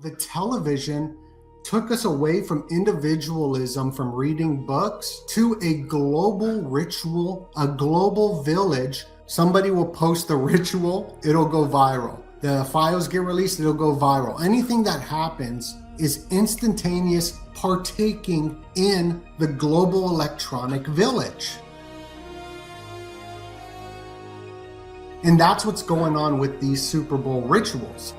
The television took us away from individualism, from reading books, to a global ritual, a global village. Somebody will post the ritual, it'll go viral. The files get released, it'll go viral. Anything that happens is instantaneous partaking in the global electronic village. And that's what's going on with these Super Bowl rituals.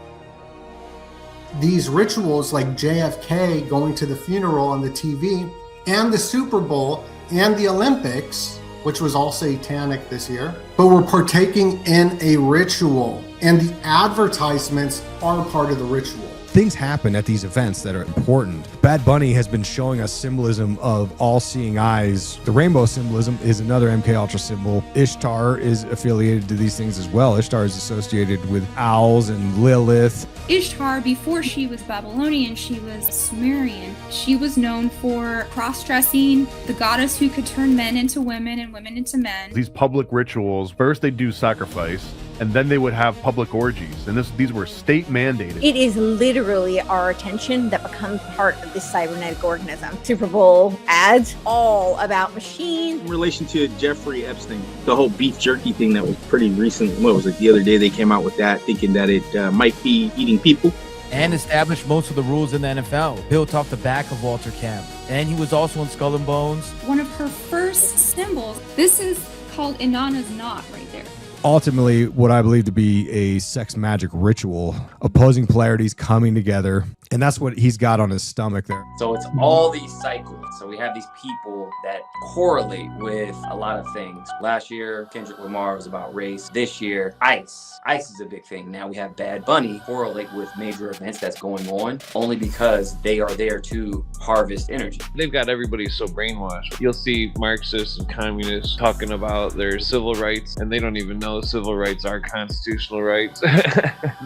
These rituals like JFK going to the funeral on the TV, and the Super Bowl and the Olympics, which was all satanic this year, but we're partaking in a ritual, and the advertisements are part of the ritual. Things happen at these events that are important. Bad Bunny has been showing us symbolism of all-seeing eyes. The rainbow symbolism is another MK Ultra symbol. Ishtar is affiliated to these things as well. Ishtar is associated with owls and Lilith. Ishtar, before she was Babylonian, she was Sumerian. She was known for cross-dressing, the goddess who could turn men into women and women into men. These public rituals, first they do sacrifice, and then they would have public orgies. And these were state mandated. It is literally our attention that becomes part of this cybernetic organism. Super Bowl ads, all about machines. In relation to Jeffrey Epstein, the whole beef jerky thing that was pretty recent. What was it? The other day they came out with that, thinking that it might be eating people. And established most of the rules in the NFL, built off the back of Walter Camp. And he was also in Skull and Bones. One of her first symbols. This is called Inanna's knot right there. Ultimately, what I believe to be a sex magic ritual, opposing polarities coming together, and that's what he's got on his stomach there. So it's all these cycles. So we have these people that correlate with a lot of things. Last year, Kendrick Lamar was about race. This year, ICE. ICE is a big thing. Now we have Bad Bunny correlate with major events that's going on, only because they are there to harvest energy. They've got everybody so brainwashed. You'll see Marxists and communists talking about their civil rights, and they don't even know civil rights are constitutional rights.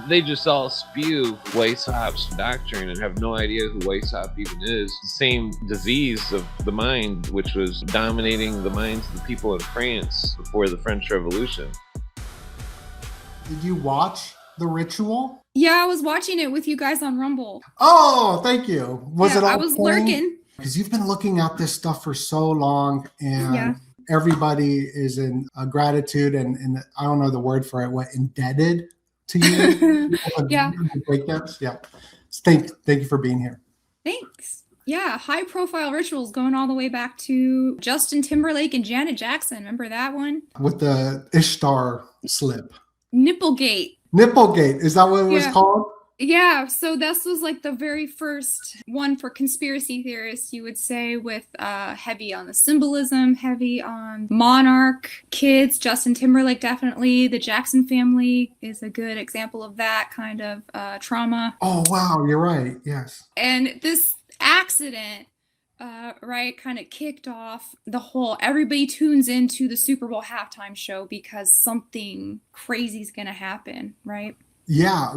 They just all spew Weishaupt's doctrine and have no idea who Weishaupt even is. The same disease of the mind, which was dominating the minds of the people in France before the French Revolution. Did you watch the ritual? Yeah, I was watching it with you guys on Rumble. Oh, thank you. Was it all I was lurking. Because you've been looking at this stuff for so long, and everybody is in gratitude and I don't know the word for it, indebted to you. Yeah. Breakdowns. Yeah. Thank you for being here. Thanks. Yeah, high profile rituals going all the way back to Justin Timberlake and Janet Jackson. Remember that one? With the Ishtar slip. Nipplegate. Nipplegate. Is that what it was called? Yeah, so this was like the very first one for conspiracy theorists, you would say, with heavy on the symbolism, heavy on monarch, kids, Justin Timberlake definitely. The Jackson family is a good example of that kind of trauma. Oh, wow, you're right, yes. And this accident, kind of kicked off the whole, everybody tunes into the Super Bowl halftime show because something crazy is going to happen, right? Yeah,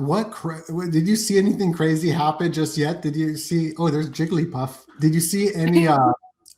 did you see anything crazy happen just yet? Did you see, there's Jigglypuff. Did you see any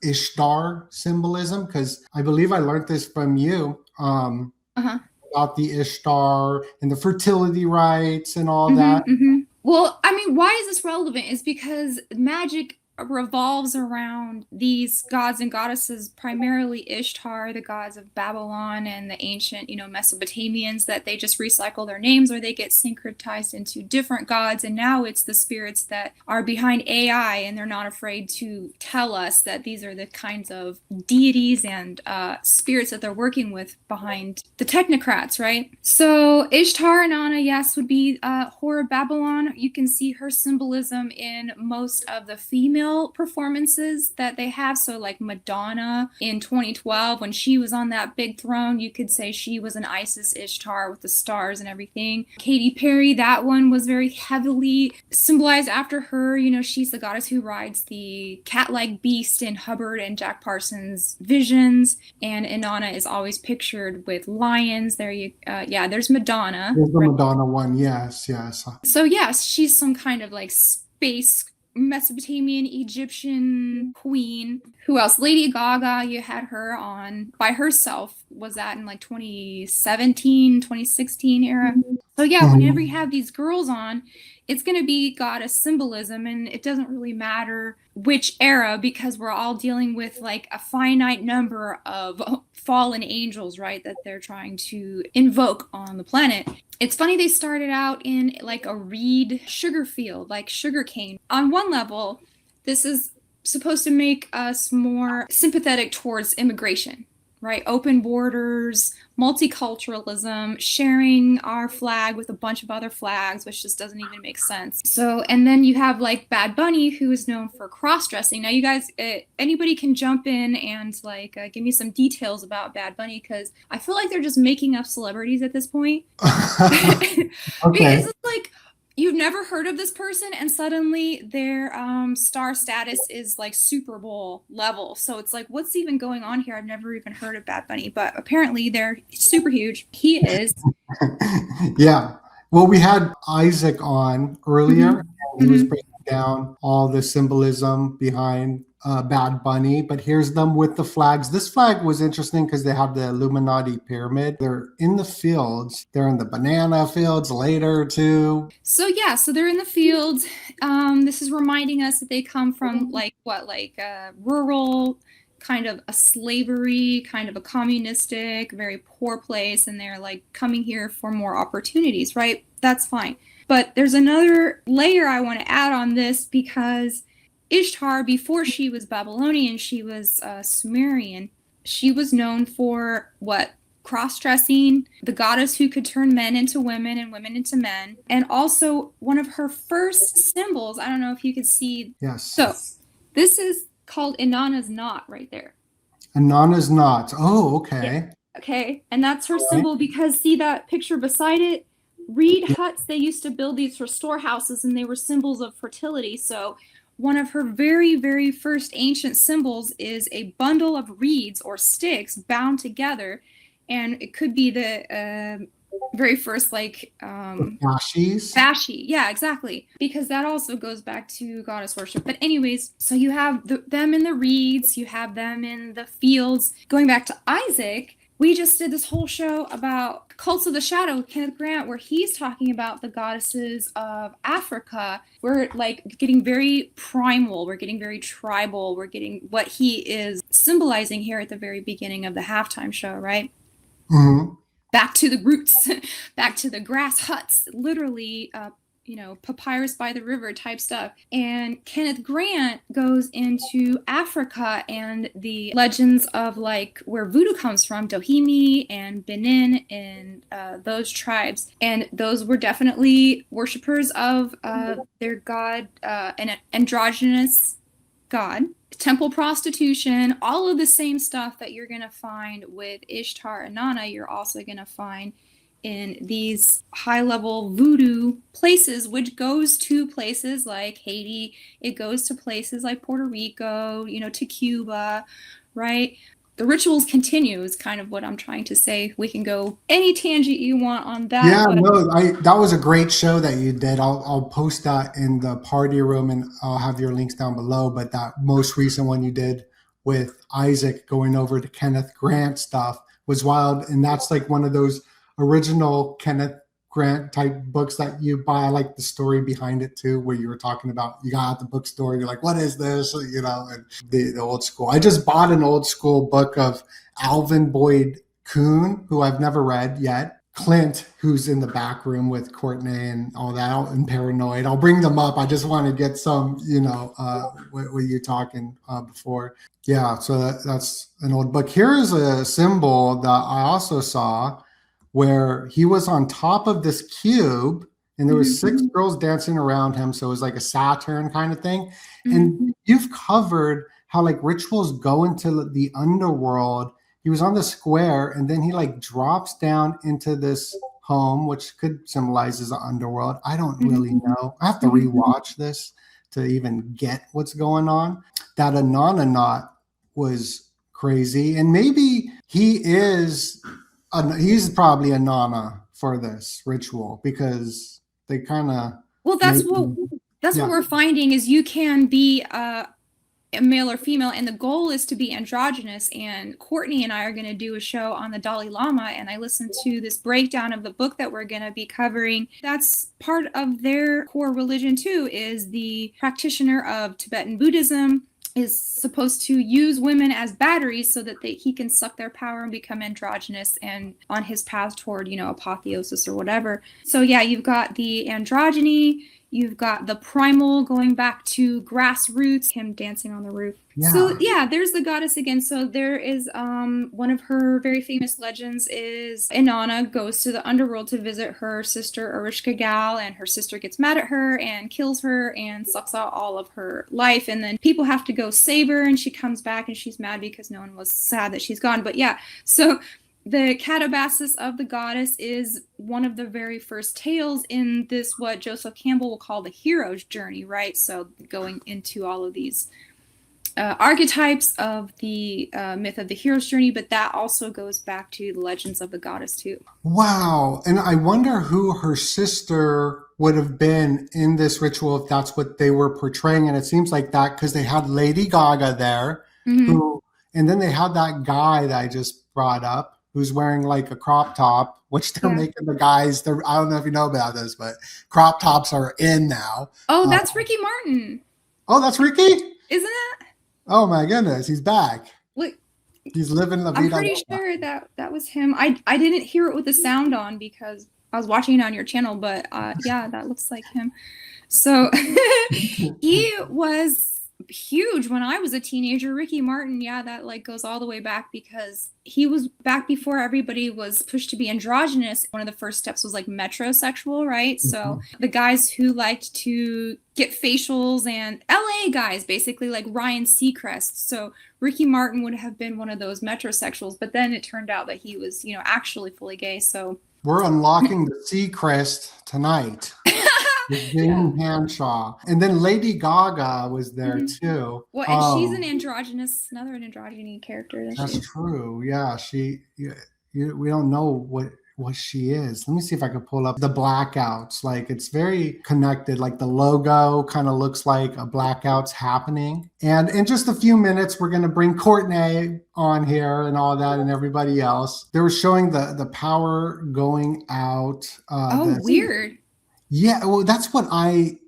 Ishtar symbolism? Because I believe I learned this from you about the Ishtar and the fertility rites and all that. Mm-hmm. Well, I mean, why is this relevant? Is because magic revolves around these gods and goddesses, primarily Ishtar, the gods of Babylon and the ancient, Mesopotamians, that they just recycle their names or they get syncretized into different gods. And now it's the spirits that are behind AI, and they're not afraid to tell us that these are the kinds of deities and spirits that they're working with behind the technocrats, right? So Ishtar and Anna, yes, would be Whore of Babylon. You can see her symbolism in most of the female performances that they have. So like Madonna in 2012, when she was on that big throne, you could say she was an Isis Ishtar with the stars and everything. Katy Perry, that one was very heavily symbolized after her. She's the goddess who rides the cat-like beast in Hubbard and Jack Parsons' visions. And Inanna is always pictured with lions. There's Madonna. There's the Madonna one, yes. So yes, she's some kind of like space Mesopotamian Egyptian queen. Who else? Lady Gaga, you had her on by herself. Was that in like 2017, 2016 era? So yeah, whenever you have these girls on, it's going to be goddess symbolism, and it doesn't really matter which era, because we're all dealing with like a finite number of fallen angels, right, that they're trying to invoke on the planet. It's funny they started out in like a reed sugar field, like sugarcane. On one level, this is supposed to make us more sympathetic towards immigration, right? Open borders, multiculturalism, sharing our flag with a bunch of other flags, which just doesn't even make sense. So, and then you have like Bad Bunny, who is known for cross-dressing. Now, you guys, anybody can jump in and like give me some details about Bad Bunny, because I feel like they're just making up celebrities at this point. Okay. Because it's like, you've never heard of this person, and suddenly their star status is like Super Bowl level. So it's like, what's even going on here? I've never even heard of Bad Bunny, but apparently they're super huge. He is. Yeah. Well, we had Isaac on earlier. And he was breaking down all the symbolism behind Bad Bunny, but here's them with the flags. This flag was interesting because they have the Illuminati pyramid. They're in the fields. They're in the banana fields later too. So yeah, so they're in the fields. This is reminding us that they come from like rural, kind of a slavery, kind of a communistic, very poor place, and they're like coming here for more opportunities, right? That's fine. But there's another layer I want to add on this, because Ishtar, before she was Babylonian, she was Sumerian. She was known for what? Cross-dressing, the goddess who could turn men into women and women into men. And also one of her first symbols, I don't know if you could see. Yes. So this is called Inanna's knot right there. Inanna's knot. Oh, okay. Yeah. Okay. And that's her symbol, because see that picture beside it? Reed huts, they used to build these for storehouses, and they were symbols of fertility. So one of her very, very first ancient symbols is a bundle of reeds or sticks bound together. And it could be the very first, like... Fascies? Fasci, yeah, exactly. Because that also goes back to goddess worship. But anyways, so you have them in the reeds, you have them in the fields. Going back to Isaac, we just did this whole show about Cults of the Shadow, Kenneth Grant, where he's talking about the goddesses of Africa. We're like getting very primal, we're getting very tribal, we're getting what he is symbolizing here at the very beginning of the halftime show, right? Mm-hmm. Back to the roots, back to the grass huts, literally, papyrus by the river type stuff. And Kenneth Grant goes into Africa and the legends of like where voodoo comes from, Dohimi and Benin and those tribes. And those were definitely worshippers of their god, an androgynous god. Temple prostitution, all of the same stuff that you're going to find with Ishtar and Inanna, you're also going to find in these high-level voodoo places, which goes to places like Haiti, it goes to places like Puerto Rico, to Cuba, right? The rituals continue is kind of what I'm trying to say. We can go any tangent you want on that. Yeah, no, that was a great show that you did. I'll post that in the party room, and I'll have your links down below. But that most recent one you did with Isaac going over to Kenneth Grant stuff was wild. And that's like one of those original Kenneth Grant type books that you buy. I like the story behind it too, where you were talking about, you got out the bookstore, you're like, what is this? And the old school. I just bought an old school book of Alvin Boyd Kuhn, who I've never read yet. Clint, who's in the back room with Courtney and all that, and Paranoid. I'll bring them up. I just want to get some, what you talking before. Yeah, so that's an old book. Here is a symbol that I also saw, where he was on top of this cube and there was 6 girls dancing around him. So it was like a Saturn kind of thing. Mm-hmm. And you've covered how like rituals go into the underworld. He was on the square and then he like drops down into this home, which could symbolize as the underworld. I don't really know. I have to rewatch this to even get what's going on. That Inanna knot was crazy. And maybe he's probably Inanna for this ritual, because they kind of that's what we're finding is you can be a male or female, and the goal is to be androgynous. And Courtney and I are going to do a show on the Dalai Lama, and I listened to this breakdown of the book that we're going to be covering. That's part of their core religion too, is the practitioner of Tibetan Buddhism is supposed to use women as batteries so that he can suck their power and become androgynous and on his path toward, apotheosis or whatever. So yeah, you've got the androgyny, you've got the primal going back to grassroots, him dancing on the roof. Yeah. So yeah, there's the goddess again. So there is one of her very famous legends is Inanna goes to the underworld to visit her sister Erishka Gal, and her sister gets mad at her and kills her and sucks out all of her life. And then people have to go save her, and she comes back and she's mad because no one was sad that she's gone. But yeah, so the catabasis of the goddess is one of the very first tales in this, what Joseph Campbell will call the hero's journey, right? So going into all of these archetypes of the myth of the hero's journey, but that also goes back to the legends of the goddess too. Wow. And I wonder who her sister would have been in this ritual if that's what they were portraying. And it seems like that because they had Lady Gaga there, and then they had that guy that I just brought up who's wearing like a crop top, which they're making the guys, I don't know if you know about this, but crop tops are in now. Oh, that's Ricky Martin. Oh, that's Ricky? Isn't it? Oh my goodness, he's back. Look, he's living la vida. I'm pretty sure that was him. I didn't hear it with the sound on because I was watching it on your channel, but yeah, that looks like him. So he was huge when I was a teenager. Ricky Martin, yeah, that like goes all the way back because he was back before everybody was pushed to be androgynous. One of the first steps was like metrosexual, right? So the guys who liked to get facials, and LA guys, basically like Ryan Seacrest. So Ricky Martin would have been one of those metrosexuals, but then it turned out that he was, actually fully gay. So we're unlocking the Seacrest tonight. With Jamie Hanshaw. And then Lady Gaga was there too. Well, and she's another androgyny character. That's true. Yeah, we don't know what she is. Let me see if I can pull up the blackouts. Like it's very connected. Like the logo kind of looks like a blackout's happening. And in just a few minutes, we're going to bring Courtney on here and all that and everybody else. They were showing the power going out. Weird. Yeah, well, that's what I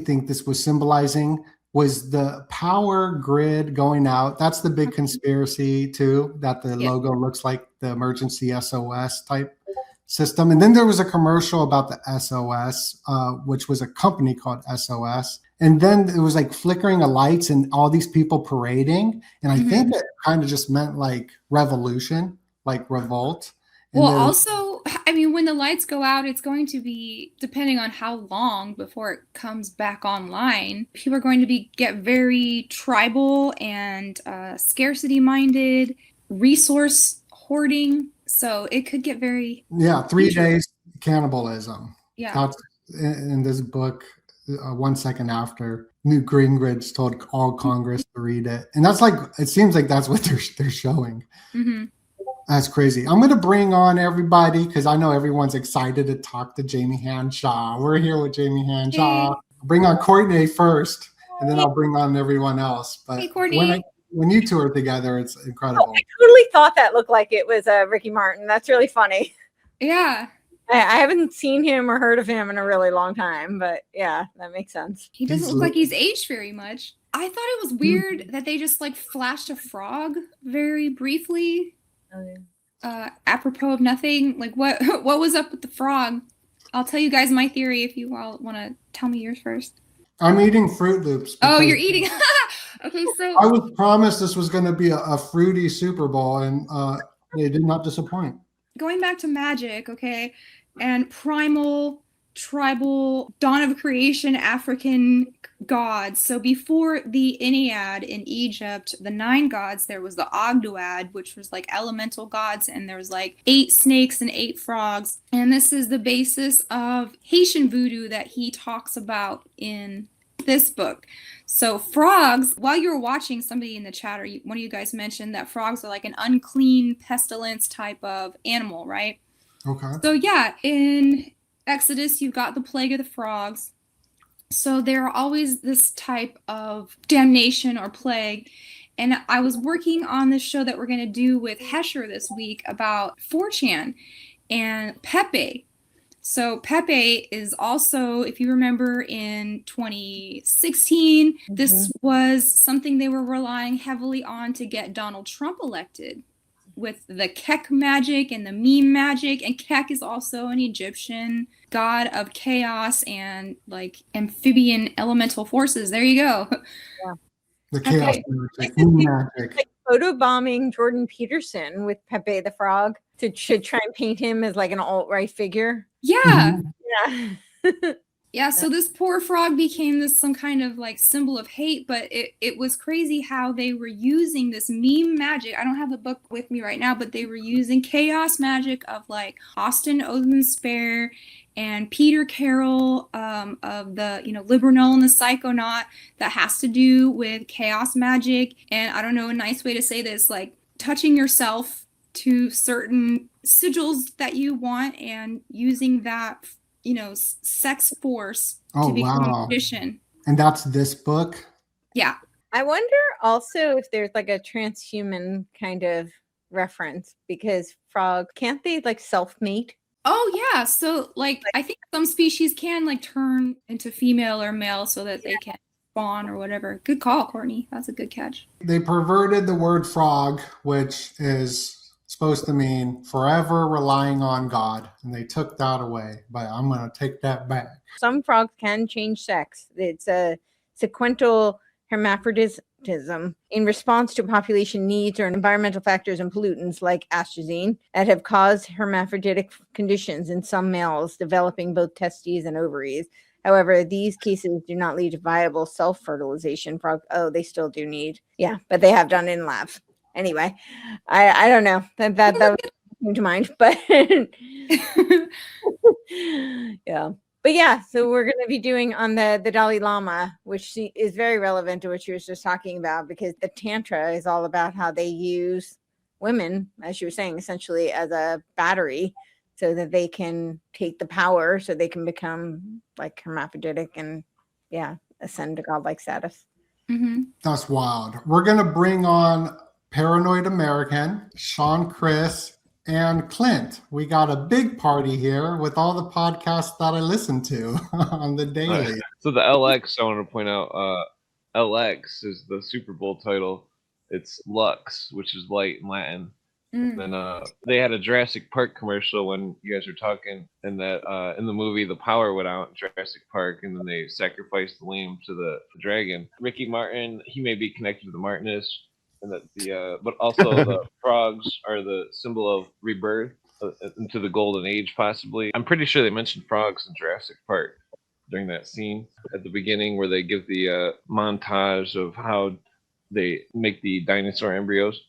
think this was symbolizing, was the power grid going out. That's the big conspiracy too, that the logo looks like the emergency SOS type system. And then there was a commercial about the SOS, which was a company called SOS. And then it was like flickering of lights and all these people parading. And I think it kind of just meant like revolution, like revolt. Well, also, I mean, when the lights go out, it's going to be, depending on how long before it comes back online, people are going to get very tribal and scarcity-minded, resource hoarding. So it could get very... Yeah, 3 days cannibalism. Yeah. That's in this book, 1 second after Newt Gingrich told all Congress to read it. And that's like, it seems like that's what they're showing. That's crazy. I'm going to bring on everybody because I know everyone's excited to talk to Jamie Hanshaw. We're here with Jamie Hanshaw. Bring on Courtney first, and then I'll bring on everyone else. But hey, Courtney. When you two are together, it's incredible. Oh, I totally thought that looked like it was Ricky Martin. That's really funny. Yeah. I haven't seen him or heard of him in a really long time, but yeah, that makes sense. He doesn't look like he's aged very much. I thought it was weird that they just like flashed a frog very briefly. Apropos of nothing. Like what was up with the frog? I'll tell you guys my theory if you all want to tell me yours first. I'm eating Fruit Loops. Oh, you're eating. Okay, so I was promised this was going to be a fruity Super Bowl, and they did not disappoint. Going back to magic, okay, and primal, tribal, dawn of creation, African gods. So before the Ennead in Egypt, the 9 gods, there was the Ogdoad, which was like elemental gods, and there was like 8 snakes and 8 frogs. And this is the basis of Haitian voodoo that he talks about in this book. So frogs, while you were watching, somebody in the chat or one of you guys mentioned that frogs are like an unclean pestilence type of animal, right? Okay. So yeah, in Exodus, you've got the plague of the frogs. So there are always this type of damnation or plague. And I was working on this show that we're going to do with Hesher this week about 4chan and Pepe. So Pepe is also, if you remember in 2016, this was something they were relying heavily on to get Donald Trump elected, with the Kek magic and the meme magic. And Kek is also an Egyptian god of chaos and like amphibian elemental forces. There you go. Yeah. The chaos magic. Magic. Like photobombing Jordan Peterson with Pepe the Frog to try and paint him as like an alt-right figure. Yeah. Yeah. Yeah, so this poor frog became this some kind of like symbol of hate, but it was crazy how they were using this meme magic. I don't have the book with me right now, but they were using chaos magic of like Austin Ozenspare and Peter Carroll of the, Libernal and the Psychonaut, that has to do with chaos magic. And I don't know, a nice way to say this, like touching yourself to certain sigils that you want and using that sex force to become a magician. And that's this book? Yeah. I wonder also if there's like a transhuman kind of reference, because frogs, can't they like self-mate? Oh yeah. So like I think some species can like turn into female or male so that they can spawn or whatever. Good call, Courtney. That's a good catch. They perverted the word frog, which is supposed to mean forever relying on God, and they took that away, but I'm going to take that back. Some frogs can change sex. It's a sequential hermaphroditism in response to population needs or environmental factors and pollutants like atrazine that have caused hermaphroditic conditions in some males developing both testes and ovaries. However, these cases do not lead to viable self-fertilization. They still do need. Yeah, but they have done in labs. Anyway, I don't know that came to mind, but yeah. So we're going to be doing on the Dalai Lama, which is very relevant to what she was just talking about, because the Tantra is all about how they use women, as you were saying, essentially as a battery, so that they can take the power, so they can become like hermaphroditic and ascend to godlike status. Mm-hmm. That's wild. We're going to bring on Paranoid American, Sean, Chris, and Clint. We got a big party here with all the podcasts that I listen to on the daily. So the LX, I want to point out, LX is the Super Bowl title. It's Lux, which is light in Latin. And then they had a Jurassic Park commercial when you guys were talking, and that in the movie the power went out in Jurassic Park, and then they sacrificed the lamb to the dragon. Ricky Martin, he may be connected to the Martinists. And that but also the frogs are the symbol of rebirth into the golden age, possibly. I'm pretty sure they mentioned frogs in Jurassic Park during that scene at the beginning where they give the montage of how they make the dinosaur embryos.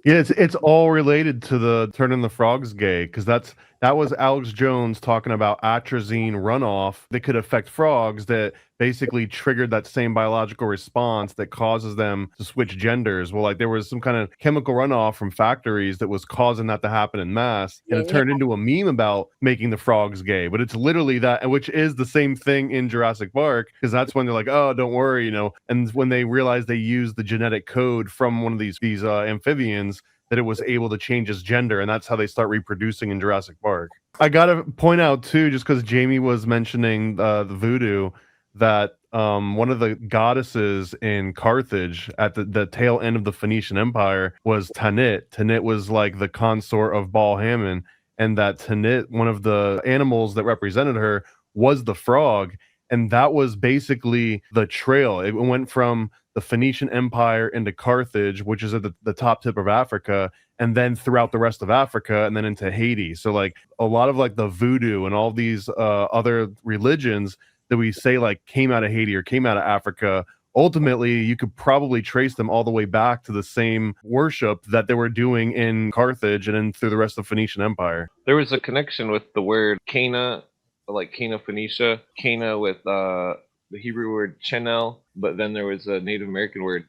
Yeah, it's all related to the turning the frogs gay, because that was Alex Jones talking about atrazine runoff that could affect frogs that basically triggered that same biological response that causes them to switch genders. Well, like there was some kind of chemical runoff from factories that was causing that to happen in mass, and it turned into a meme about making the frogs gay. But it's literally that, which is the same thing in Jurassic Park, because that's when they're like, oh, don't worry, and when they realized they used the genetic code from one of these amphibians, that it was able to change his gender, and that's how they start reproducing in Jurassic Park. I gotta point out too, just because Jamie was mentioning the voodoo, that one of the goddesses in Carthage at the tail end of the Phoenician Empire was Tanit. Tanit was like the consort of Baal Hammon, and that Tanit, one of the animals that represented her, was the frog, and that was basically the trail. It went from the Phoenician Empire into Carthage, which is at the top tip of Africa, and then throughout the rest of Africa, and then into Haiti. So like a lot of like the voodoo and all these other religions that we say like came out of Haiti or came out of Africa, ultimately you could probably trace them all the way back to the same worship that they were doing in Carthage and then through the rest of the Phoenician Empire. There was a connection with the word Cana, like Cana Phoenicia, Cana with the Hebrew word Chenel, but then there was a Native American word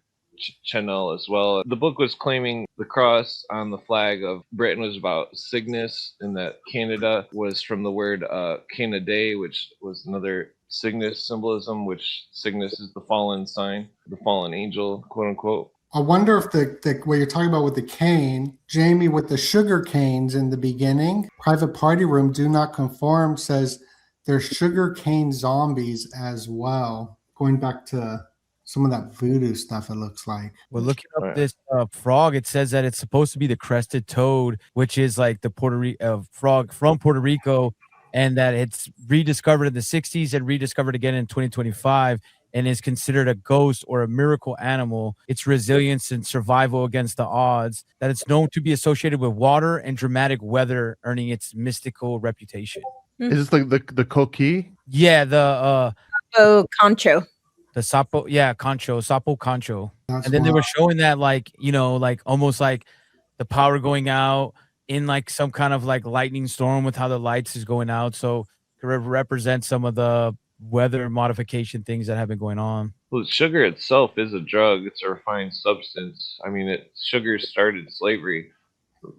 Chenel as well. The book was claiming the cross on the flag of Britain was about Cygnus, and that Canada was from the word Canadae, which was another Cygnus symbolism, which Cygnus is the fallen sign, the fallen angel, quote unquote. I wonder if the what you're talking about with the cane, Jamie, with the sugar canes in the beginning, private party room, do not conform says there's sugar cane zombies as well. Going back to some of that voodoo stuff, it looks like. Well, looking up this frog, it says that it's supposed to be the crested toad, which is like the frog from Puerto Rico, and that it's rediscovered in the 60s and rediscovered again in 2025. And is considered a ghost or a miracle animal. Its resilience and survival against the odds, that it's known to be associated with water and dramatic weather, earning its mystical reputation. Is this like the coquille? Yeah, the concho. The sapo, yeah, concho, sapo concho. That's And then they were wild. showing that like, like almost like the power going out in like some kind of like lightning storm with how the lights is going out. So to represent some of the weather modification things that have been going on. Well, sugar itself is a drug. It's a refined substance. I mean, sugar started slavery,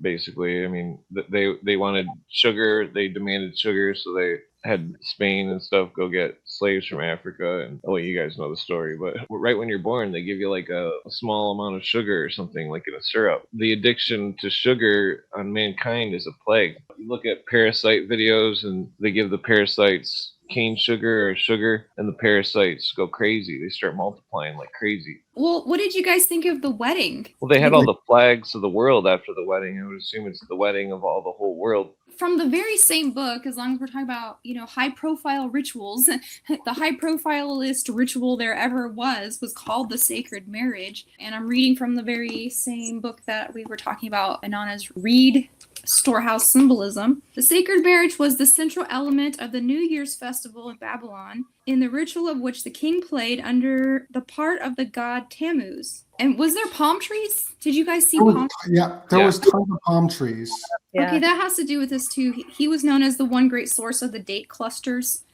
basically. I mean, they wanted sugar. They demanded sugar, so they had Spain and stuff go get slaves from Africa. And you guys know the story, but right when you're born, they give you like a small amount of sugar or something, like in a syrup. The addiction to sugar on mankind is a plague. You look at parasite videos, and they give the parasites cane sugar or sugar, and the parasites go crazy. They start multiplying like crazy. Well, what did you guys think of the wedding? Well, they had all the flags of the world after the wedding. I would assume it's the wedding of all the whole world. From the very same book, as long as we're talking about, high profile rituals, the high profilest ritual there ever was called the sacred marriage. And I'm reading from the very same book that we were talking about, Anana's Reed Storehouse Symbolism. The sacred marriage was the central element of the New Year's festival in Babylon, in the ritual of which the king played under the part of the god Tammuz. And was there palm trees? Did you guys see palm trees? Yeah, there was tons of palm trees. Yeah. Okay, that has to do with this too. He was known as the one great source of the date clusters.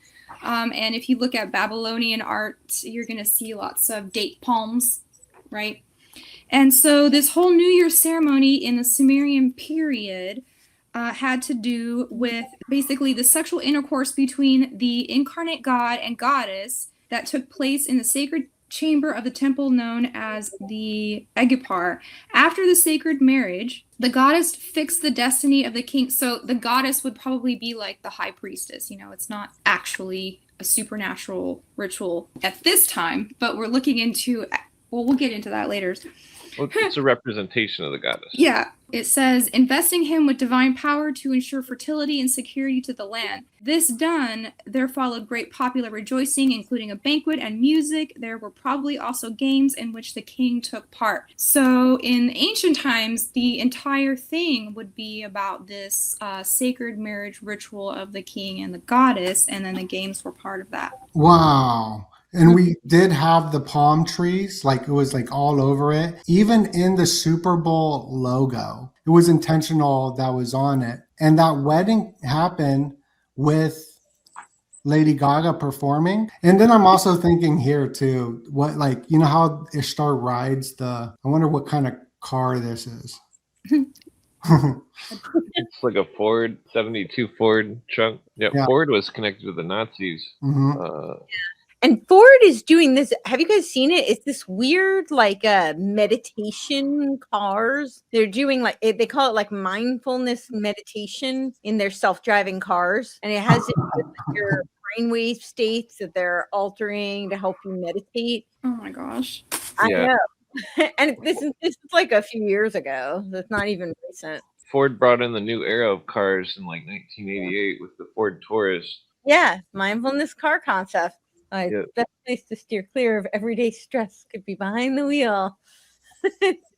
And if you look at Babylonian art, you're going to see lots of date palms, right? And so this whole New Year's ceremony in the Sumerian period had to do with basically the sexual intercourse between the incarnate god and goddess that took place in the sacred chamber of the temple known as the Egipar. After the sacred marriage, the goddess fixed the destiny of the king. So the goddess would probably be like the high priestess. It's not actually a supernatural ritual at this time, but we're looking into, we'll get into that later. Well, it's a representation of the goddess. Yeah. It says, investing him with divine power to ensure fertility and security to the land. This done, there followed great popular rejoicing, including a banquet and music. There were probably also games in which the king took part. So in ancient times, the entire thing would be about this sacred marriage ritual of the king and the goddess, and then the games were part of that. Wow. And we did have the palm trees, like it was like all over it. Even in the Super Bowl logo, it was intentional that was on it. And that wedding happened with Lady Gaga performing. And then I'm also thinking here too, what, like, how Ishtar rides I wonder what kind of car this is. It's like a Ford 72 Ford truck. Yeah. Ford was connected to the Nazis. Mm-hmm. And Ford is doing this. Have you guys seen it? It's this weird, like, meditation cars. They're doing they call it like mindfulness meditation in their self-driving cars, and it has your brainwave states that they're altering to help you meditate. Oh my gosh! I know. And this is like a few years ago. So it's not even recent. Ford brought in the new era of cars in like 1988 with the Ford Taurus. Yeah, mindfulness car concept. Best place to steer clear of everyday stress could be behind the wheel.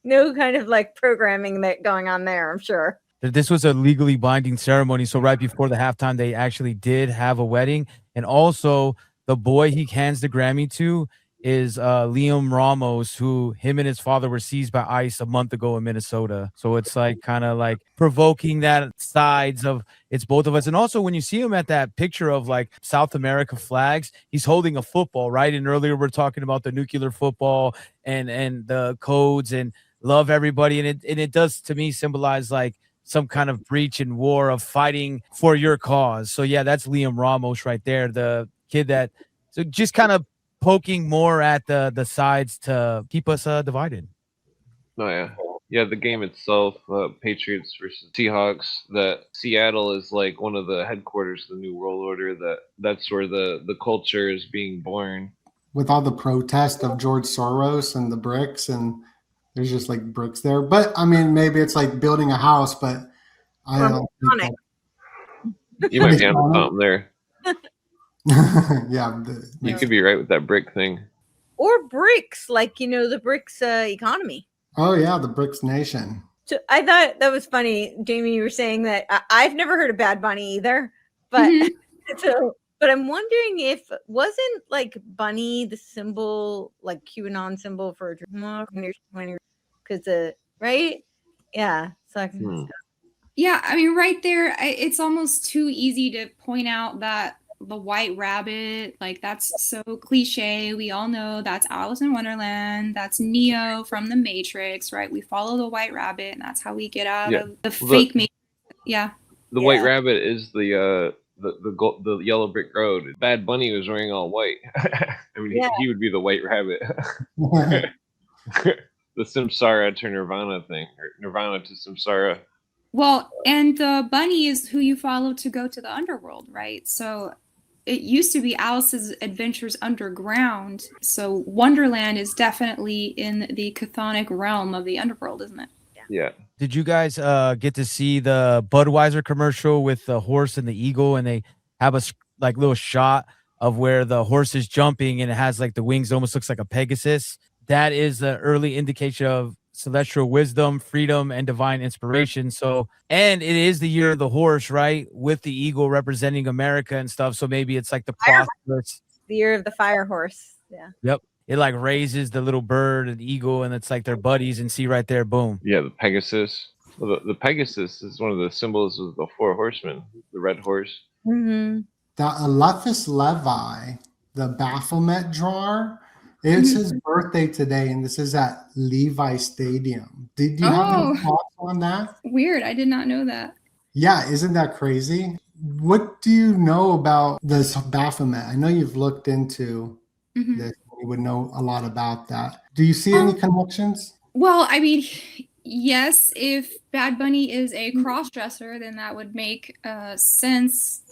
No kind of like programming that going on there, I'm sure. This was a legally binding ceremony. So right before the halftime, they actually did have a wedding. And also the boy he hands the Grammy to is Liam Ramos, who him and his father were seized by ICE a month ago in Minnesota. So it's like kind of like provoking that sides of it's both of us. And also when you see him at that picture of like South America flags, he's holding a football, right? And earlier we're talking about the nuclear football and the codes and love everybody. And it does to me symbolize like some kind of breach in war of fighting for your cause. So yeah, that's Liam Ramos right there, the kid that So just kind of poking more at the sides to keep us divided. Oh yeah, yeah. The game itself, Patriots versus Seahawks. That Seattle is like one of the headquarters of the New World Order. That's where the culture is being born. With all the protest of George Soros and the bricks, and there's just like bricks there. But I mean, maybe it's like building a house, but I don't think that. You might be onto something there. Yeah, You could be right with that brick thing. Or bricks, like the bricks economy. Oh yeah, the BRICS nation. So I thought that was funny, Jamie. You were saying that I've never heard of Bad Bunny either, but but I'm wondering if wasn't like bunny the symbol, like QAnon symbol for because right? Yeah. So Yeah, I mean, right there, it's almost too easy to point out that the white rabbit, like that's so cliche. We all know that's Alice in Wonderland. That's Neo from the Matrix, right? We follow the white rabbit, and that's how we get out of the fake Matrix. Yeah. The white rabbit is the yellow brick road. Bad Bunny was wearing all white. I mean, he would be the white rabbit. The Samsara to Nirvana thing, or Nirvana to Samsara. Well, and the bunny is who you follow to go to the underworld, right? So it used to be Alice's Adventures Underground. So Wonderland is definitely in the chthonic realm of the underworld, isn't it? Yeah. Did you guys get to see the Budweiser commercial with the horse and the eagle, and they have a like little shot of where the horse is jumping and it has like the wings, almost looks like a Pegasus? That is the early indication of celestial wisdom, freedom, and divine inspiration. So, and it is the year of the horse, right? With the eagle representing America and stuff. So maybe it's like the prosperous. The year of the fire horse. Yeah. Yep. It like raises the little bird and eagle, and it's like they're buddies. And see right there, boom. Yeah, the Pegasus. Well, the Pegasus is one of the symbols of the four horsemen, the red horse. Mm-hmm. The Alephus Levi, the Baphomet drawer, it's his birthday today, and this is at Levi Stadium. Did you have any thoughts on that? Weird. I did not know that. Yeah, isn't that crazy? What do you know about this Baphomet? I know you've looked into this. You would know a lot about that. Do you see any connections? Well, I mean, yes, if Bad Bunny is a cross-dresser, then that would make sense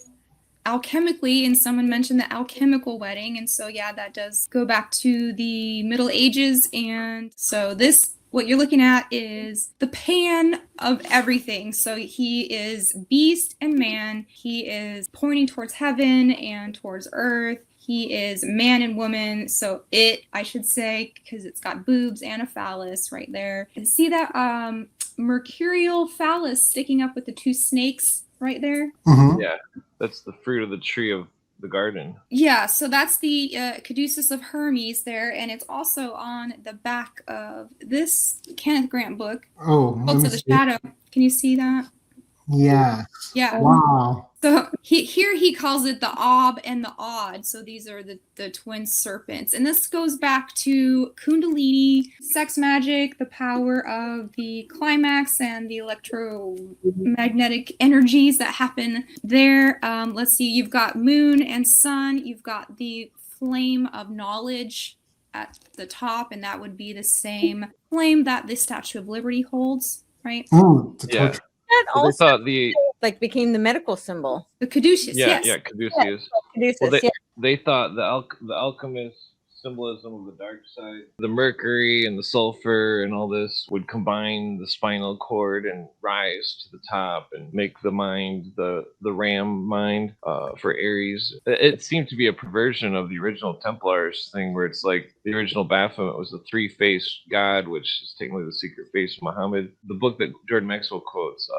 alchemically, and someone mentioned the alchemical wedding, and so yeah, that does go back to the Middle Ages. And so this, what you're looking at, is the pan of everything. So he is beast and man. He is pointing towards heaven and towards earth. He is man and woman. So I should say, because it's got boobs and a phallus right there. And see that mercurial phallus sticking up with the two snakes right there? Yeah, that's the fruit of the tree of the garden. Yeah, so that's the Caduceus of Hermes there, and it's also on the back of this Kenneth Grant book. Oh, Cult of the Shadow. Can you see that? Yeah. Yeah. Wow. So he calls it the Ob and the Odd. So these are the twin serpents. And this goes back to Kundalini, sex magic, the power of the climax and the electromagnetic energies that happen there. Let's see, you've got moon and sun. You've got the flame of knowledge at the top, and that would be the same flame that the Statue of Liberty holds, right? Yeah. That Well, also they thought the became the medical symbol. The Caduceus, yes. Yeah, Caduceus. Caduceus, Well, they thought the alchemist symbolism of the dark side, the mercury and the sulfur and all this would combine the spinal cord and rise to the top and make the mind the ram mind for Aries. It seemed to be a perversion of the original Templars thing, where it's like the original Baphomet was the three-faced god, which is technically the secret face of Muhammad. The book that Jordan Maxwell quotes,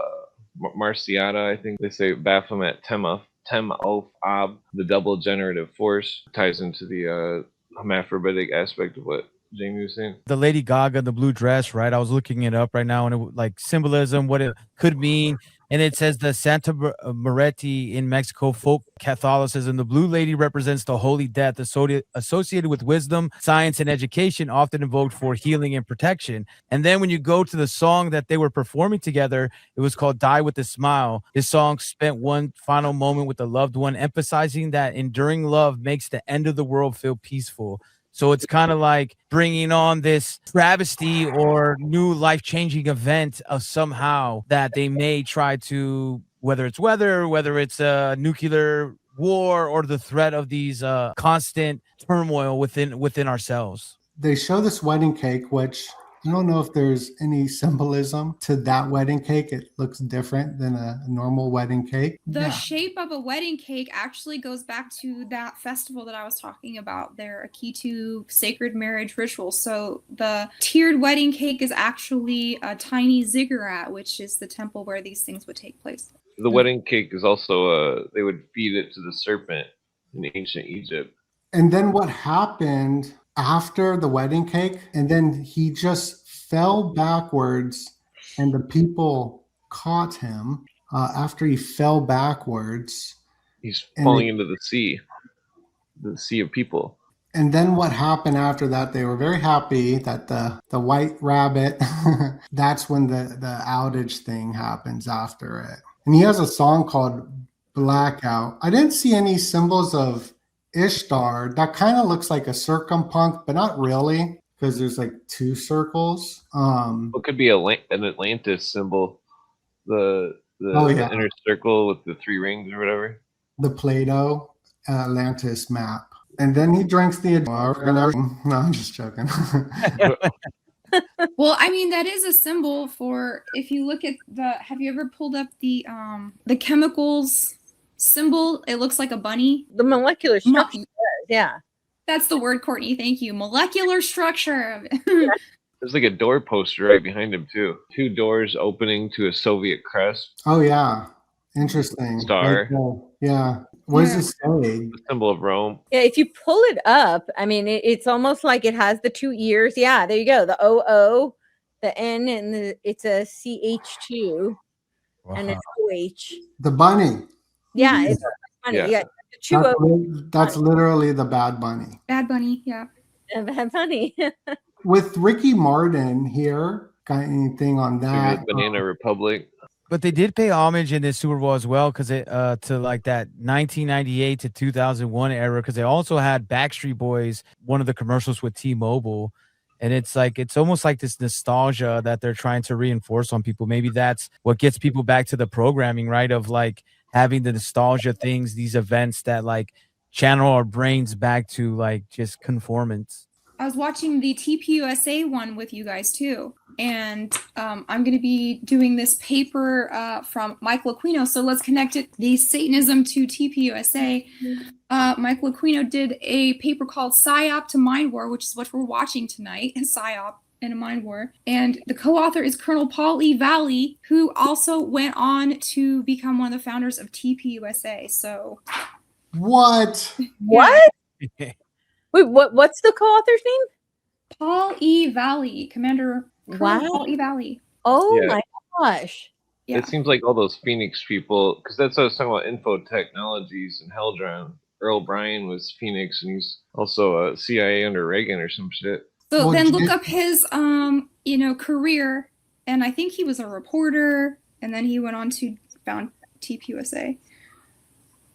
Marciata, I think they say Baphomet Tema of Ab, the double generative force, ties into the hermaphroditic aspect of what Jamie was saying. The Lady Gaga, the blue dress, right? I was looking it up right now, and like symbolism, what it could mean. And it says the Santa Moretti in Mexico folk Catholicism. The Blue Lady represents the holy death associated with wisdom, science, and education, often invoked for healing and protection. And then when you go to the song that they were performing together, it was called Die with a Smile. This song spent one final moment with a loved one, emphasizing that enduring love makes the end of the world feel peaceful. So it's kind of like bringing on this travesty or new life-changing event of somehow that they may try to, whether it's weather, whether it's a nuclear war, or the threat of these constant turmoil within ourselves. They show this wedding cake, which I don't know if there's any symbolism to that wedding cake. It looks different than a normal wedding cake. The shape of a wedding cake actually goes back to that festival that I was talking about. They're a key to sacred marriage rituals. So the tiered wedding cake is actually a tiny ziggurat, which is the temple where these things would take place. The wedding cake is also they would feed it to the serpent in ancient Egypt. And then what happened after the wedding cake? And then he just fell backwards, and the people caught him after he fell backwards. He's falling into the sea of people. And then what happened after that? They were very happy that the white rabbit, that's when the outage thing happens after it. And he has a song called Blackout. I didn't see any symbols of Ishtar. That kind of looks like a circumpunct, but not really, because there's like two circles. It could be an Atlantis symbol, the inner circle with the three rings or whatever. The Plato Atlantis map. And then he drinks the. No, I'm just joking. Well, I mean, that is a symbol for, if you look at have you ever pulled up the chemicals symbol? It looks like a bunny. The molecular structure. Yeah. That's the word, Courtney. Thank you. Molecular structure. There's like a door poster right behind him too. Two doors opening to a Soviet crest. Oh yeah, interesting. Star. Yeah. What does it say? The symbol of Rome. Yeah, if you pull it up, I mean, it's almost like it has the two ears. Yeah, there you go. The OO, the N, and it's a CH2, and it's OH. The bunny. Yeah, it's funny. Yeah. That's literally the Bad Bunny. Bad Bunny, yeah. Bad Bunny. With Ricky Martin here, got anything on that? Banana Republic. But they did pay homage in this Super Bowl as well, because it to like that 1998 to 2001 era, because they also had Backstreet Boys, one of the commercials with T-Mobile, and it's almost like this nostalgia that they're trying to reinforce on people. Maybe that's what gets people back to the programming, right? Of like having the nostalgia things, these events that like channel our brains back to like just conformance. I was watching the TPUSA one with you guys too. And I'm going to be doing this paper from Michael Aquino. So let's connect the Satanism to TPUSA. Michael Aquino did a paper called PSYOP to Mind War, which is what we're watching tonight, PSYOP and a Mind War. And the co-author is Colonel Paul E. Valley, who also went on to become one of the founders of TPUSA. So what? What? Wait, what's the co-author's name? Paul E. Valley, Commander Paul E. Valley. Oh my gosh. Yeah. It seems like all those Phoenix people, because that's what I was talking about, Info Technologies and Heldron. Earl Bryan was Phoenix, and he's also a CIA under Reagan or some shit. So then look up his career, and I think he was a reporter, and then he went on to found TPUSA.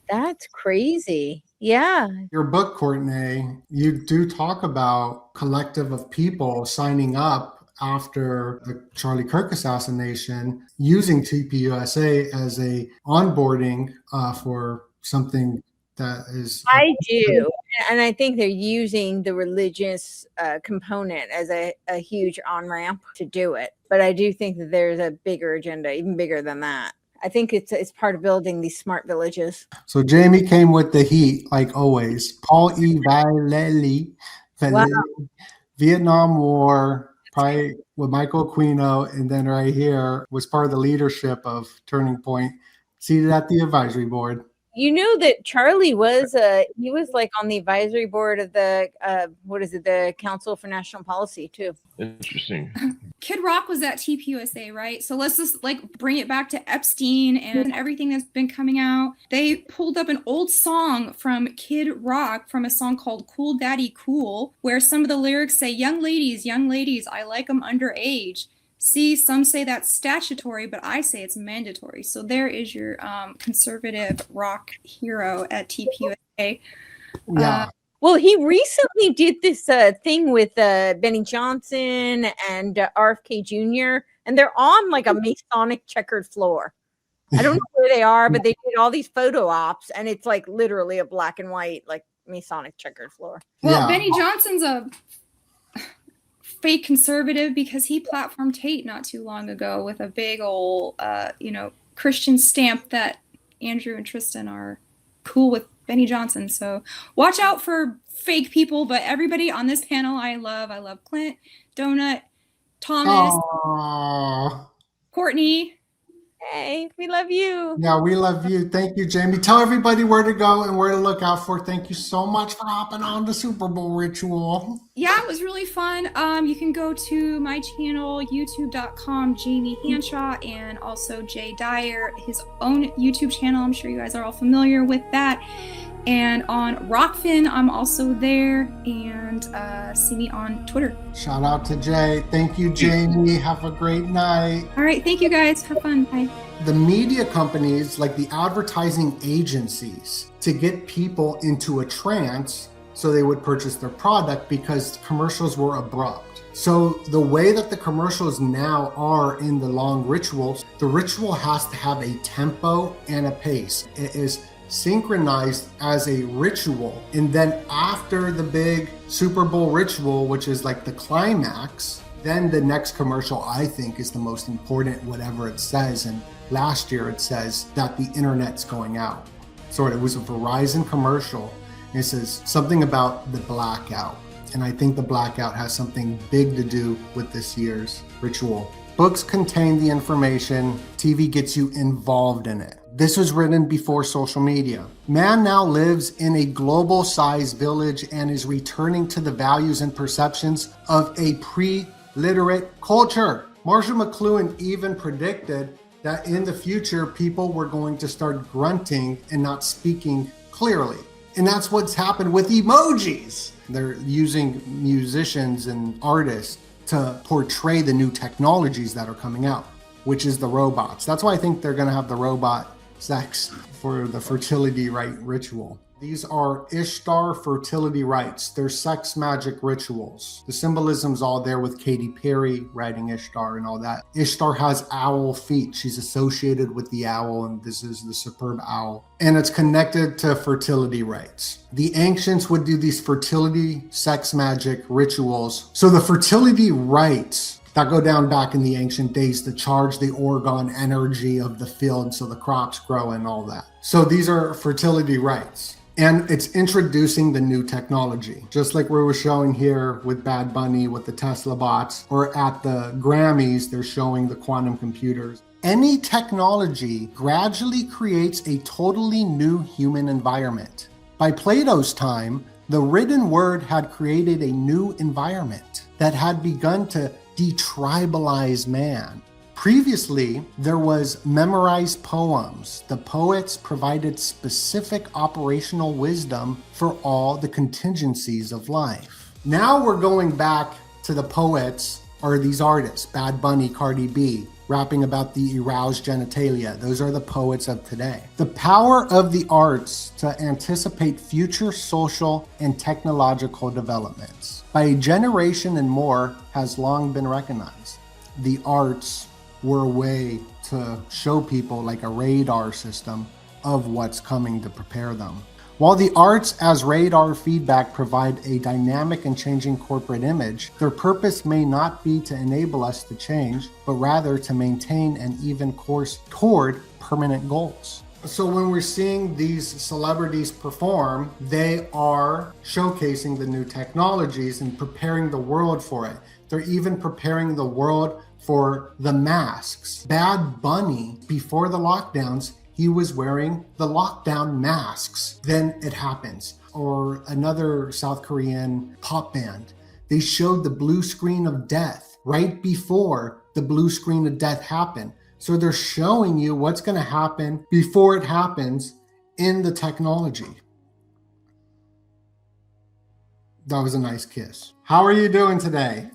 That's crazy. Yeah. Your book, Courtney, you do talk about collective of people signing up after the Charlie Kirk assassination, using TPUSA as a onboarding for something that is. I do. And I think they're using the religious component as a huge on-ramp to do it. But I do think that there's a bigger agenda, even bigger than that. I think it's part of building these smart villages. So Jamie came with the heat, like always. Paul E. Vallely, Wow. Vietnam War, probably with Michael Aquino, and then right here was part of the leadership of Turning Point, seated at the advisory board. You know that Charlie was he was like on the advisory board of the the Council for National Policy too. Interesting. Kid Rock was at TPUSA, right? So let's just like bring it back to Epstein and everything that's been coming out. They pulled up an old song from Kid Rock from a song called Cool Daddy Cool, where some of the lyrics say, young ladies, I like them underage. See, some say that's statutory, but I say it's mandatory. So there is your conservative rock hero at TPUSA. Yeah. Well, he recently did this thing with Benny Johnson and RFK Jr., and they're on like a Masonic checkered floor. I don't know where they are, but they did all these photo ops, and it's like literally a black and white, like Masonic checkered floor. Well, Yeah. Benny Johnson's a fake conservative because he platformed hate not too long ago with a big old, Christian stamp that Andrew and Tristan are cool with Benny Johnson. So watch out for fake people, but everybody on this panel I love. I love Clint, Donut, Thomas, Aw. Courtney. Hey, we love you. Yeah, we love you. Thank you, Jamie. Tell everybody where to go and where to look out for. Thank you so much for hopping on the Super Bowl ritual. Yeah, it was really fun. You can go to my channel, youtube.com, Jamie Hanshaw, and also Jay Dyer, his own YouTube channel. I'm sure you guys are all familiar with that. And on Rockfin, I'm also there, and see me on Twitter. Shout out to Jay. Thank you, Jamie. Have a great night. All right, thank you guys. Have fun. Bye. The media companies, like the advertising agencies, to get people into a trance so they would purchase their product because commercials were abrupt. So the way that the commercials now are in the long rituals, the ritual has to have a tempo and a pace. It is synchronized as a ritual, and then after the big Super Bowl ritual, which is like the climax, then the next commercial I think is the most important, whatever it says. And last year it says that the internet's going out. So it was a Verizon commercial. It says something about the blackout, and I think the blackout has something big to do with this year's ritual. Books contain the information, TV gets you involved in it. This was written before social media. Man now lives in a global-sized village and is returning to the values and perceptions of a pre-literate culture. Marshall McLuhan even predicted that in the future, people were going to start grunting and not speaking clearly. And that's what's happened with emojis. They're using musicians and artists to portray the new technologies that are coming out, which is the robots. That's why I think they're going to have the robot sex for the fertility rite ritual. These are Ishtar fertility rites. They're sex magic rituals. The symbolism's all there with Katy Perry writing Ishtar and all that. Ishtar has owl feet. She's associated with the owl, and this is the superb owl. And it's connected to fertility rites. The ancients would do these fertility sex magic rituals. So the fertility rites that go down back in the ancient days to charge the orgone energy of the field so the crops grow and all that. So these are fertility rites. And it's introducing the new technology, just like we were showing here with Bad Bunny, with the Tesla bots, or at the Grammys, they're showing the quantum computers. Any technology gradually creates a totally new human environment. By Plato's time, the written word had created a new environment that had begun to detribalize man. Previously, there was memorized poems. The poets provided specific operational wisdom for all the contingencies of life. Now we're going back to the poets, or these artists, Bad Bunny, Cardi B, rapping about the aroused genitalia. Those are the poets of today. The power of the arts to anticipate future social and technological developments by a generation and more has long been recognized. The arts were a way to show people, like a radar system, of what's coming to prepare them. While the arts as radar feedback provide a dynamic and changing corporate image, their purpose may not be to enable us to change, but rather to maintain an even course toward permanent goals. So when we're seeing these celebrities perform, they are showcasing the new technologies and preparing the world for it. They're even preparing the world for the masks. Bad Bunny, before the lockdowns, he was wearing the lockdown masks. Then it happens. Or another South Korean pop band. They showed the blue screen of death right before the blue screen of death happened. So they're showing you what's going to happen before it happens in the technology. That was a nice kiss. How are you doing today?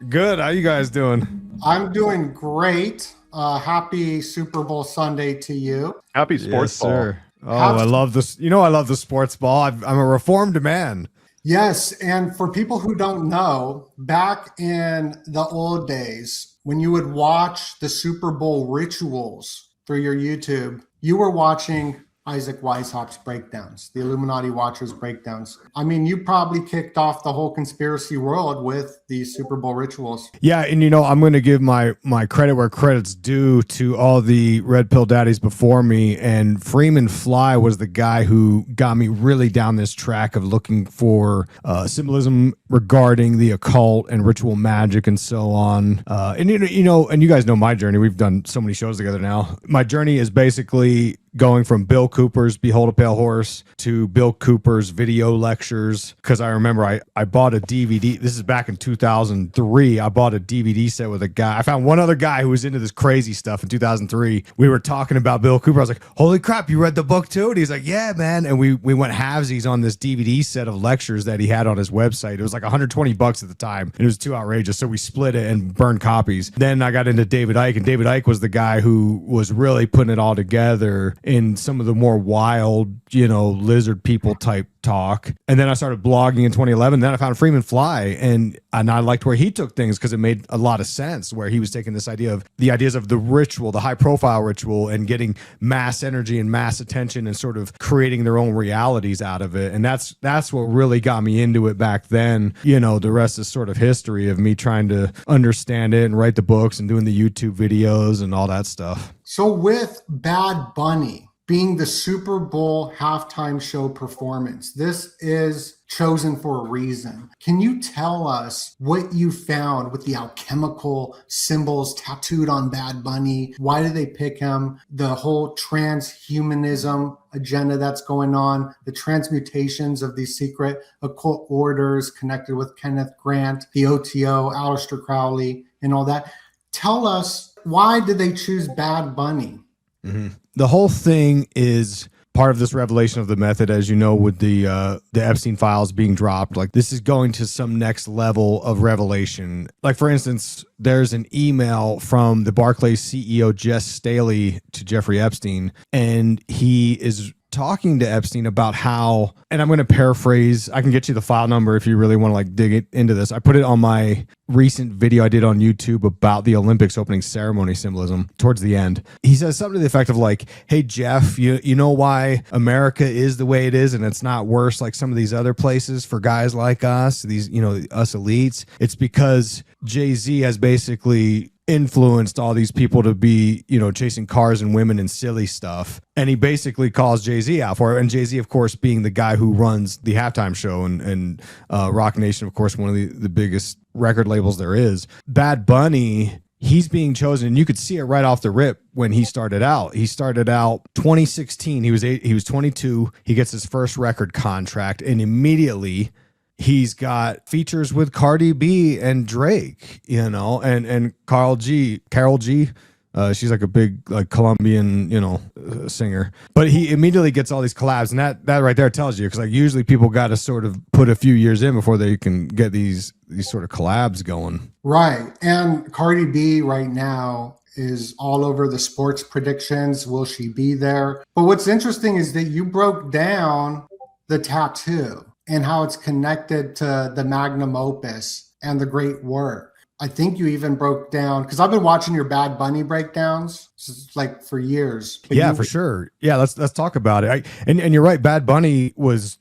Good. How you guys doing? I'm doing great. Happy Super Bowl Sunday to you. Happy sports ball. Sir. Oh, I love this. You know, I love the sports ball. I'm a reformed man. Yes, and for people who don't know, back in the old days, when you would watch the Super Bowl rituals through your YouTube, you were watching Isaac Weishaupt's breakdowns, the Illuminati Watchers breakdowns. I mean, you probably kicked off the whole conspiracy world with these Super Bowl rituals. Yeah, and you know, I'm going to give my credit where credit's due to all the red pill daddies before me, and Freeman Fly was the guy who got me really down this track of looking for symbolism regarding the occult and ritual magic and so on. And you know, and you guys know my journey. We've done so many shows together now. My journey is basically going from Bill Cooper's Behold a Pale Horse to Bill Cooper's video lectures. Because I remember I bought a DVD. This is back in 2003. I bought a DVD set with a guy. I found one other guy who was into this crazy stuff in 2003. We were talking about Bill Cooper. I was like, holy crap, you read the book too? And he's like, yeah, man. And we went halvesies on this DVD set of lectures that he had on his website. It was like $120 at the time. And it was too outrageous. So we split it and burned copies. Then I got into David Icke, and David Icke was the guy who was really putting it all together in some of the more wild, you know, lizard people type talk. And then I started blogging in 2011. Then I found Freeman Fly, and I liked where he took things because it made a lot of sense, where he was taking this idea of the ideas of the ritual, the high profile ritual, and getting mass energy and mass attention and sort of creating their own realities out of it. And that's what really got me into it back then. You know, the rest is sort of history of me trying to understand it and write the books and doing the YouTube videos and all that stuff. So with Bad Bunny being the Super Bowl halftime show performance, this is chosen for a reason. Can you tell us what you found with the alchemical symbols tattooed on Bad Bunny? Why did they pick him? The whole transhumanism agenda that's going on, the transmutations of these secret occult orders connected with Kenneth Grant, the OTO, Aleister Crowley, and all that. Tell us, why did they choose Bad Bunny? Mm-hmm. The whole thing is part of this revelation of the method, as you know, with the Epstein files being dropped. Like, this is going to some next level of revelation. Like, for instance, there's an email from the Barclays CEO Jess Staley to Jeffrey Epstein, and he is talking to Epstein about how, and I'm going to paraphrase, I can get you the file number if you really want to like dig it into this. I put it on my recent video I did on YouTube about the Olympics opening ceremony symbolism towards the end. He says something to the effect of like, hey, Jeff, you know why America is the way it is and it's not worse like some of these other places for guys like us, these, you know, us elites? It's because Jay-Z has basically influenced all these people to be, you know, chasing cars and women and silly stuff. And he basically calls Jay-Z out for it. And Jay-Z, of course, being the guy who runs the halftime show and Rock Nation, of course, one of the biggest record labels there is. Bad Bunny, he's being chosen, and you could see it right off the rip when he started out. He started out 2016. He was 22. He gets his first record contract, and immediately he's got features with Cardi B and Drake, you know, and Carol G. She's like a big like Colombian, you know, singer. But he immediately gets all these collabs, and that right there tells you, because like usually people got to sort of put a few years in before they can get these sort of collabs going. Right, and Cardi B right now is all over the sports predictions. Will she be there? But what's interesting is that you broke down the tattoo and how it's connected to the magnum opus and the great work. I think you even broke down, because I've been watching your Bad Bunny breakdowns like for years. Yeah, for sure. Yeah, let's talk about it. And you're right, Bad Bunny was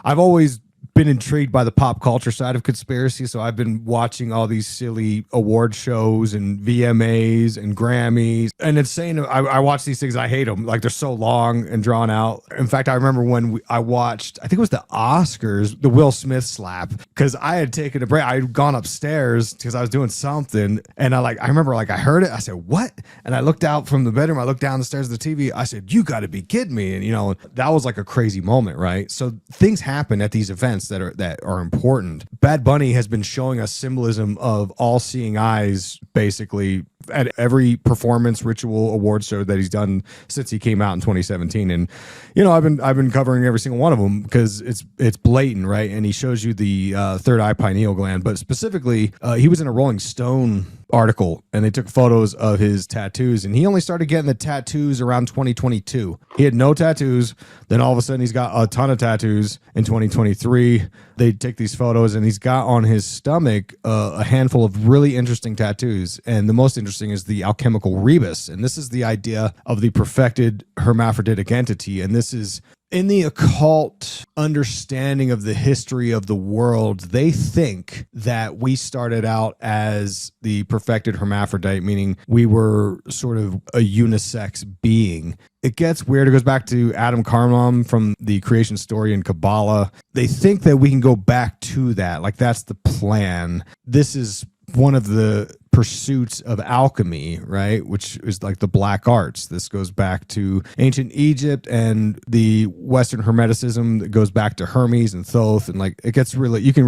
I've always been intrigued by the pop culture side of conspiracy. So I've been watching all these silly award shows and VMAs and Grammys. And it's saying I watch these things, I hate them. Like they're so long and drawn out. In fact, I remember when I watched, I think it was the Oscars, the Will Smith slap, because I had taken a break. I had gone upstairs because I was doing something. And I remember I heard it. I said, what? And I looked out from the bedroom. I looked down the stairs of the TV. I said, you got to be kidding me. And, you know, that was like a crazy moment, right? So things happen at these events that are important. Bad Bunny has been showing us symbolism of all seeing eyes, basically, at every performance ritual award show that he's done since he came out in 2017. And, you know, I've been covering every single one of them because it's blatant, right? And he shows you the third eye pineal gland, but specifically he was in a Rolling Stone article and they took photos of his tattoos, and he only started getting the tattoos around 2022. He had no tattoos. Then all of a sudden he's got a ton of tattoos in 2023. They take these photos and he's got on his stomach a handful of really interesting tattoos. And the most interesting is the alchemical rebus. And this is the idea of the perfected hermaphroditic entity. And this is in the occult understanding of the history of the world. They think that we started out as the perfected hermaphrodite, meaning we were sort of a unisex being. It gets weird. It goes back to Adam Karlam from the creation story in Kabbalah. They think that we can go back to that. Like that's the plan. This is one of the pursuits of alchemy, right? Which is like the black arts. This goes back to ancient Egypt and the Western Hermeticism that goes back to Hermes and Thoth. And like, it gets really, you could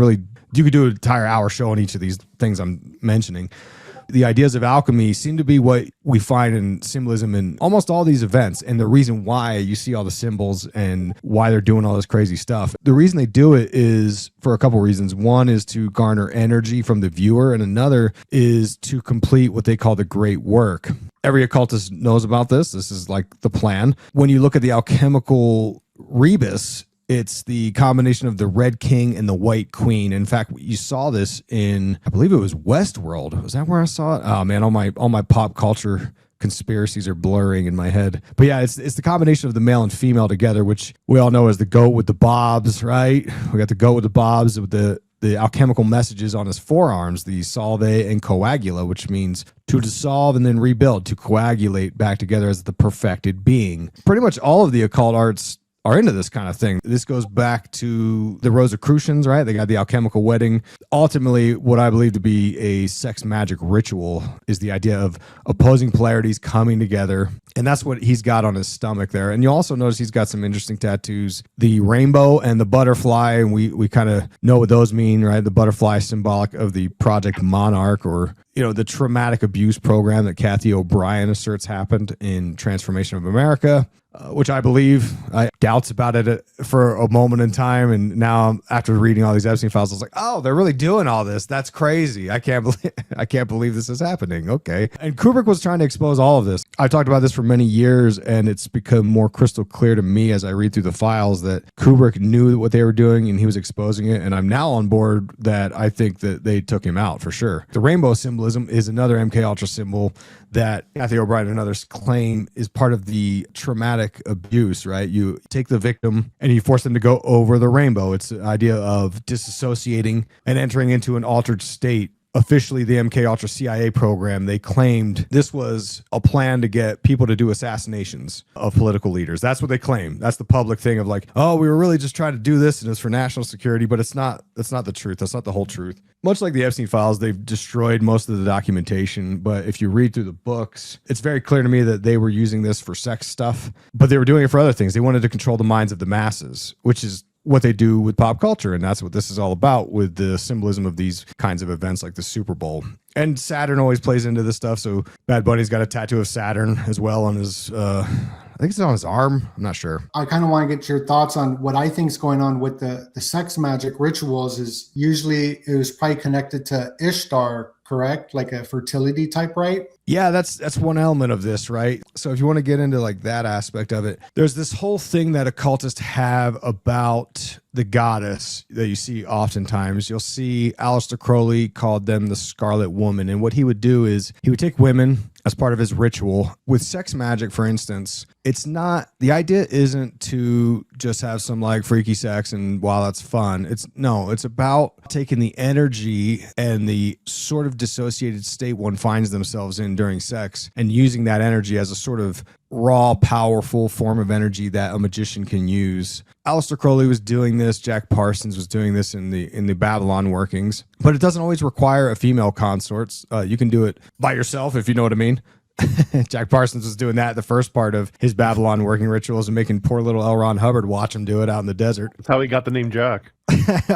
do an entire hour show on each of these things I'm mentioning. The ideas of alchemy seem to be what we find in symbolism in almost all these events. And the reason why you see all the symbols and why they're doing all this crazy stuff, the reason they do it is for a couple reasons. One is to garner energy from the viewer, and another is to complete what they call the great work. Every occultist knows about this. This is like the plan. When you look at the alchemical rebus, it's the combination of the red king and the white queen. In fact, you saw this in, I believe it was Westworld. Was that where I saw it? Oh man, all my pop culture conspiracies are blurring in my head. But yeah, it's the combination of the male and female together, which we all know as the goat with the bobs, right? We got the goat with the bobs with the alchemical messages on his forearms, the solve and coagula, which means to dissolve and then rebuild, to coagulate back together as the perfected being. Pretty much all of the occult arts are into this kind of thing. This goes back to the Rosicrucians, right? They got the alchemical wedding. Ultimately, what I believe to be a sex magic ritual is the idea of opposing polarities coming together. And that's what he's got on his stomach there. And you also notice he's got some interesting tattoos. The rainbow and the butterfly, and we kind of know what those mean, right? The butterfly symbolic of the Project Monarch, or you know, the traumatic abuse program that Kathy O'Brien asserts happened in Transformation of America, which I believe. I doubts about it for a moment in time, and now after reading all these Epstein files, I was like, oh, they're really doing all this. That's crazy. I can't believe this is happening. Okay. And Kubrick was trying to expose all of this. I talked about this for many years, and it's become more crystal clear to me as I read through the files that Kubrick knew what they were doing and he was exposing it. And I'm now on board that I think that they took him out for sure. The rainbow symbolism is another MK Ultra symbol that Kathy O'Brien and others claim is part of the traumatic abuse, right? You take the victim and you force them to go over the rainbow. It's the idea of disassociating and entering into an altered state. Officially, the MK Ultra CIA program, they claimed this was a plan to get people to do assassinations of political leaders. That's what they claim. That's the public thing of like, oh, we were really just trying to do this and it's for national security, but it's not. That's not the truth. That's not the whole truth. Much like the Epstein files, they've destroyed most of the documentation. But if you read through the books, it's very clear to me that they were using this for sex stuff, but they were doing it for other things. They wanted to control the minds of the masses, which is what they do with pop culture. And that's what this is all about with the symbolism of these kinds of events like the Super Bowl. And Saturn always plays into this stuff. So Bad Bunny's got a tattoo of Saturn as well on his, I think it's on his arm. I'm not sure. I kind of want to get your thoughts on what I think is going on with the sex magic rituals. Is usually it was probably connected to Ishtar, correct? Like a fertility type rite? Yeah, that's one element of this, right? So if you want to get into like that aspect of it, there's this whole thing that occultists have about the goddess that you see oftentimes. You'll see Aleister Crowley called them the Scarlet Woman. And what he would do is he would take women as part of his ritual. With sex magic, for instance, it's not, the idea isn't to just have some like freaky sex and while that's fun. It's about taking the energy and the sort of dissociated state one finds themselves in during sex and using that energy as a sort of raw, powerful form of energy that a magician can use. Aleister Crowley was doing this. Jack Parsons was doing this in the Babylon workings, but it doesn't always require a female consort. You can do it by yourself, if you know what I mean. Jack Parsons was doing that the first part of his Babylon working rituals and making poor little L. Ron Hubbard watch him do it out in the desert. That's how he got the name Jack.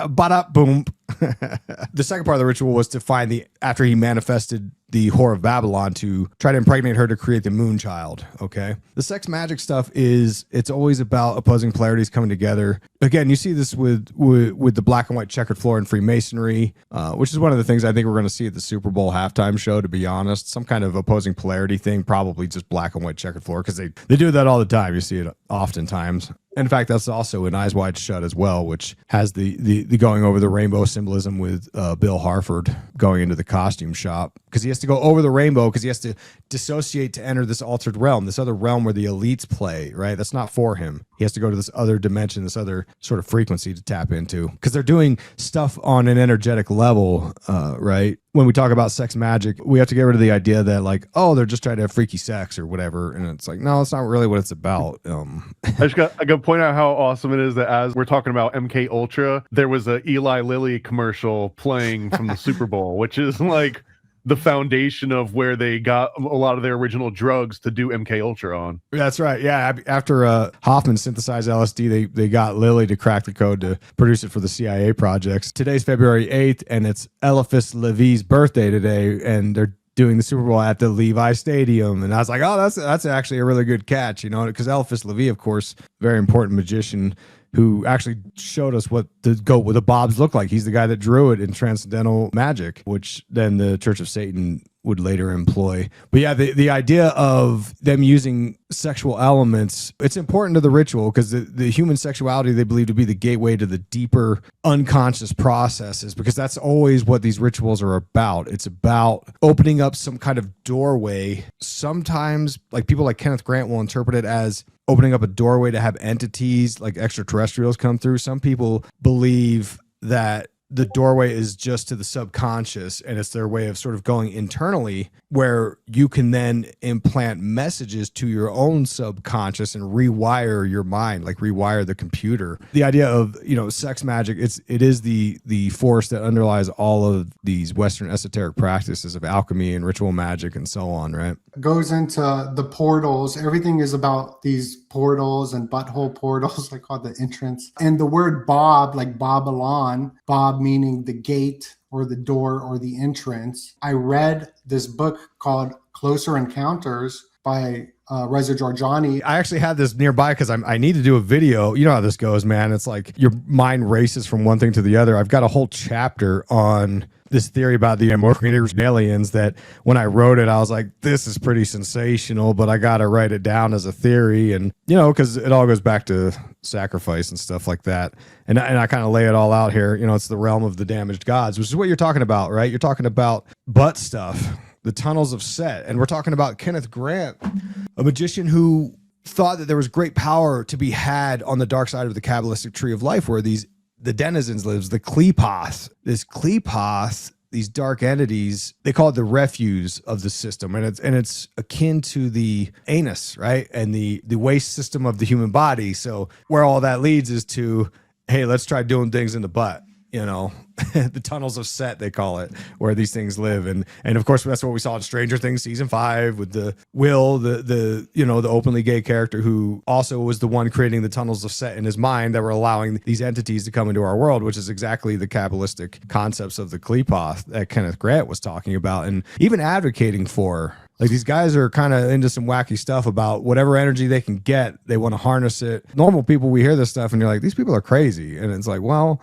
Ba-da, boom. The second part of the ritual was to find after he manifested the whore of Babylon, to try to impregnate her to create the moon child. Okay. The sex magic stuff it's always about opposing polarities coming together. Again, you see this with the black and white checkered floor in Freemasonry, which is one of the things I think we're going to see at the Super Bowl halftime show, to be honest. Some kind of opposing polarity thing, probably just black and white checkered floor, because they do that all the time. You see it oftentimes. In fact, that's also in Eyes Wide Shut as well, which has the going over the rainbow symbolism with Bill Harford going into the costume shop, because he has to go over the rainbow because he has to dissociate to enter this altered realm, this other realm where the elites play, right? That's not for him. He has to go to this other dimension, this other sort of frequency to tap into, because they're doing stuff on an energetic level, right? When we talk about sex magic, we have to get rid of the idea that like, oh, they're just trying to have freaky sex or whatever. And it's like, no, it's not really what it's about. I got to point out how awesome it is that as we're talking about MK Ultra, there was a Eli Lilly commercial playing from the Super Bowl, which is like the foundation of where they got a lot of their original drugs to do MK Ultra on. That's right. Yeah. After Hoffman synthesized LSD, they got Lilly to crack the code to produce it for the CIA projects. Today's February 8th, and it's Eliphas Levi's birthday today, and they're doing the Super Bowl at the Levi Stadium. And I was like, oh, that's actually a really good catch, because Eliphas Levi, of course, very important magician who actually showed us what the goat with the bobs looked like. He's the guy that drew it in Transcendental Magic, which then the Church of Satan would later employ. But yeah, the idea of them using sexual elements, it's important to the ritual, because the human sexuality they believe to be the gateway to the deeper unconscious processes, because that's always what these rituals are about. It's about opening up some kind of doorway. Sometimes like people like Kenneth Grant will interpret it as opening up a doorway to have entities like extraterrestrials come through. Some people believe that the doorway is just to the subconscious, and it's their way of sort of going internally, where you can then implant messages to your own subconscious and rewire your mind, like rewire the computer. The idea of, sex magic, it is the force that underlies all of these Western esoteric practices of alchemy and ritual magic and so on, right? Goes into the portals. Everything is about these portals and butthole portals, I call it the entrance. And the word Bob, like Babylon, Bob meaning the gate or the door or the entrance. I read this book called Closer Encounters by Reza Giorgiani. I actually had this nearby because I need to do a video. You know how this goes, man. It's like your mind races from one thing to the other. I've got a whole chapter on this theory about the Morgan aliens that when I wrote it, I was like, this is pretty sensational, but I got to write it down as a theory. And, because it all goes back to sacrifice and stuff like that. And I kind of lay it all out here. It's the realm of the damaged gods, which is what you're talking about, right? You're talking about butt stuff, the tunnels of Set. And we're talking about Kenneth Grant, a magician who thought that there was great power to be had on the dark side of the Kabbalistic tree of life, where the denizens lives, the Klepoth. This Klepoth, these dark entities, they call it the refuse of the system. And it's akin to the anus, right? And the waste system of the human body. So where all that leads is to, hey, let's try doing things in the butt. The tunnels of Set, they call it, where these things live. And of course, that's what we saw in Stranger Things season 5 with the Will, the openly gay character who also was the one creating the tunnels of Set in his mind that were allowing these entities to come into our world, which is exactly the Kabbalistic concepts of the Klepoth that Kenneth Grant was talking about and even advocating for. Like, these guys are kind of into some wacky stuff about whatever energy they can get, they want to harness it. Normal people, we hear this stuff and you're like, these people are crazy. And it's like, well,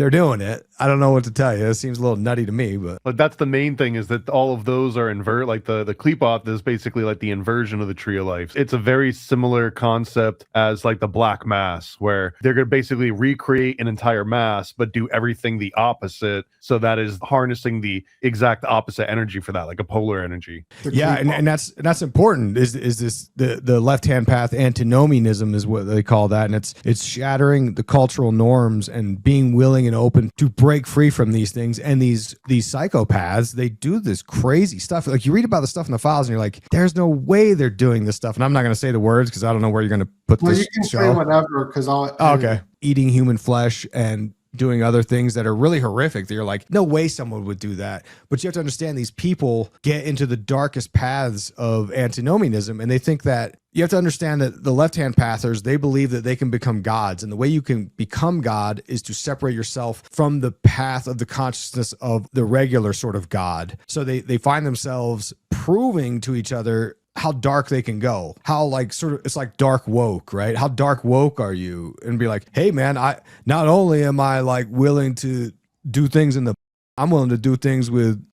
they're doing it. I don't know what to tell you. It seems a little nutty to me, but that's the main thing, is that all of those are like the Klepoth is basically like the inversion of the Tree of Life. It's a very similar concept as like the Black Mass, where they're going to basically recreate an entire mass but do everything the opposite, so that is harnessing the exact opposite energy for that, like a polar energy. Yeah, and that's important. Is this the left-hand path? Antinomianism is what they call that, and it's shattering the cultural norms and being willing and open to break free from these things. And these psychopaths, they do this crazy stuff. Like, you read about the stuff in the files and you're like, there's no way they're doing this stuff. And I'm not going to say the words because I don't know where you're going to put this. You can show. say whatever, because I'll. Oh, okay. Eating human flesh and doing other things that are really horrific that you're like, no way someone would do that. But you have to understand, these people get into the darkest paths of antinomianism, and they think that you have to understand that the left-hand pathers, they believe that they can become gods. And the way you can become God is to separate yourself from the path of the consciousness of the regular sort of God. So they find themselves proving to each other how dark they can go, how like sort of, it's like dark woke, right? How dark woke are you? And be like, hey man, I not only am I like willing to do things I'm willing to do things with,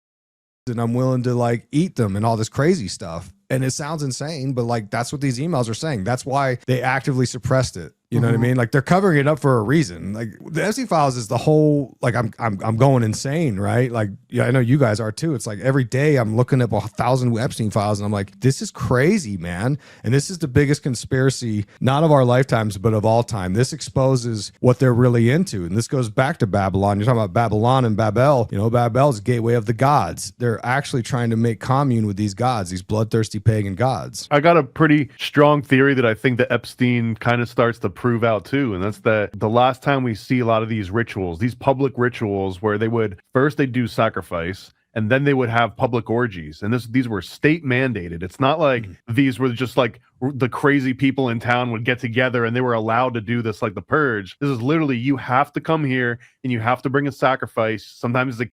and I'm willing to like eat them and all this crazy stuff. And it sounds insane, but like, that's what these emails are saying. That's why they actively suppressed it. You know what I mean? Like, they're covering it up for a reason. Like, the Epstein files is the whole, like, I'm going insane, right? Like, yeah, I know you guys are too. It's like every day I'm looking up 1,000 Epstein files and I'm like, this is crazy, man. And this is the biggest conspiracy, not of our lifetimes, but of all time. This exposes what they're really into. And this goes back to Babylon. You're talking about Babylon and Babel. You know, Babel's gateway of the gods. They're actually trying to make commune with these gods, these bloodthirsty pagan gods. I got a pretty strong theory that I think that Epstein kind of starts to prove out too, and that's that the last time we see a lot of these rituals, these public rituals, where they'd do sacrifice, and then they would have public orgies, and these were state mandated. It's not like these were just like the crazy people in town would get together and they were allowed to do this, like the purge. This is literally, you have to come here and you have to bring a sacrifice. Sometimes it's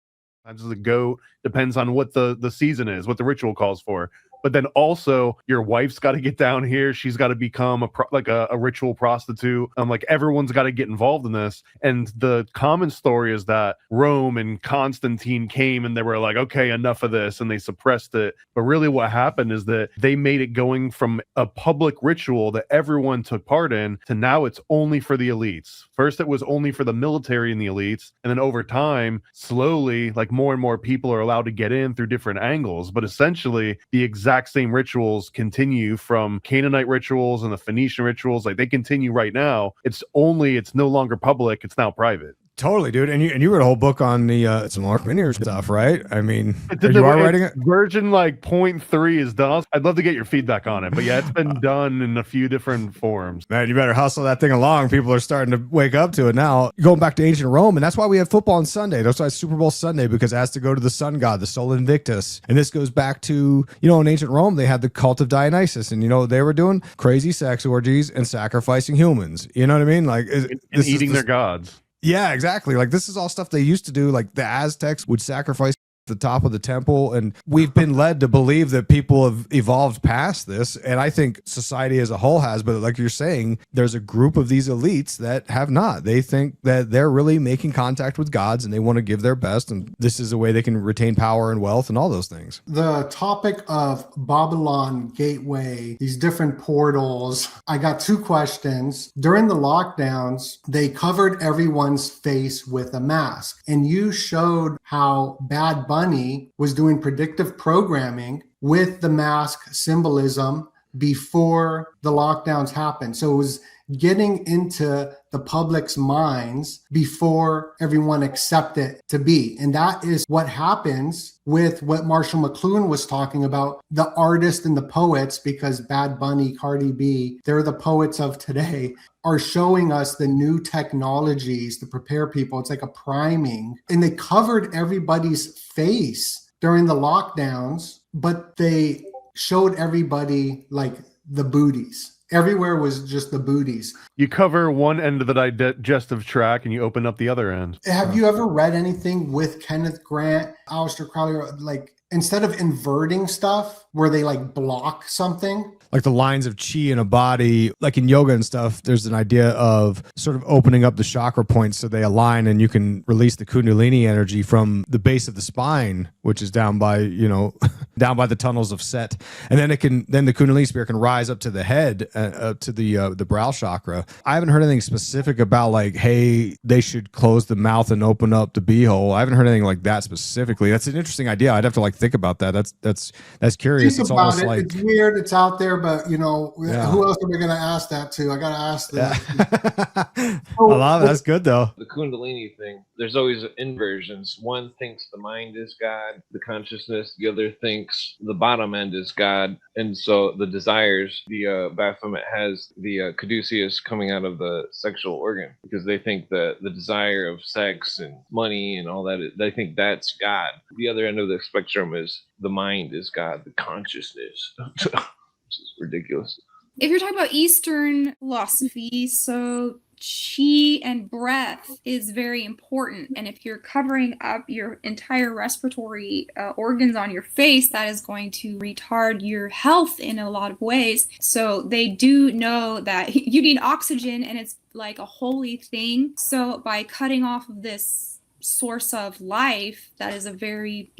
a goat, depends on what the season is, what the ritual calls for. But then also, your wife's got to get down here. She's got to become a ritual prostitute. Like, everyone's got to get involved in this. And the common story is that Rome and Constantine came and they were like, okay, enough of this, and they suppressed it. But really what happened is that they made it going from a public ritual that everyone took part in to now it's only for the elites. First, it was only for the military and the elites. And then over time, slowly, like, more and more people are allowed to get in through different angles. But essentially, the exact same rituals continue from Canaanite rituals and the Phoenician rituals. Like, they continue right now. It's no longer public. It's now private. Totally, dude. And you wrote a whole book on the some Archimedes stuff, right? I mean, you are writing it? Version like 0.3 is done. I'd love to get your feedback on it. But yeah, it's been done in a few different forms. Man, you better hustle that thing along. People are starting to wake up to it now. Going back to ancient Rome, and that's why we have football on Sunday. That's why it's Super Bowl Sunday, because it has to go to the sun god, the Sol Invictus. And this goes back to, in ancient Rome, they had the cult of Dionysus. And, they were doing crazy sex orgies and sacrificing humans. You know what I mean? Like, and eating their gods. Yeah, exactly. Like, this is all stuff they used to do. Like, the Aztecs would sacrifice the top of the temple, and we've been led to believe that people have evolved past this, and I think society as a whole has. But like you're saying, there's a group of these elites that have not. They think that they're really making contact with gods and they want to give their best, and this is a way they can retain power and wealth and all those things. The topic of Babylon Gateway, these different portals, I got two questions. During the lockdowns, they covered everyone's face with a mask, and you showed how Bad Bunny was doing predictive programming with the mask symbolism before the lockdowns happened. So it was getting into the public's minds before everyone accepted it to be. And that is what happens with what Marshall McLuhan was talking about, the artists and the poets, because Bad Bunny, Cardi B, they're the poets of today, are showing us the new technologies to prepare people. It's like a priming. And they covered everybody's face during the lockdowns, but they showed everybody like the booties. Everywhere was just the booties. You cover one end of the digestive tract and you open up the other end. Have you ever read anything with Kenneth Grant, Aleister Crowley, like instead of inverting stuff where they like block something. Like the lines of chi in a body, like in yoga and stuff, there's an idea of sort of opening up the chakra points so they align and you can release the kundalini energy from the base of the spine, which is down by, down by the tunnels of Set. And then then the kundalini spirit can rise up to the head, to the brow chakra. I haven't heard anything specific about like, hey, they should close the mouth and open up the beehole. I haven't heard anything like that specifically. That's an interesting idea. I'd have to like think about that. That's curious. Think It's about almost it. like It's weird. It's out there, but Yeah. who else are we going to ask that to? I got to ask them. I love it. That's good though. The Kundalini thing, there's always inversions. One thinks the mind is God, the consciousness. The other thinks the bottom end is God. And so the desires, the Baphomet has the caduceus coming out of the sexual organ because they think that the desire of sex and money and all that, they think that's God. The other end of the spectrum is the mind is God, the consciousness, which is ridiculous. If you're talking about Eastern philosophy, so chi and breath is very important. And if you're covering up your entire respiratory organs on your face, that is going to retard your health in a lot of ways. So they do know that you need oxygen and it's like a holy thing. So by cutting off of this source of life, that is a very,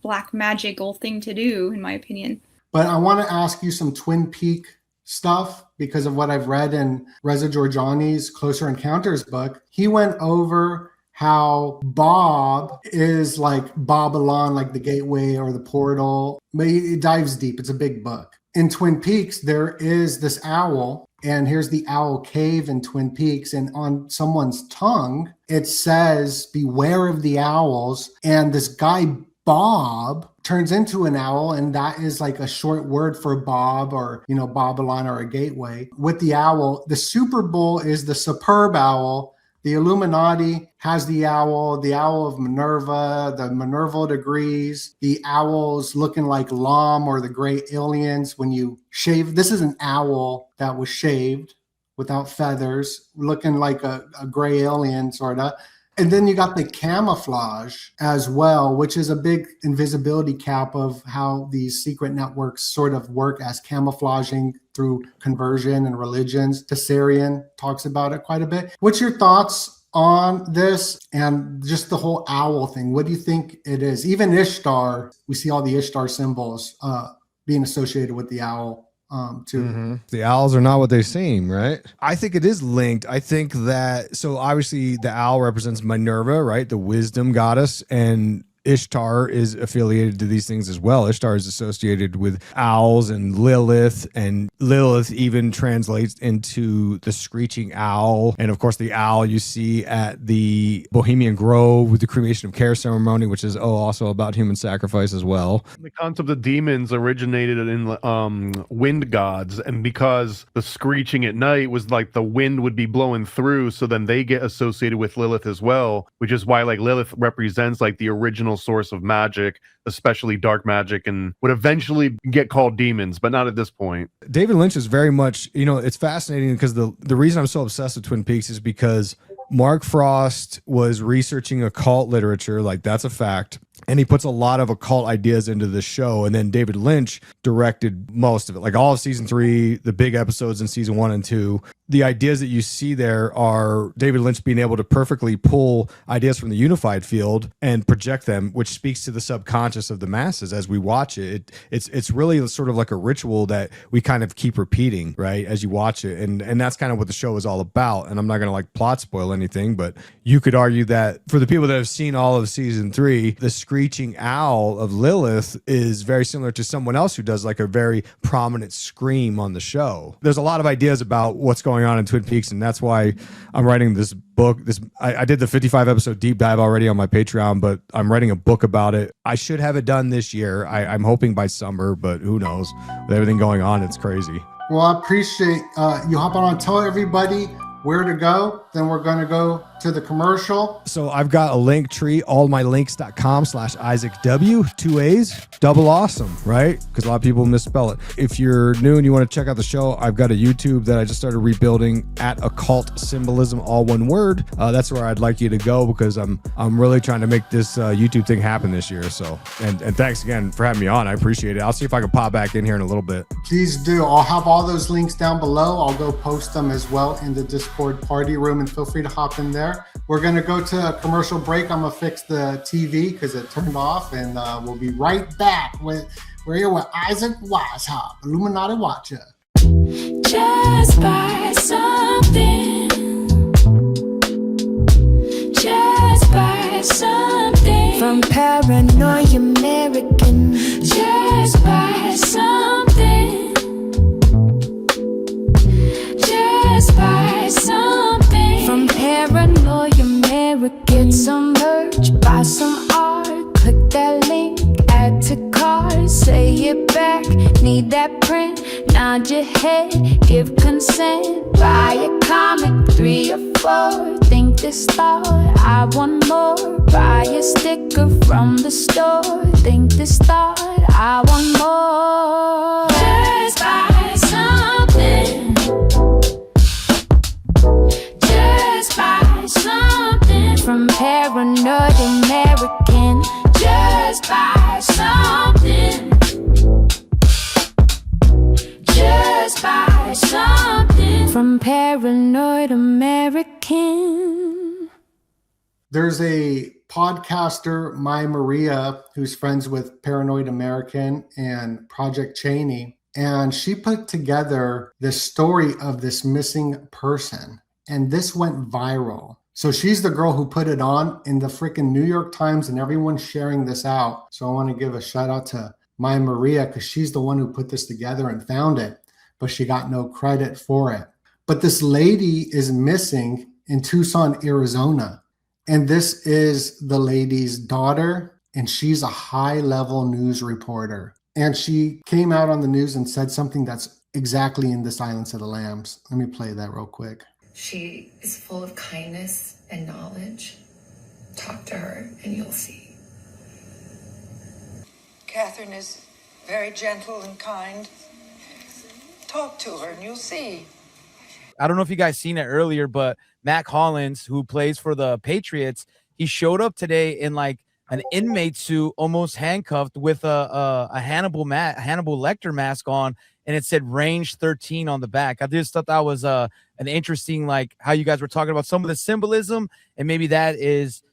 black magical thing to do, in my opinion. But I want to ask you some Twin Peak stuff because of what I've read in Reza Giorgiani's Closer Encounters book. He went over how Bob is like Babylon, like the gateway or the portal. But it dives deep. It's a big book. In Twin Peaks, there is this owl, and here's the owl cave in Twin Peaks, and on someone's tongue, it says, beware of the owls. And this guy, Bob, turns into an owl, and that is like a short word for Bob or, Babylon or a gateway. With the owl, the Super Bowl is the superb owl. The Illuminati has the owl of Minerva, the Minerval degrees, the owls looking like Lam or the gray aliens when you shave. This is an owl that was shaved without feathers, looking like a gray alien, sort of. And then you got the camouflage as well, which is a big invisibility cap of how these secret networks sort of work as camouflaging through conversion and religions. Tessarian talks about it quite a bit. What's your thoughts on this and just the whole owl thing? What do you think it is? Even Ishtar, we see all the Ishtar symbols being associated with the owl. The owls are not what they seem, right? I think it is linked. I think that, so obviously the owl represents Minerva, right? The wisdom goddess, and Ishtar is affiliated to these things as well. Ishtar is associated with owls and Lilith even translates into the screeching owl. And of course, the owl you see at the Bohemian Grove with the cremation of care ceremony, which is also about human sacrifice as well. The concept of demons originated in wind gods, and because the screeching at night was like the wind would be blowing through, so then they get associated with Lilith as well, which is why like Lilith represents like the original source of magic, especially dark magic, and would eventually get called demons, but not at this point. David Lynch is very much, it's fascinating because the reason I'm so obsessed with Twin Peaks is because Mark Frost was researching occult literature, like that's a fact. And he puts a lot of occult ideas into the show. And then David Lynch directed most of it, like all of season 3, the big episodes in season 1 and 2. The ideas that you see there are David Lynch being able to perfectly pull ideas from the unified field and project them, which speaks to the subconscious of the masses as we watch it. It's really sort of like a ritual that we kind of keep repeating, right, as you watch it. And that's kind of what the show is all about. And I'm not going to like plot spoil anything, but you could argue that for the people that have seen all of season 3, the screeching owl of Lilith is very similar to someone else who does like a very prominent scream on the show. There's a lot of ideas about what's going on in Twin Peaks, and that's why I'm writing this book. I did the 55 episode deep dive already on my Patreon, but I'm writing a book about it. I should have it done this year. I'm hoping by summer, but who knows? With everything going on, it's crazy. Well, I appreciate you hopping on. Tell everybody where to go. Then we're going to go to the commercial. So I've got a link tree, allmylinks.com/IsaacW, 2 A's, double awesome, right? Because a lot of people misspell it. If you're new and you want to check out the show, I've got a YouTube that I just started rebuilding at Occult Symbolism, all one word. That's where I'd like you to go because I'm really trying to make this YouTube thing happen this year. So, and thanks again for having me on. I appreciate it. I'll see if I can pop back in here in a little bit. Please do. I'll have all those links down below. I'll go post them as well in the Discord party room, and feel free to hop in there. We're going to go to a commercial break. I'm going to fix the TV because it turned off, and we'll be right back. We're here with Isaac Weishaupt, Illuminati Watcher. Just buy something. Just buy something. From Paranoid American. Just buy something. Just buy something. From Paranoid American. Get some merch, buy some art. Click that link, add to cart. Say it back, need that print. Nod your head, give consent. Buy a comic, 3 or 4. Think this thought, I want more. Buy a sticker from the store. Think this thought, I want more. Just buy something. Just buy something. From Paranoid American. Just buy something. Just buy something. From Paranoid American. There's a podcaster, My Maria, who's friends with Paranoid American and Project Cheney, and she put together the story of this missing person, and this went viral. So she's the girl who put it on in the freaking New York Times, and everyone's sharing this out. So I want to give a shout out to My Maria because she's the one who put this together and found it, but she got no credit for it. But this lady is missing in Tucson, Arizona. And this is the lady's daughter, and she's a high-level news reporter. And she came out on the news and said something that's exactly in the Silence of the Lambs. Let me play that real quick. She is full of kindness and knowledge. Talk to her and you'll see. Catherine is very gentle and kind. Talk to her and you'll see. I don't know if you guys seen it earlier, but Mac Hollins, who plays for the Patriots, he showed up today in like an inmate suit, almost handcuffed, with a Hannibal Lecter mask on, and it said range 13 on the back. I just thought that was an interesting, like how you guys were talking about some of the symbolism, and maybe that is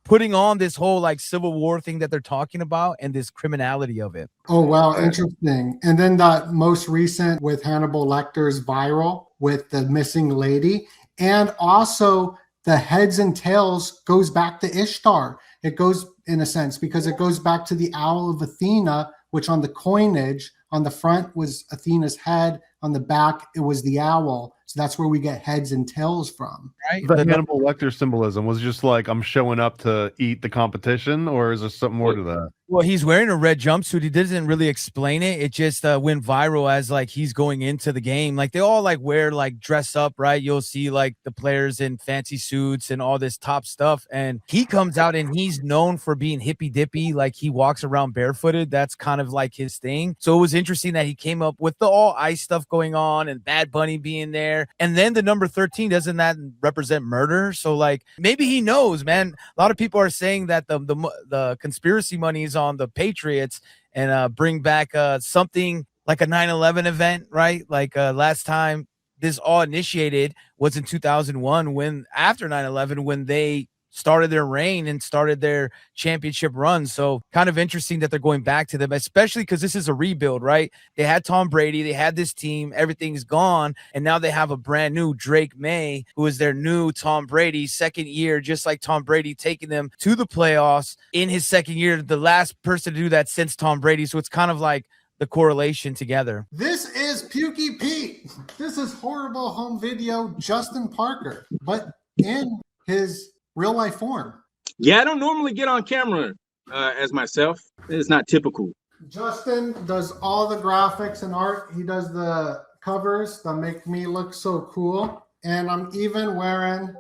putting on this whole like Civil War thing that they're talking about and this criminality of it. Oh, wow. Interesting. And then the most recent with Hannibal Lecter's viral with the missing lady. And also the heads and tails goes back to Ishtar. It goes in a sense because it goes back to the Owl of Athena, which on the coinage on the front was Athena's head. On the back, it was the owl. So that's where we get heads and tails from. Right. The Hannibal Lecter symbolism was just like, I'm showing up to eat the competition, or is there something more to that? Well, he's wearing a red jumpsuit. He doesn't really explain it. It just went viral as like he's going into the game. Like they all like wear like dress up, right? You'll see like the players in fancy suits and all this top stuff. And he comes out and he's known for being hippy dippy. Like he walks around barefooted. That's kind of like his thing. So it was interesting that he came up with the all ice stuff going on and Bad Bunny being there. And then the number 13, doesn't that represent murder? So like maybe he knows, man. A lot of people are saying that the conspiracy money is on the Patriots and bring back something like a 9/11 event, right? Like last time this all initiated was in 2001 when after 9/11 when they started their reign and started their championship run. So kind of interesting that they're going back to them, especially because this is a rebuild, right? They had Tom Brady, they had this team, everything's gone, and now they have a brand new Drake May, who is their new Tom Brady, second year, just like Tom Brady, taking them to the playoffs in his second year, the last person to do that since Tom Brady. So it's kind of like the correlation together. This is Pukey Pete. This is horrible home video Justin Parker, but in his real life form. Yeah, I don't normally get on camera as myself. It's not typical. Justin does all the graphics and art. He does the covers that make me look so cool. And I'm even wearing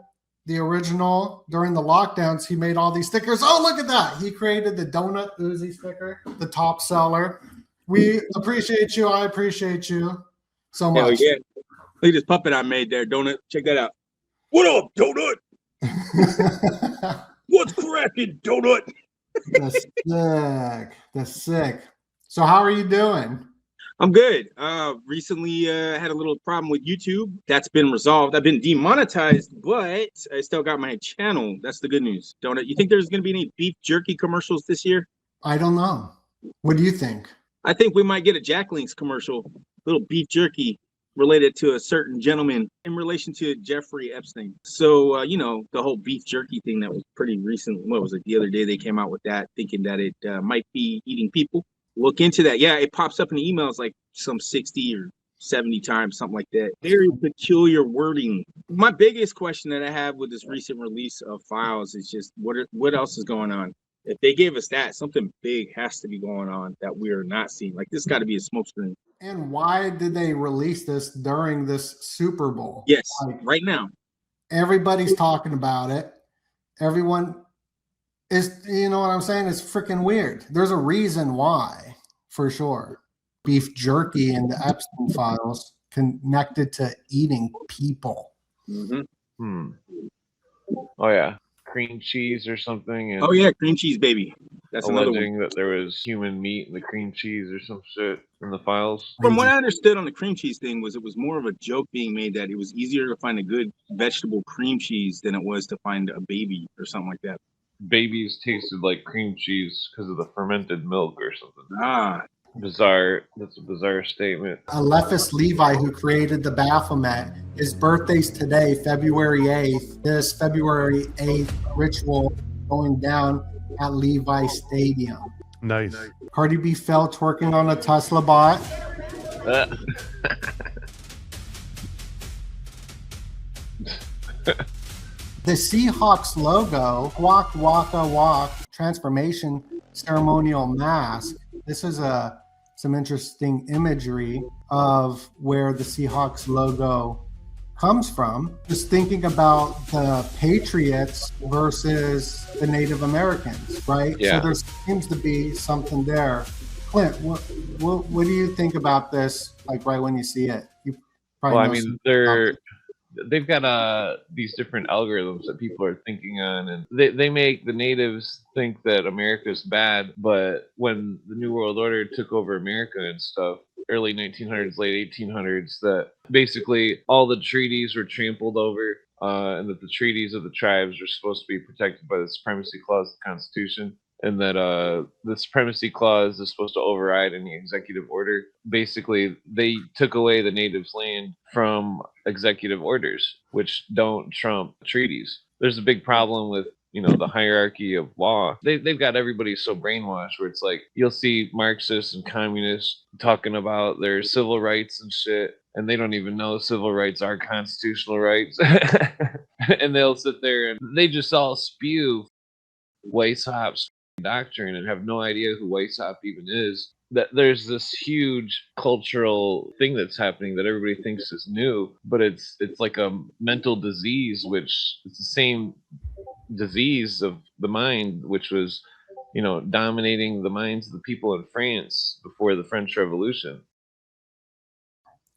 the original during the lockdowns. He made all these stickers. Oh, look at that. He created the Donut Uzi sticker, the top seller. We appreciate you. I appreciate you so Hell much. yeah. Look at this puppet I made there, Donut. Check that out. What up, Donut? What's cracking, Donut? That's sick. So how are you doing? I'm good. Recently had a little problem with YouTube. That's been resolved. I've been demonetized, but I still got my channel. That's the good news. Donut, you think there's going to be any beef jerky commercials this year? I don't know. What do you think? I think we might get a Jack Links commercial, little beef jerky related to a certain gentleman in relation to Jeffrey Epstein. So, you know, the whole beef jerky thing that was pretty recent. What was it? The other day they came out with that, thinking that it might be eating people. Look into that. Yeah, it pops up in the emails like some 60 or 70 times, something like that. Very peculiar wording. My biggest question that I have with this recent release of files is just what else is going on? If they gave us that, something big has to be going on that we are not seeing. Like, this got to be a smokescreen. And why did they release this during this Super Bowl? Yes, like, right now. Everybody's talking about it. Everyone is, you know what I'm saying? It's freaking weird. There's a reason why, for sure. Beef jerky and the Epstein files connected to eating people. Mm-hmm. Oh, yeah. Cream cheese or something. And oh, yeah, cream cheese, baby. That's another one. Alleging that there was human meat in the cream cheese or some shit in the files. From what I understood on the cream cheese thing was it was more of a joke being made that it was easier to find a good vegetable cream cheese than it was to find a baby or something like that. Babies tasted like cream cheese because of the fermented milk or something. Ah. Bizarre. That's a bizarre statement. Alephus Levi, who created the Baphomet, his birthday's today, February 8th. This February 8th ritual going down at Levi Stadium. Nice. Cardi B fell twerking on a Tesla bot. The Seahawks logo, walk, waka, walk, transformation ceremonial mask. This is some interesting imagery of where the Seahawks logo comes from. Just thinking about the Patriots versus the Native Americans, right? Yeah. So there seems to be something there. Clint, what do you think about this? Like right when you see it, you probably well, I know mean, they've got these different algorithms that people are thinking on, and they make the natives think that America's bad. But when the New World Order took over America and stuff, early 1900s, late 1800s, that basically all the treaties were trampled over, and that the treaties of the tribes were supposed to be protected by the Supremacy Clause of the Constitution, and that the Supremacy Clause is supposed to override any executive order. Basically, they took away the natives' land from executive orders, which don't trump treaties. There's a big problem with, you know, the hierarchy of law. They've got everybody so brainwashed where it's like you'll see Marxists and communists talking about their civil rights and shit, and they don't even know civil rights are constitutional rights. And they'll sit there and they just all spew Weishaupt's doctrine and have no idea who Weishaupt even is. That there's this huge cultural thing that's happening that everybody thinks is new, but it's like a mental disease, which is the same disease of the mind, which was, you know, dominating the minds of the people in France before the French Revolution.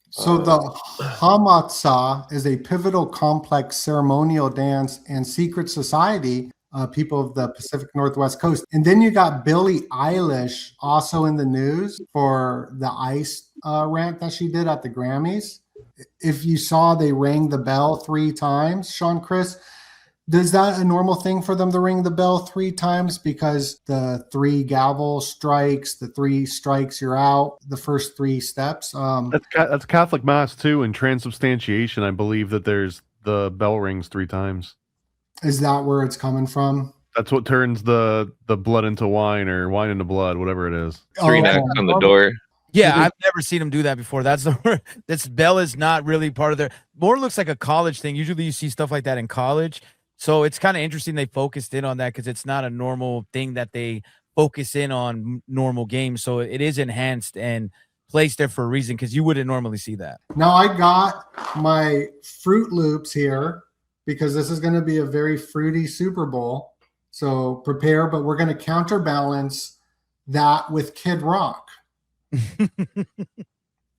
So the Hamatzah is a pivotal, complex ceremonial dance and secret society, people of the Pacific Northwest coast. And then you got Billie Eilish also in the news for the ICE rant that she did at the Grammys. If you saw, they rang the bell 3 times, Sean Chris. Is that a normal thing for them to ring the bell 3 times? Because the 3 gavel strikes, the 3 strikes, you're out, the first 3 steps. That's Catholic Mass too. In transubstantiation, I believe that there's the bell rings 3 times. Is that where it's coming from? That's what turns the blood into wine or wine into blood, whatever it is. 3 knocks on the door. Yeah, I've never seen them do that before. This bell is not really part of their. More looks like a college thing. Usually, you see stuff like that in college. So it's kind of interesting they focused in on that because it's not a normal thing that they focus in on normal games. So it is enhanced and placed there for a reason because you wouldn't normally see that. Now I got my Fruit Loops here because this is going to be a very fruity Super Bowl. So prepare, but we're going to counterbalance that with Kid Rock.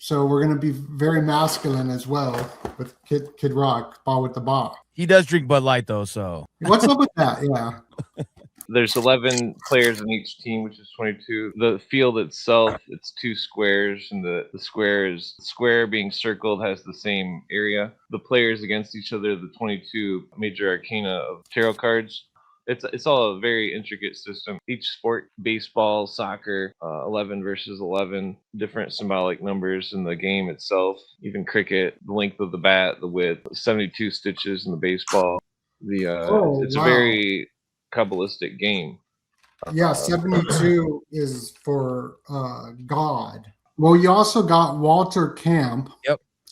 So we're going to be very masculine as well with Kid Rock, ball with the ball. He does drink Bud Light though, so what's up with that? Yeah. There's 11 players in each team, which is 22. The field itself, it's 2 squares, and the square being circled has the same area. The players against each other, the 22 major arcana of tarot cards. It's all a very intricate system. Each sport, baseball, soccer, 11 versus 11, different symbolic numbers in the game itself. Even cricket, the length of the bat, the width, 72 stitches in the baseball. It's a very Kabbalistic game. Yeah, 72 is for God. Well, you also got Walter Camp,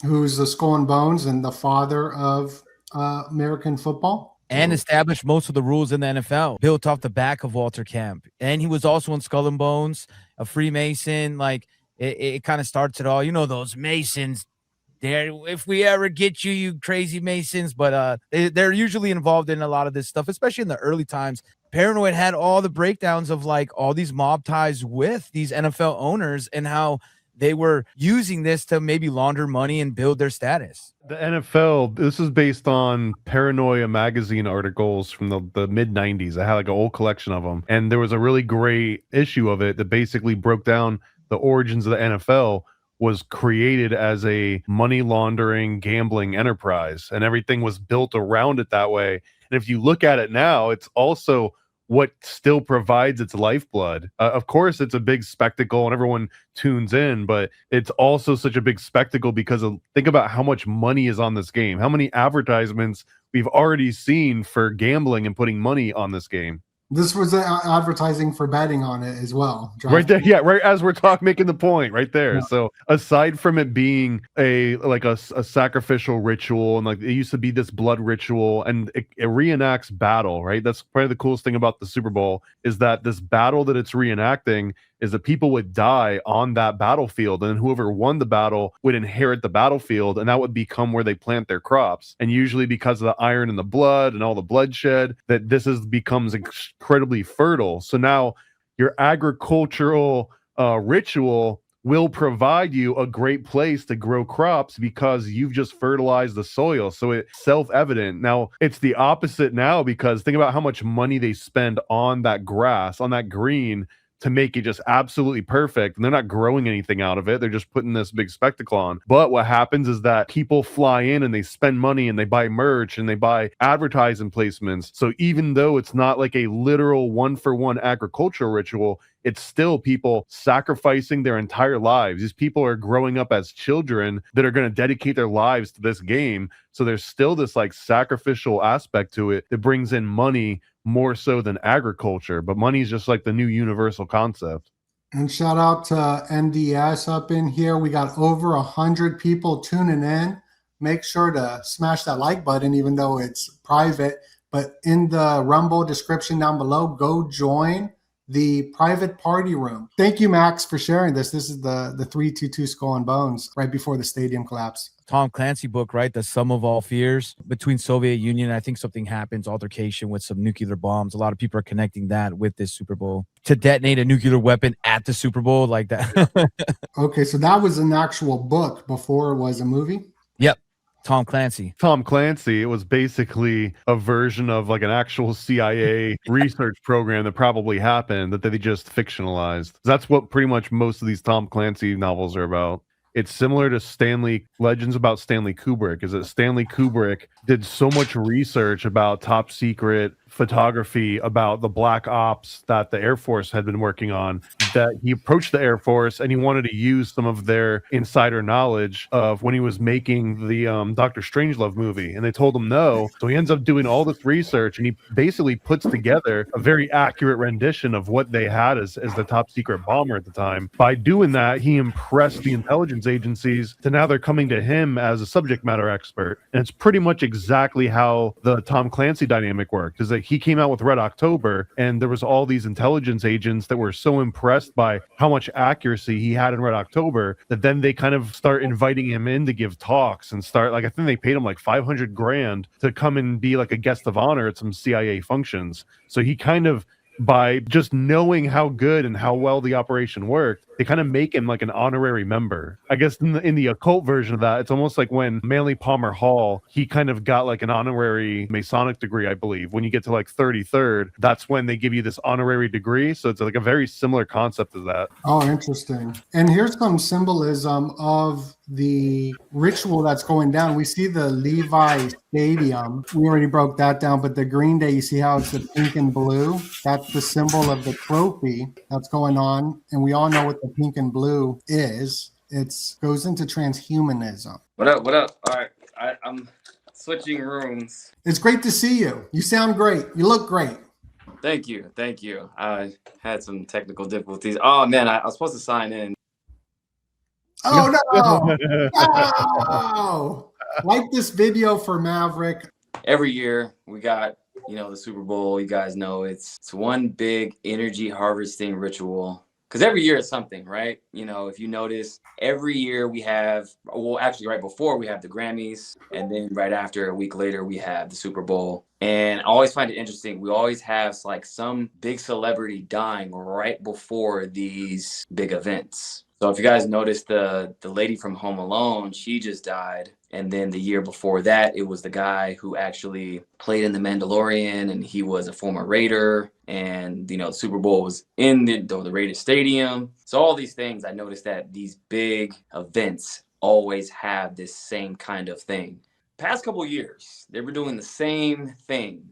who's the Skull and Bones and the father of American football. And established most of the rules in the NFL, built off the back of Walter Camp. And he was also in Skull and Bones, a Freemason. Like, it kind of starts it all. You know, those Masons, if we ever get you, you crazy Masons. But they're usually involved in a lot of this stuff, especially in the early times. Paranoid had all the breakdowns of, like, all these mob ties with these NFL owners and how they were using this to maybe launder money and build their status. The NFL, this is based on Paranoia magazine articles from the mid 90s. I had like an old collection of them. And there was a really great issue of it that basically broke down the origins of the NFL was created as a money laundering, gambling enterprise. And everything was built around it that way. And if you look at it now, it's also what still provides its lifeblood. Of course, it's a big spectacle and everyone tunes in, but it's also such a big spectacle because think about how much money is on this game, how many advertisements we've already seen for gambling and putting money on this game. This was advertising for betting on it as well. Right there, yeah, right as we're making the point right there. Yeah. So aside from it being a sacrificial ritual and like it used to be this blood ritual and it reenacts battle, right? That's probably the coolest thing about the Super Bowl is that this battle that it's reenacting is that people would die on that battlefield and whoever won the battle would inherit the battlefield and that would become where they plant their crops. And usually because of the iron in the blood and all the bloodshed, that becomes incredibly fertile. So now your agricultural ritual will provide you a great place to grow crops because you've just fertilized the soil. So it's self-evident. Now it's the opposite now because think about how much money they spend on that grass, on that green, to make it just absolutely perfect. And they're not growing anything out of it. They're just putting this big spectacle on. But what happens is that people fly in and they spend money and they buy merch and they buy advertising placements. So even though it's not like a literal one-for-one agricultural ritual, it's still people sacrificing their entire lives. These people are growing up as children that are going to dedicate their lives to this game. So there's still this like sacrificial aspect to it that brings in money more so than agriculture, but money is just like the new universal concept. And shout out to NDS up in here. We got over 100 people tuning in. Make sure to smash that like button, even though it's private. But in the Rumble description down below, go join the private party room. Thank you, Max, for sharing this. This is the 322 Skull and Bones right before the stadium collapse. Tom Clancy book, right? The Sum of All Fears between Soviet Union. I think something happens, altercation with some nuclear bombs. A lot of people are connecting that with this Super Bowl to detonate a nuclear weapon at the Super Bowl like that. Okay, so that was an actual book before it was a movie? Yep. Tom Clancy. Tom Clancy, it was basically a version of like an actual CIA research program that probably happened that they just fictionalized. That's what pretty much most of these Tom Clancy novels are about. It's similar to legends about Stanley Kubrick, is that Stanley Kubrick did so much research about top secret photography about the black ops that the Air Force had been working on, that he approached the Air Force and he wanted to use some of their insider knowledge of when he was making the Dr. Strangelove movie, and they told him no. So he ends up doing all this research and he basically puts together a very accurate rendition of what they had as the top secret bomber at the time. By doing that, he impressed the intelligence agencies to now they're coming to him as a subject matter expert. And it's pretty much exactly how the Tom Clancy dynamic worked, is that he came out with Red October, and there was all these intelligence agents that were so impressed by how much accuracy he had in Red October that then they kind of start inviting him in to give talks and start, like, I think they paid him like 500 grand to come and be like a guest of honor at some CIA functions. So he kind of, by just knowing how good and how well the operation worked, they kind of make him like an honorary member. I guess in the occult version of that, it's almost like when Manly Palmer Hall, he kind of got like an honorary Masonic degree, I believe. When you get to like 33rd, that's when they give you this honorary degree. So it's like a very similar concept to that. Oh, interesting. And here's some symbolism of the ritual that's going down. We see the Levi Stadium. We already broke that down, but the Green Day, you see how it's the pink and blue? That's the symbol of the trophy that's going on. And we all know what the pink and blue is. It goes into transhumanism. What up? What up? All right. I'm switching rooms. It's great to see you. You sound great. You look great. Thank you. Thank you. I had some technical difficulties. Oh, man, I was supposed to sign in. Oh, no. No. Like this video for Maverick. Every year we got, the Super Bowl. You guys know it's one big energy harvesting ritual. Because every year it's something, right? If you notice, every year we have, well, actually right before we have the Grammys, and then right after, a week later, we have the Super Bowl. And I always find it interesting. We always have like some big celebrity dying right before these big events. So if you guys noticed, the lady from Home Alone, she just died. And then the year before that, it was the guy who actually played in The Mandalorian, and he was a former Raider. And, the Super Bowl was in the Raiders Stadium. So all these things, I noticed that these big events always have this same kind of thing. Past couple of years, they were doing the same thing.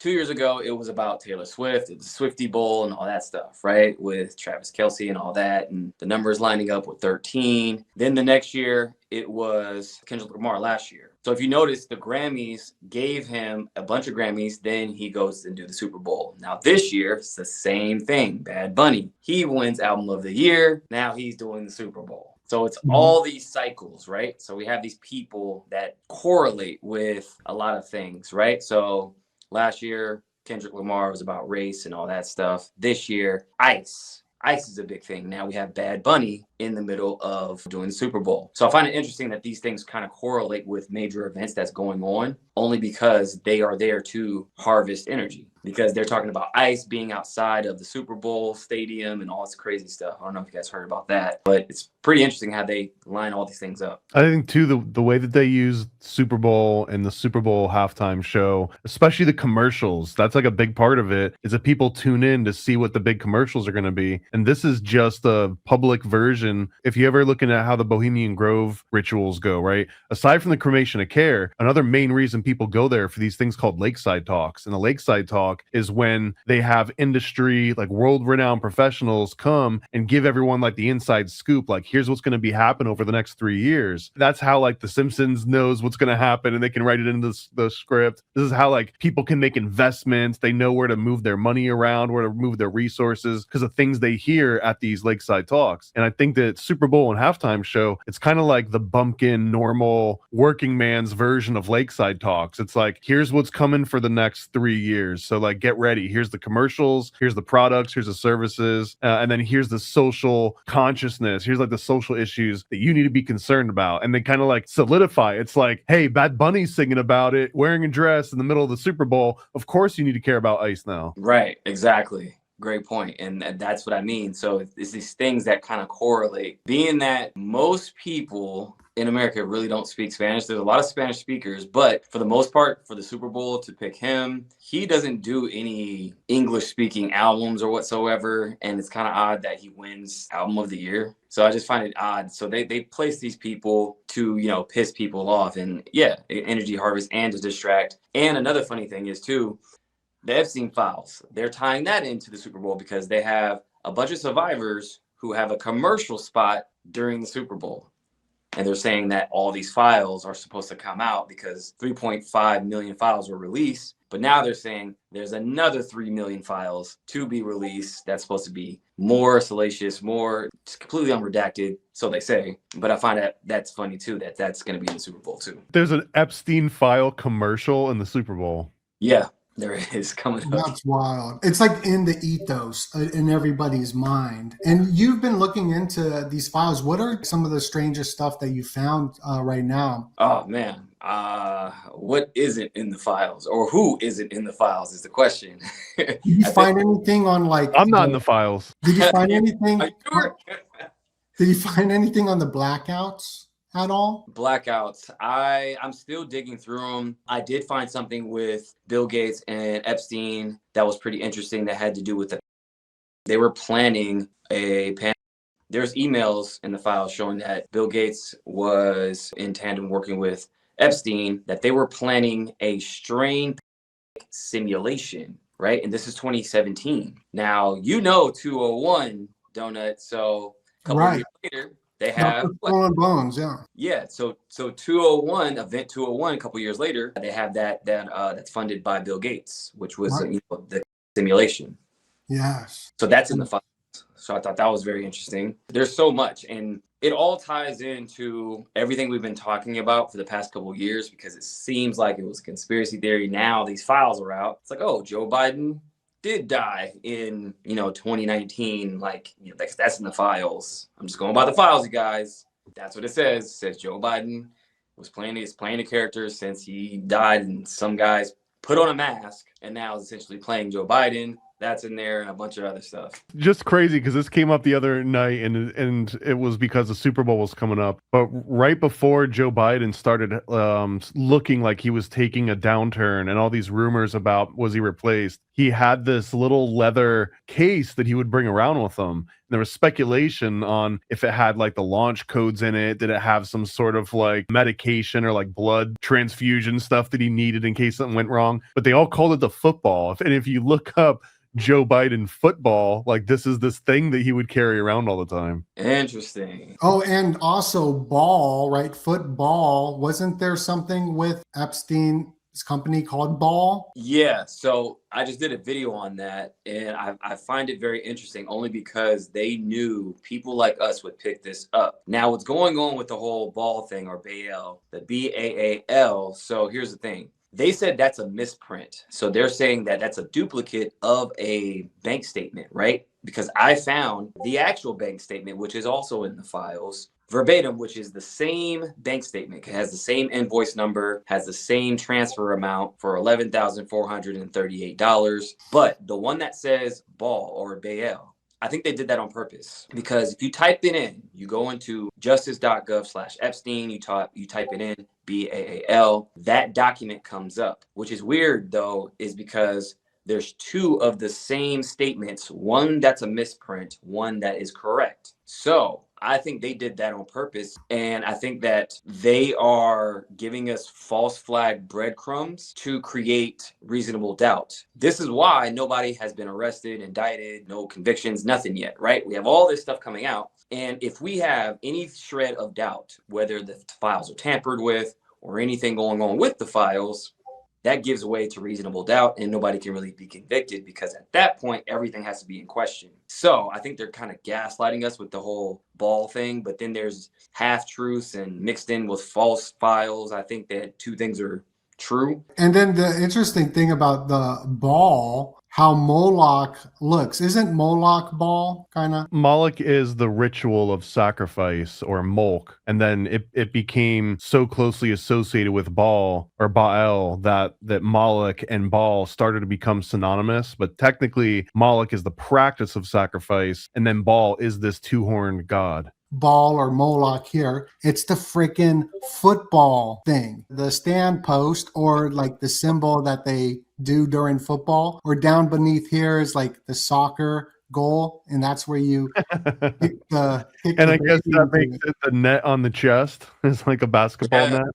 2 years ago, it was about Taylor Swift, the Swiftie Bowl and all that stuff, right? With Travis Kelce and all that, and the numbers lining up with 13. Then the next year, it was Kendrick Lamar last year. So if you notice, the Grammys gave him a bunch of Grammys, then he goes and do the Super Bowl. Now this year, it's the same thing. Bad Bunny, he wins Album of the Year. Now he's doing the Super Bowl. So it's all these cycles, right? So we have these people that correlate with a lot of things, right? So last year, Kendrick Lamar was about race and all that stuff. This year, ICE. ICE is a big thing. Now we have Bad Bunny in the middle of doing the Super Bowl. So I find it interesting that these things kind of correlate with major events that's going on, only because they are there to harvest energy. Because they're talking about ICE being outside of the Super Bowl stadium and all this crazy stuff. I don't know if you guys heard about that, but it's pretty interesting how they line all these things up. I think too, the way that they use Super Bowl and the Super Bowl halftime show, especially the commercials, that's like a big part of it, is that people tune in to see what the big commercials are going to be. And this is just a public version. If you ever looking at how the Bohemian Grove rituals go, right? Aside from the cremation of care, another main reason people go there for these things called lakeside talks. And the lakeside talk is when they have industry, like world-renowned professionals come and give everyone like the inside scoop, like here's what's going to be happen over the next 3 years. That's how like the Simpsons knows what's going to happen and they can write it into the script. This is how like people can make investments. They know where to move their money around, where to move their resources because of things they hear at these lakeside talks. And I think that Super Bowl and halftime show, it's kind of like the bumpkin, normal working man's version of lakeside talks. It's like, here's what's coming for the next 3 years. So like, get ready. Here's the commercials, here's the products, here's the services, and then here's the social consciousness. Here's like the social issues that you need to be concerned about. And they kind of like solidify. It's like, hey, Bad Bunny's singing about it, wearing a dress in the middle of the Super Bowl. Of course you need to care about ICE now. Right, exactly. Great point. And that's what I mean. So it's these things that kind of correlate. Being that most people in America really don't speak Spanish. There's a lot of Spanish speakers, but for the most part, for the Super Bowl to pick him, he doesn't do any English speaking albums or whatsoever. And it's kind of odd that he wins Album of the Year. So I just find it odd. So they place these people to, piss people off and energy harvest and to distract. And another funny thing is too, the Epstein files, they're tying that into the Super Bowl because they have a bunch of survivors who have a commercial spot during the Super Bowl. And they're saying that all these files are supposed to come out because 3.5 million files were released. But now they're saying there's another 3 million files to be released that's supposed to be more salacious, more completely unredacted. So they say. But I find that's funny, too, that's going to be in the Super Bowl, too. There's an Epstein file commercial in the Super Bowl. Yeah. There is coming up. That's wild. It's like in the ethos in everybody's mind. And you've been looking into these files. What are some of the strangest stuff that you found right now? Oh man, what isn't in the files, or who isn't in the files is the question. Did you find anything on like? I'm not in the files. Did you find anything? Are you sure? Did you find anything on the blackouts at all? Blackouts. I'm still digging through them. I did find something with Bill Gates and Epstein that was pretty interesting that had to do with they were planning a pandemic. There's emails in the file showing that Bill Gates was in tandem working with Epstein, that they were planning a strain simulation, right? And this is 2017. Now, 201 Donut. So a couple of years later, they have bones, yeah. Yeah, so 201, Event 201, a couple years later, they have that's funded by Bill Gates, which was the simulation. Yes. So that's in the file. So I thought that was very interesting. There's so much, and it all ties into everything we've been talking about for the past couple of years, because it seems like it was a conspiracy theory. Now these files are out. It's like, oh, Joe Biden did die in 2019. Like, that's in the files. I'm just going by the files, you guys. That's what it says. It says Joe Biden was playing a character since he died, and some guys put on a mask and now is essentially playing Joe Biden. That's in there, and a bunch of other stuff. Just crazy, because this came up the other night, and it was because the Super Bowl was coming up. But right before Joe Biden started looking like he was taking a downturn, and all these rumors about was he replaced, he had this little leather case that he would bring around with him. And there was speculation on if it had like the launch codes in it. Did it have some sort of like medication or like blood transfusion stuff that he needed in case something went wrong? But they all called it the football. And if you look up Joe Biden football, like this is this thing that he would carry around all the time. Interesting. Oh, and also ball, right? Football. Wasn't there something with Epstein's company called Ball? Yeah, so I just did a video on that, and I find it very interesting only because they knew people like us would pick this up. Now, what's going on with the whole Ball thing, or Baal, the BAAL, so here's the thing. They said that's a misprint. So they're saying that that's a duplicate of a bank statement, right? Because I found the actual bank statement, which is also in the files, verbatim, which is the same bank statement. It has the same invoice number, has the same transfer amount for $11,438. But the one that says Ball or Baal, I think they did that on purpose, because if you type it in, you go into justice.gov/Epstein, you type it in, BAAL, that document comes up. Which is weird, though, is because there's two of the same statements, one that's a misprint, one that is correct. So I think they did that on purpose, and I think that they are giving us false flag breadcrumbs to create reasonable doubt. This is why nobody has been arrested, indicted, no convictions, nothing yet, right? We have all this stuff coming out, and if we have any shred of doubt, whether the files are tampered with or anything going on with the files, that gives way to reasonable doubt, and nobody can really be convicted, because at that point, everything has to be in question. So I think they're kind of gaslighting us with the whole Ball thing, but then there's half-truths and mixed in with false files. I think that two things are true. And then the interesting thing about the Ball, how Moloch looks. Isn't Moloch Ball, kind of? Moloch is the ritual of sacrifice, or Molch, and then it became so closely associated with Baal or Baal that Moloch and Baal started to become synonymous. But technically, Moloch is the practice of sacrifice, and then Baal is this two-horned god. Ball or Moloch here, it's the freaking football thing, the stand post, or like the symbol that they do during football, or down beneath here is like the soccer goal, and that's where you kick and I guess that makes it the net on the chest. It's like a basketball net.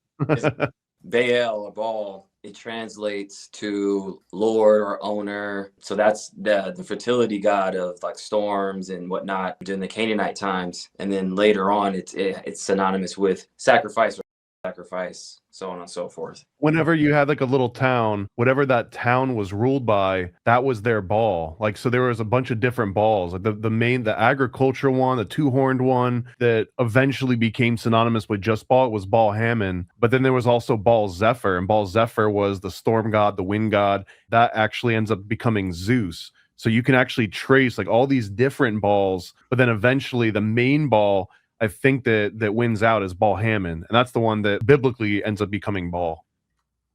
Baal or Ball, it translates to Lord or owner. So that's the fertility god of like storms and whatnot during the Canaanite times. And then later on, it's synonymous with sacrifice. sacrifice, so on and so forth. Whenever you had like a little town, whatever that town was ruled by, that was their ball. Like, so there was a bunch of different balls. Like the agriculture one, the two-horned one that eventually became synonymous with just Baal, it was Baal Hammon. But then there was also Baal Zephyr, and Baal Zephyr was the storm god, the wind god. That actually ends up becoming Zeus. So you can actually trace like all these different balls, but then eventually the main ball, I think that wins out is Baal Hammon, and that's the one that biblically ends up becoming Baal.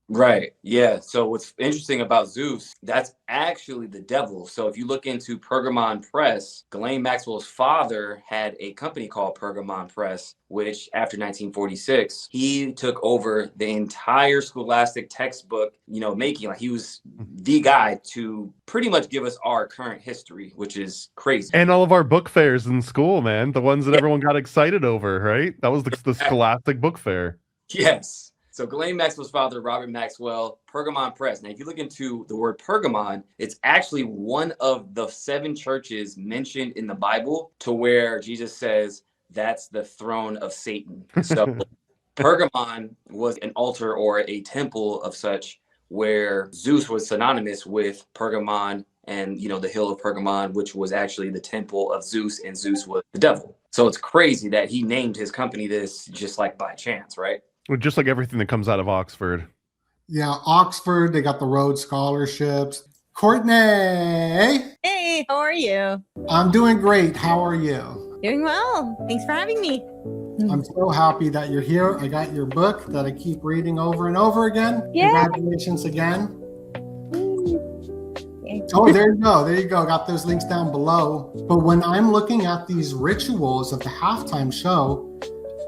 Right. Yeah. So what's interesting about Zeus, that's actually the devil. So if you look into Pergamon Press, Ghislaine Maxwell's father had a company called Pergamon Press, which after 1946, he took over the entire scholastic textbook, making, like, he was the guy to pretty much give us our current history, which is crazy. And all of our book fairs in school, man, the ones that everyone got excited over, right? That was the scholastic book fair. Yes. So Ghislaine Maxwell's father, Robert Maxwell, Pergamon Press. Now, if you look into the word Pergamon, it's actually one of the 7 churches mentioned in the Bible to where Jesus says that's the throne of Satan. So Pergamon was an altar or a temple of such where Zeus was synonymous with Pergamon and, the hill of Pergamon, which was actually the temple of Zeus, and Zeus was the devil. So it's crazy that he named his company this just like by chance, right? Just like everything that comes out of Oxford. Yeah, Oxford, they got the Rhodes Scholarships. Courtney! Hey, how are you? I'm doing great. How are you? Doing well. Thanks for having me. I'm so happy that you're here. I got your book that I keep reading over and over again. Yeah. Congratulations again. Oh, there you go. There you go. Got those links down below. But when I'm looking at these rituals of the halftime show,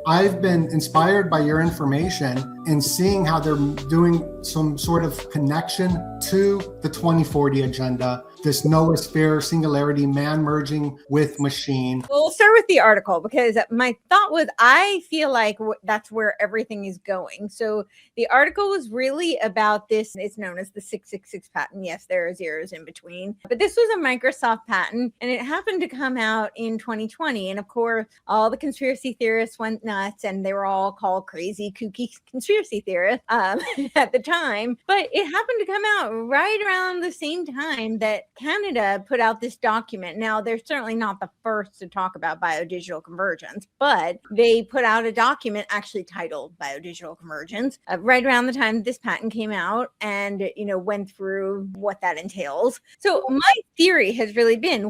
I've been inspired by your information and seeing how they're doing some sort of connection to the 2040 agenda, this noosphere, singularity, man merging with machine. We'll start with the article because my thought was I feel like that's where everything is going. So the article was really about this. It's known as the 666 patent. Yes, there are zeros in between. But this was a Microsoft patent, and it happened to come out in 2020. And of course, all the conspiracy theorists went nuts, and they were all called crazy, kooky conspiracy theorists at the time. But it happened to come out right around the same time that Canada put out this document. Now, they're certainly not the first to talk about biodigital convergence, but they put out a document actually titled Biodigital Convergence right around the time this patent came out and, went through what that entails. So my theory has really been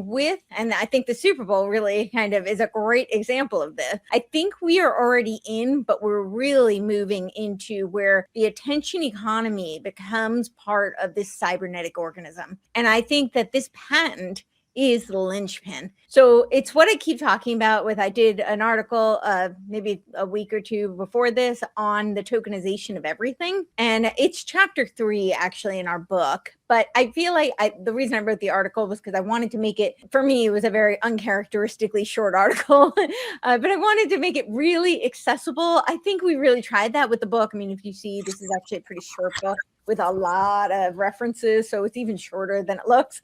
and I think the Super Bowl really kind of is a great example of this. I think we are already in, but we're really moving into where the attention economy becomes part of this cybernetic organism. And I think that this patent is the linchpin. So it's what I keep talking about I did an article maybe a week or two before this on the tokenization of everything. And it's chapter 3 actually in our book. But I feel like the reason I wrote the article was because I wanted to make it, for me, it was a very uncharacteristically short article, but I wanted to make it really accessible. I think we really tried that with the book. I mean, if you see, this is actually a pretty short book with a lot of references, so it's even shorter than it looks.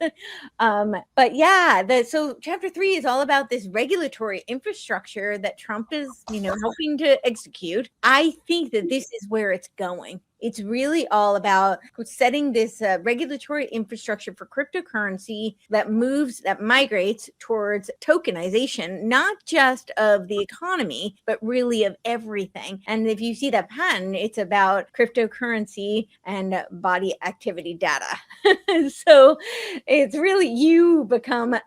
But yeah, so chapter 3 is all about this regulatory infrastructure that Trump is, helping to execute. I think that this is where it's going. It's really all about setting this regulatory infrastructure for cryptocurrency that migrates towards tokenization, not just of the economy, but really of everything. And if you see that patent, it's about cryptocurrency and body activity data. So it's really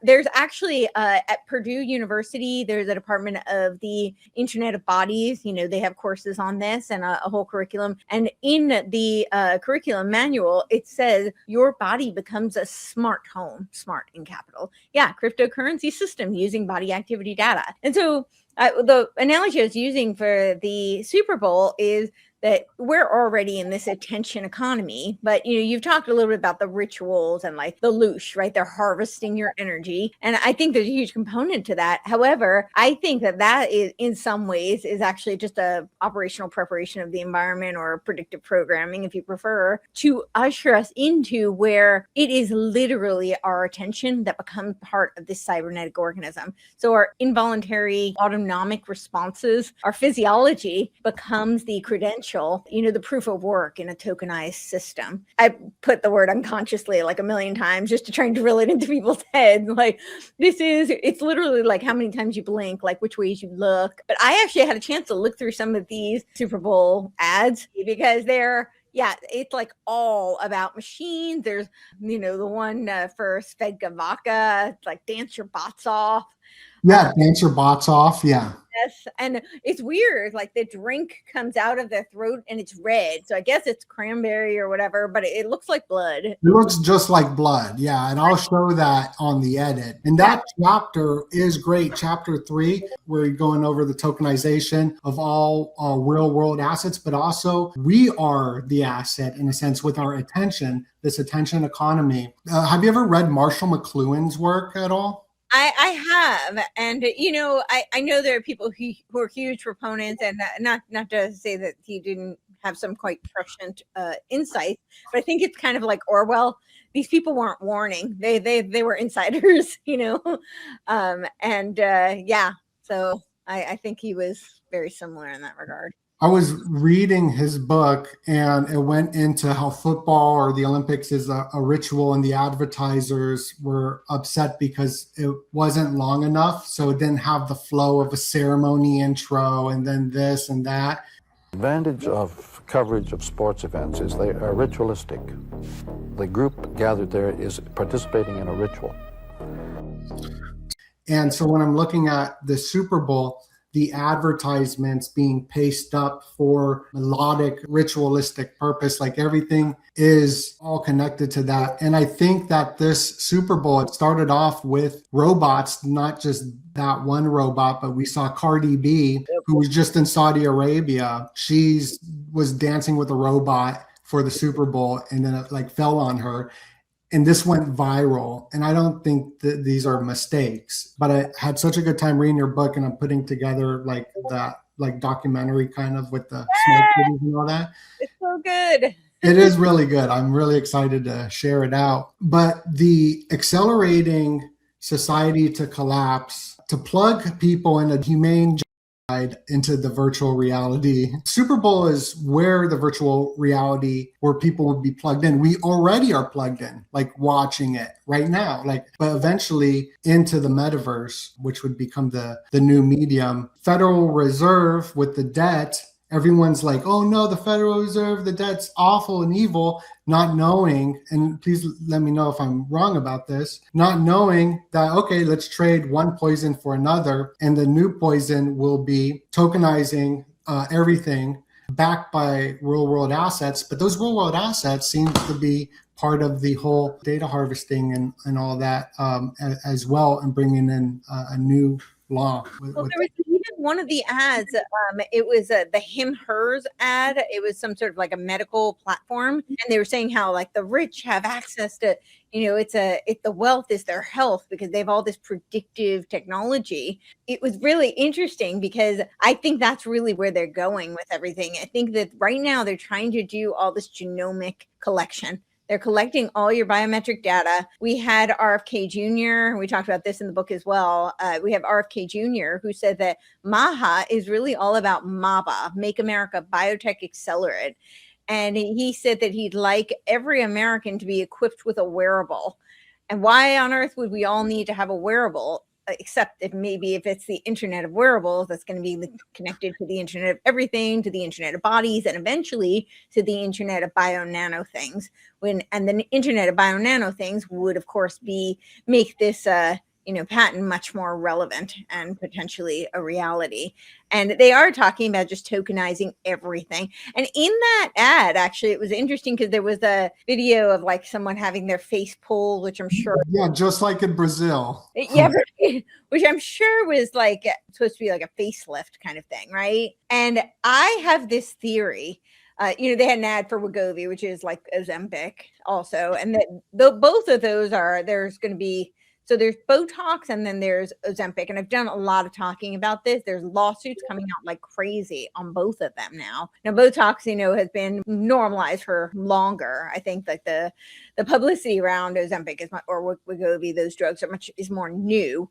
there's actually at Purdue University, there's a department of the Internet of Bodies. They have courses on this and a whole curriculum. And in the curriculum manual, it says your body becomes a smart home, smart in capital. Yeah, cryptocurrency system using body activity data. And so the analogy I was using for the Super Bowl is that we're already in this attention economy, but you've talked a little bit about the rituals and like the loosh, right? They're harvesting your energy. And I think there's a huge component to that. However, I think that is in some ways is actually just a operational preparation of the environment, or predictive programming, if you prefer, to usher us into where it is literally our attention that becomes part of this cybernetic organism. So our involuntary autonomic responses, our physiology becomes the credential, the proof of work in a tokenized system. I put the word unconsciously like a million times just to try and drill it into people's heads. Like it's literally like how many times you blink, like which ways you look. But I actually had a chance to look through some of these Super Bowl ads because it's like all about machines. There's, the one for Svedka Vodka, like dance your bots off. Yeah, dance your bots off. Yeah. Yes, and it's weird. Like the drink comes out of their throat and it's red. So I guess it's cranberry or whatever, but it looks like blood. It looks just like blood. Yeah, and I'll show that on the edit. And that chapter is great. Chapter 3, where you're going over the tokenization of all real world assets, but also we are the asset in a sense with our attention, this attention economy. Have you ever read Marshall McLuhan's work at all? I have, and I know there are people who are huge proponents, and not to say that he didn't have some quite prescient insights, but I think it's kind of like Orwell. These people weren't warning; they were insiders, So I think he was very similar in that regard. I was reading his book, and it went into how football or the Olympics is a ritual, and the advertisers were upset because it wasn't long enough. So it didn't have the flow of a ceremony intro and then this and that. The advantage of coverage of sports events is they are ritualistic. The group gathered there is participating in a ritual. And so when I'm looking at the Super Bowl, the advertisements being paced up for melodic, ritualistic purpose, like everything is all connected to that. And I think that this Super Bowl, it started off with robots, not just that one robot, but we saw Cardi B, who was just in Saudi Arabia. She was dancing with a robot for the Super Bowl, and then it like fell on her. And this went viral. And I don't think that these are mistakes, but I had such a good time reading your book, and I'm putting together like that, like documentary kind of with the smoke videos and all that. It's so good. It is really good. I'm really excited to share it out. But the accelerating society to collapse, to plug people in a humane into the virtual reality. Super Bowl is where the virtual reality, where people would be plugged in. We already are plugged in, like watching it right now, but eventually into the metaverse, which would become the new medium. Federal Reserve with the debt, everyone's like, oh no, the Federal Reserve, the debt's awful and evil, not knowing, and please let me know if I'm wrong about this, not knowing that, okay, let's trade one poison for another, and the new poison will be tokenizing everything backed by real world assets. But those real world assets seem to be part of the whole data harvesting and all that as well, and bringing in a new law. There was even one of the ads, it was the him/hers ad. It was some sort of like a medical platform, and they were saying how like the rich have access to, it's the wealth is their health because they have all this predictive technology. It was really interesting because I think that's really where they're going with everything. I think that right now they're trying to do all this genomic collection. They're collecting all your biometric data. We had RFK Jr., we talked about this in the book as well. We have RFK Jr., who said that MAHA is really all about MABA, Make America Biotech Accelerate. And he said that he'd like every American to be equipped with a wearable. And why on earth would we all need to have a wearable? Except if it's the internet of wearables, that's going to be connected to the internet of everything, to the internet of bodies, and eventually to the internet of bio-nano things. And the internet of bio-nano things would, of course, make this patent much more relevant and potentially a reality. And they are talking about just tokenizing everything. And in that ad, actually, it was interesting because there was a video of like someone having their face pulled, which I'm sure. Yeah, just like in Brazil. Yeah, which I'm sure was like supposed to be like a facelift kind of thing, right? And I have this theory. They had an ad for Wegovy, which is like Ozempic also. And that both of those there's going to be, so there's Botox and then there's Ozempic. And I've done a lot of talking about this. There's lawsuits coming out like crazy on both of them now. Now, Botox, has been normalized for longer. I think like the publicity around Ozempic or Wegovy, those drugs is more new.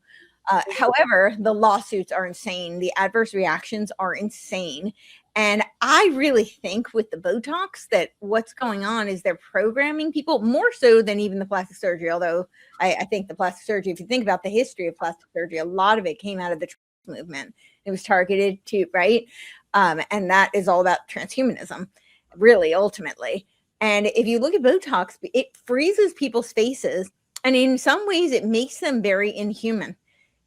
However, the lawsuits are insane. The adverse reactions are insane. And I really think with the Botox that what's going on is they're programming people more so than even the plastic surgery. Although I think the plastic surgery, if you think about the history of plastic surgery, a lot of it came out of the trans movement. It was targeted to, right? And that is all about transhumanism, really, ultimately. And if you look at Botox, it freezes people's faces. And in some ways, it makes them very inhuman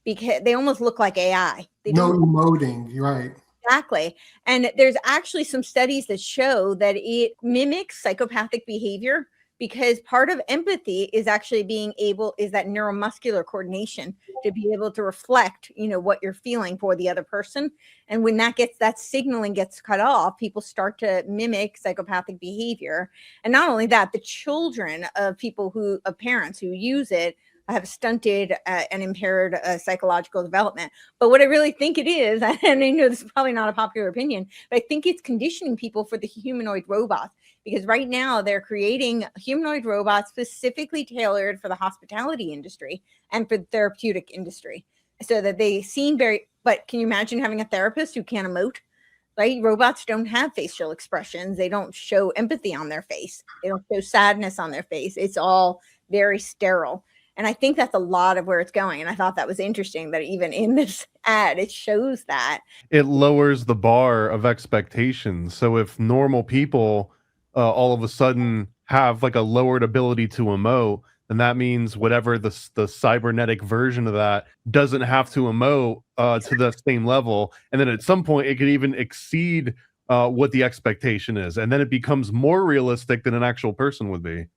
because they almost look like AI. No emoting, you're right. Exactly. And there's actually some studies that show that it mimics psychopathic behavior because part of empathy is actually is that neuromuscular coordination to be able to reflect, what you're feeling for the other person. And when that signaling gets cut off, people start to mimic psychopathic behavior. And not only that, the children of parents who use it have stunted and impaired psychological development. But what I really think it is, and I know this is probably not a popular opinion, but I think it's conditioning people for the humanoid robots. Because right now they're creating humanoid robots specifically tailored for the hospitality industry and for the therapeutic industry. So that they seem but can you imagine having a therapist who can't emote? Right? Robots don't have facial expressions. They don't show empathy on their face. They don't show sadness on their face. It's all very sterile. And I think that's a lot of where it's going. And I thought that was interesting that even in this ad, it shows that. It lowers the bar of expectations. So if normal people all of a sudden have like a lowered ability to emote, then that means whatever the cybernetic version of that doesn't have to emote to the same level. And then at some point, it could even exceed what the expectation is. And then it becomes more realistic than an actual person would be.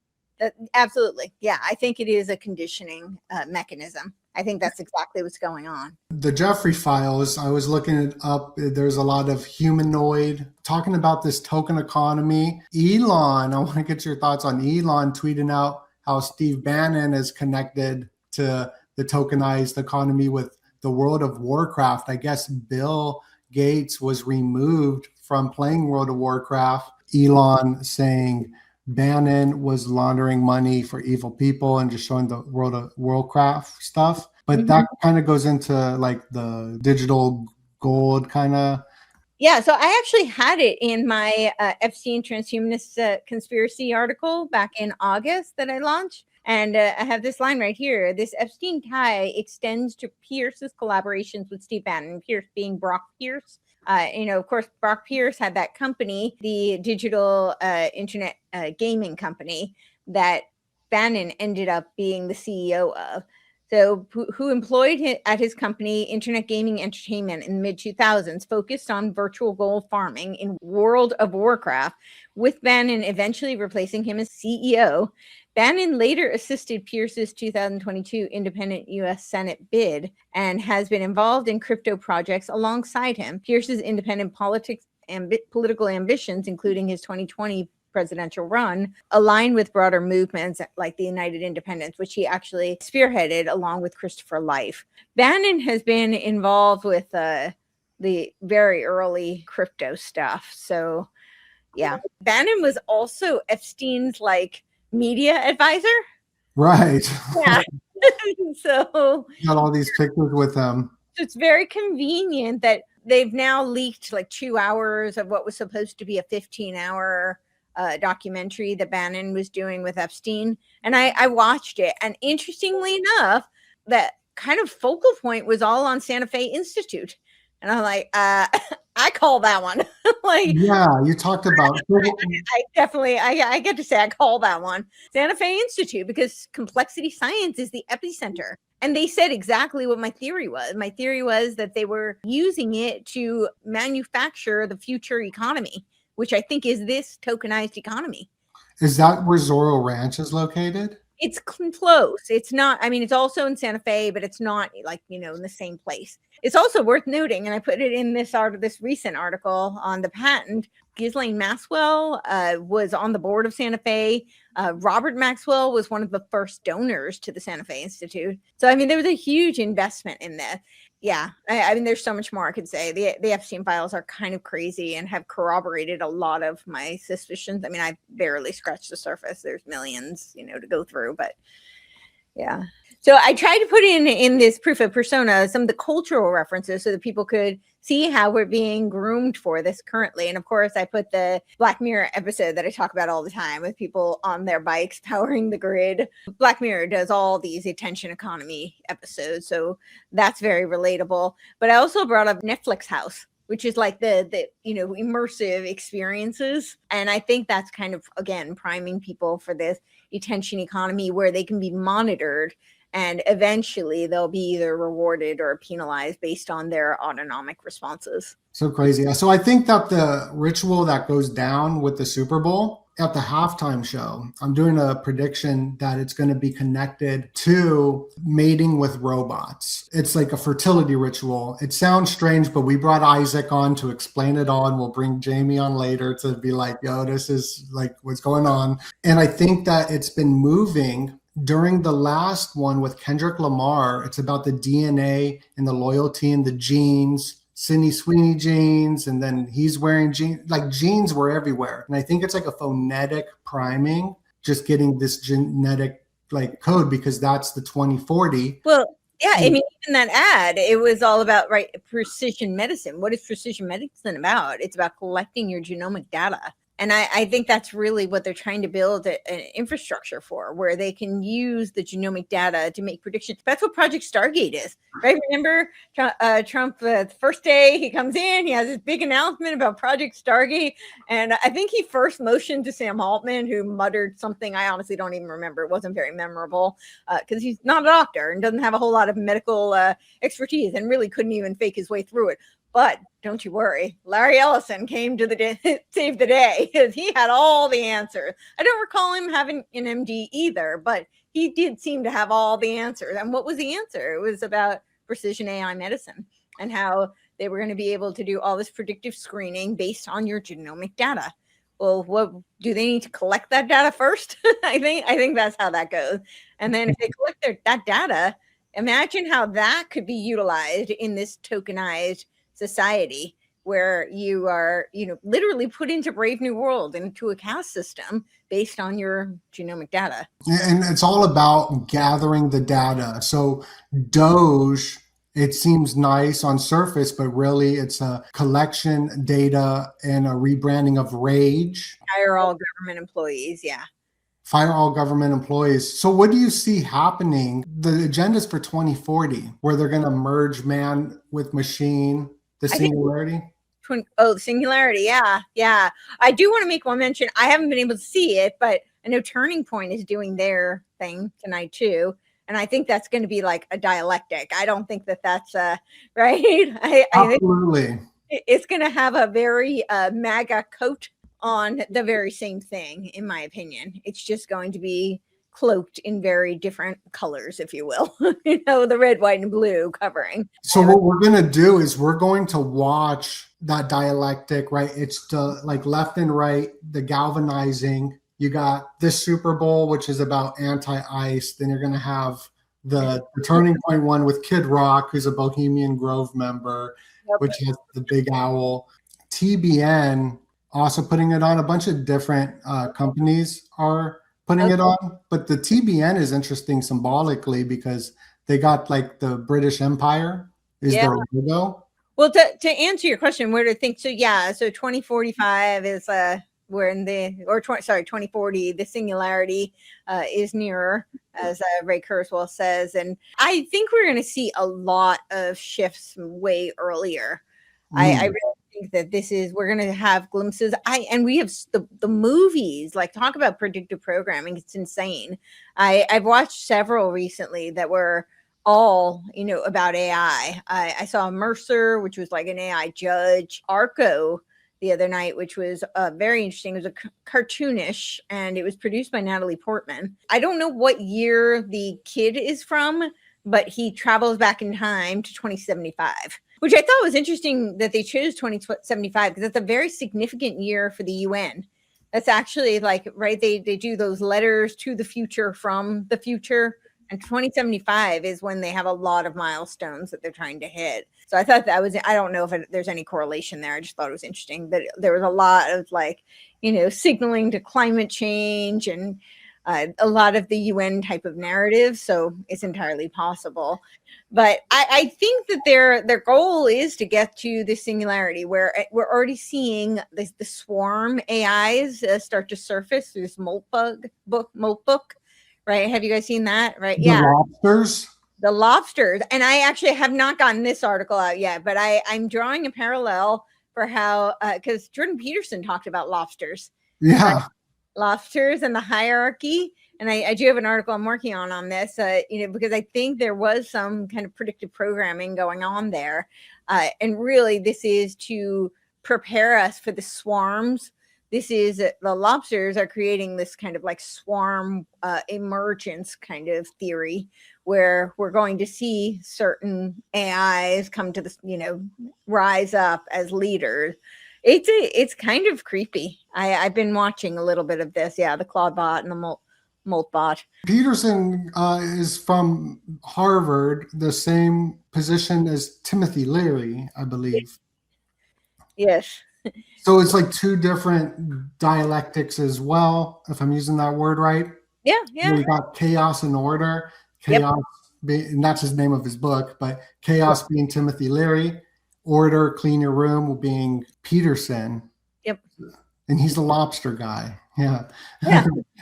Absolutely. Yeah, I think it is a conditioning mechanism. I think that's exactly what's going on. The Jeffrey files, I was looking it up. There's a lot of humanoid talking about this token economy. Elon, I want to get your thoughts on Elon tweeting out how Steve Bannon is connected to the tokenized economy with the World of Warcraft. I guess Bill Gates was removed from playing World of Warcraft. Elon saying Bannon was laundering money for evil people and just showing the World of Warcraft stuff. But that kind of goes into like the digital gold kind of. Yeah, so I actually had it in my Epstein transhumanist conspiracy article back in August that I launched. And I have this line right here. This Epstein tie extends to Pierce's collaborations with Steve Bannon, Pierce being Brock Pierce. Of course, Brock Pierce had that company, the digital internet gaming company that Bannon ended up being the CEO of. So who employed him at his company, Internet Gaming Entertainment, in the mid-2000s, focused on virtual gold farming in World of Warcraft, with Bannon eventually replacing him as CEO. Bannon later assisted Pierce's 2022 independent U.S. Senate bid and has been involved in crypto projects alongside him. Pierce's independent political ambitions, including his 2020 presidential run, align with broader movements like the United Independents, which he actually spearheaded along with Christopher Life. Bannon has been involved with the very early crypto stuff. So, yeah. Bannon was also Epstein's media advisor. Right. Yeah. So got all these pictures with them. So it's very convenient that they've now leaked 2 hours of what was supposed to be a 15-hour documentary that Bannon was doing with Epstein. And I watched it. And interestingly enough, that kind of focal point was all on Santa Fe Institute. And I'm like, I call that one. Yeah, you talked about. I definitely get to say I call that one Santa Fe Institute because complexity science is the epicenter. And they said exactly what my theory was. My theory was that they were using it to manufacture the future economy, which I think is this tokenized economy. Is that where Zorro Ranch is located? It's close. It's not, I mean, it's also in Santa Fe, but it's not like, in the same place. It's also worth noting, and I put it in this recent article on the patent. Ghislaine Maxwell was on the board of Santa Fe. Robert Maxwell was one of the first donors to the Santa Fe Institute. So, I mean, there was a huge investment in this. Yeah, I mean, there's so much more I could say. The Epstein files are kind of crazy and have corroborated a lot of my suspicions. I mean, I barely scratched the surface. There's millions, to go through, but yeah. So I tried to put in this proof of persona some of the cultural references so that people could see how we're being groomed for this currently. And of course, I put the Black Mirror episode that I talk about all the time with people on their bikes powering the grid. Black Mirror does all these attention economy episodes, so that's very relatable. But I also brought up Netflix House, which is like the immersive experiences. And I think that's kind of, again, priming people for this attention economy where they can be monitored and eventually they'll be either rewarded or penalized based on their autonomic responses. So crazy. So I think that the ritual that goes down with the Super Bowl at the halftime show, I'm doing a prediction that it's going to be connected to mating with robots. It's like a fertility ritual. It sounds strange, but we brought Isaac on to explain it all, and we'll bring Jamie on later to be like, yo, this is like what's going on. And I think that it's been moving. During the last one with Kendrick Lamar, it's about the DNA and the loyalty and the genes. Sydney Sweeney jeans, and then he's wearing jeans. Like jeans were everywhere. And I think it's like a phonetic priming, just getting this genetic like code because that's the 2040. Well, yeah, I mean, even that ad, it was all about precision medicine. What is precision medicine about? It's about collecting your genomic data. And I think that's really what they're trying to build an infrastructure for, where they can use the genomic data to make predictions. That's what Project Stargate is, right? Remember Trump, the first day he comes in, he has this big announcement about Project Stargate. And I think he first motioned to Sam Altman, who muttered something I honestly don't even remember. It wasn't very memorable because he's not a doctor and doesn't have a whole lot of medical expertise and really couldn't even fake his way through it. But don't you worry, Larry Ellison came to save the day because he had all the answers. I don't recall him having an MD either, but he did seem to have all the answers. And what was the answer? It was about precision AI medicine and how they were going to be able to do all this predictive screening based on your genomic data. Well, what do they need to collect that data first? I think that's how that goes. And then if they collect that data, imagine how that could be utilized in this tokenized society where you are, literally put into Brave New World, into a caste system based on your genomic data. And it's all about gathering the data. So Doge, it seems nice on surface, but really it's a collection data and a rebranding of Rage. Hire all government employees, yeah. Fire all government employees. So what do you see happening? The agenda's for 2040, where they're going to merge man with machine. The singularity? The singularity. Yeah. I do want to make one mention. I haven't been able to see it, but I know Turning Point is doing their thing tonight too. And I think that's going to be like a dialectic. I don't think that's right. Absolutely. I think it's going to have a very MAGA coat on the very same thing, in my opinion. It's just going to be cloaked in very different colors, if you will, the red, white, and blue covering. So what we're going to do is we're going to watch that dialectic, right? It's the like left and right, the galvanizing. You got this Super Bowl, which is about anti-ICE. Then you're going to have the Turning Point one with Kid Rock, who's a Bohemian Grove member, which has the big owl. TBN also putting it on. A bunch of different companies are putting it on, but the TBN is interesting symbolically because they got like the British Empire is their logo. Well, to answer your question, where do I think? So 2045 is we're in 2040. The singularity is nearer, as Ray Kurzweil says, and I think we're going to see a lot of shifts way earlier. I really think that we're going to have glimpses. And we have the movies, like talk about predictive programming. It's insane. I've watched several recently that were all, about AI. I saw Mercer, which was like an AI judge, Arco the other night, which was very interesting. It was cartoonish, and it was produced by Natalie Portman. I don't know what year the kid is from, but he travels back in time to 2075, which I thought was interesting that they chose 2075 because that's a very significant year for the UN. That's actually like, right, they do those letters to the future from the future. And 2075 is when they have a lot of milestones that they're trying to hit. So I thought that was, I don't know if there's any correlation there. I just thought it was interesting that there was a lot of like, signaling to climate change and a lot of the UN type of narrative. So it's entirely possible. But I think that their goal is to get to the singularity where we're already seeing the swarm AIs start to surface through this molt book. Right? Have you guys seen that? Right? The lobsters. The lobsters. And I actually have not gotten this article out yet, but I'm drawing a parallel for how, because Jordan Peterson talked about lobsters. Yeah. Lobsters and the hierarchy. And I do have an article I'm working on this, because I think there was some kind of predictive programming going on there. And really, this is to prepare us for the swarms. This is the lobsters are creating this kind of like swarm emergence kind of theory where we're going to see certain AIs come to this, rise up as leaders. It's kind of creepy. I've been watching a little bit of this. Yeah, the Clawbot and the Moltbot. Peterson is from Harvard, the same position as Timothy Leary, I believe. Yes. So it's like two different dialectics as well, if I'm using that word right. Yeah, yeah. We got chaos and order. Chaos, and that's his name of his book, but chaos being Timothy Leary, order, clean your room being Peterson. Yep. And he's the lobster guy. Yeah.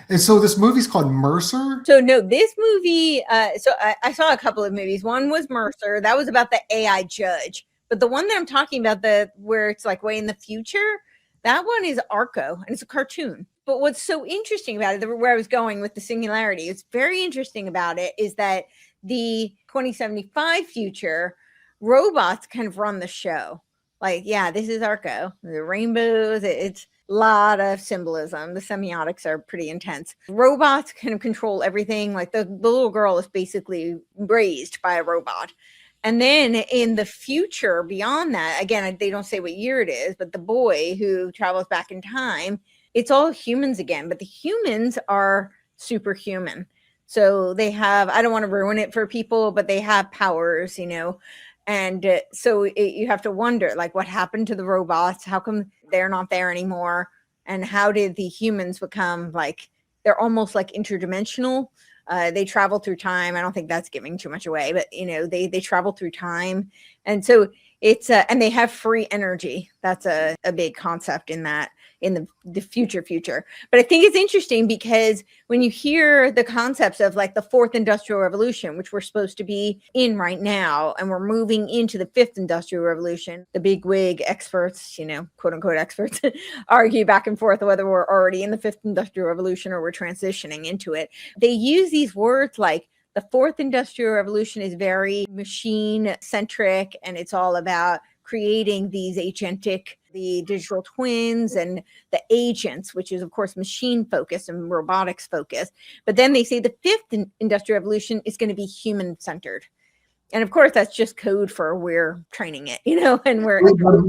And so this movie's called Mercer. So no, this movie, so I saw a couple of movies. One was Mercer. That was about the AI judge. But the one that I'm talking about, where it's like way in the future, that one is Arco, and it's a cartoon. But what's so interesting about it, where I was going with the singularity, it's very interesting about it, is that the 2075 future, robots kind of run the show. Like, yeah, this is Arco. The rainbows, it's a lot of symbolism. The semiotics are pretty intense. Robots kind of control everything. Like the little girl is basically raised by a robot. And then in the future, beyond that, again, they don't say what year it is, but the boy who travels back in time, it's all humans again, but the humans are superhuman. So they have, I don't want to ruin it for people, but they have powers, and so you have to wonder, like, what happened to the robots? How come they're not there anymore? And how did the humans become like, they're almost like interdimensional? They travel through time. I don't think that's giving too much away, but they travel through time. And so it's and they have free energy. That's a big concept in the future. But I think it's interesting because when you hear the concepts of like the fourth industrial revolution, which we're supposed to be in right now, and we're moving into the fifth industrial revolution, the big wig experts, quote unquote experts, argue back and forth whether we're already in the fifth industrial revolution or we're transitioning into it. They use these words like the fourth industrial revolution is very machine centric, and it's all about creating these the digital twins and the agents, which is of course machine focused and robotics focused. But then they say the fifth industrial revolution is going to be human centered. And of course, that's just code for we're training it, and we're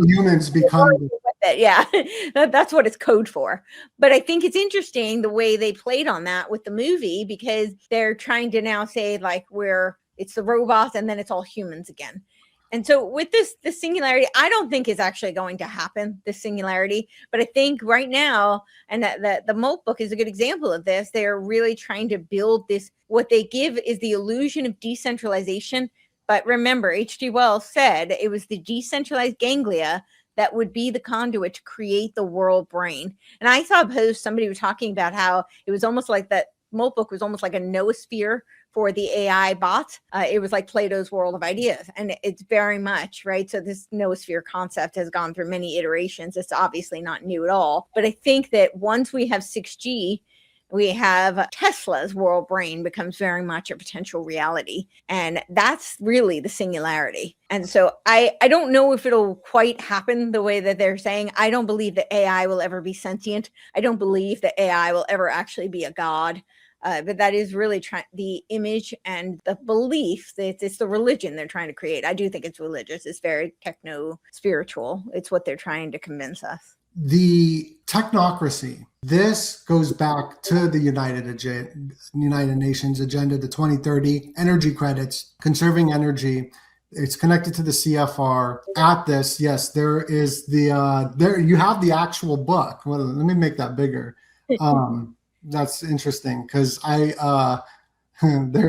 humans become. Yeah, that's what it's code for. But I think it's interesting the way they played on that with the movie, because they're trying to now say like it's the robots and then it's all humans again. And so with this singularity, I don't think is actually going to happen, this singularity. But I think right now, and that the Molt book is a good example of this, they're really trying to build this. What they give is the illusion of decentralization. But remember, H.G. Wells said it was the decentralized ganglia that would be the conduit to create the world brain. And I saw a post, somebody was talking about how it was almost like that Molt book was almost like a noosphere for the AI bot. It was like Plato's world of ideas. And it's very much, right? So this noosphere concept has gone through many iterations. It's obviously not new at all. But I think that once we have 6G, We have Tesla's world brain becomes very much a potential reality. And that's really the singularity. And so I don't know if it'll quite happen the way that they're saying. I don't believe that AI will ever be sentient. I don't believe that AI will ever actually be a god. But that is really the image and the belief that it's the religion they're trying to create. I do think it's religious. It's very techno-spiritual. It's what they're trying to convince us. The technocracy, this goes back to the United Nations Agenda to 2030, energy credits, conserving energy. It's connected to the CFR. At this, yes, there is there you have the actual book. Well, let me make that bigger. That's interesting because there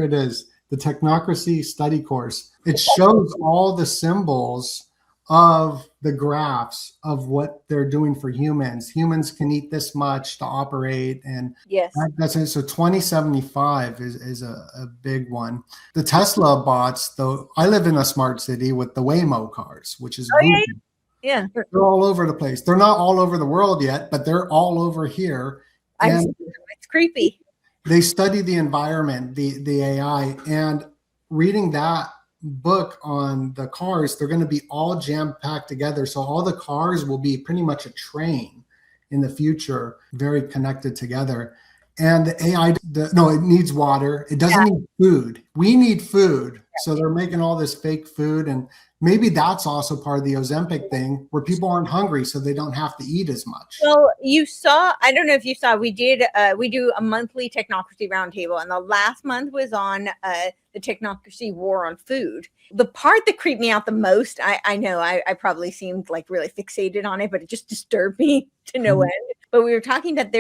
it is, the technocracy study course. It shows all the symbols of the graphs of what they're doing for humans. Humans can eat this much to operate, and yes, that's it. So 2075 is a big one. The Tesla bots, though, I live in a smart city with the Waymo cars, which is yeah, they're all over the place. They're not all over the world yet, but they're all over here. And it's creepy. They study the environment, the AI, and reading that book on the cars, they're going to be all jam-packed together. So all the cars will be pretty much a train in the future, very connected together. And the AI, it needs water. It doesn't need food. We need food. So they're making all this fake food. And maybe that's also part of the Ozempic thing where people aren't hungry, so they don't have to eat as much. Well, you saw, I don't know if you saw, we do a monthly technocracy roundtable, and the last month was on the technocracy war on food. The part that creeped me out the most, I know I probably seemed like really fixated on it, but it just disturbed me to no end. But we were talking that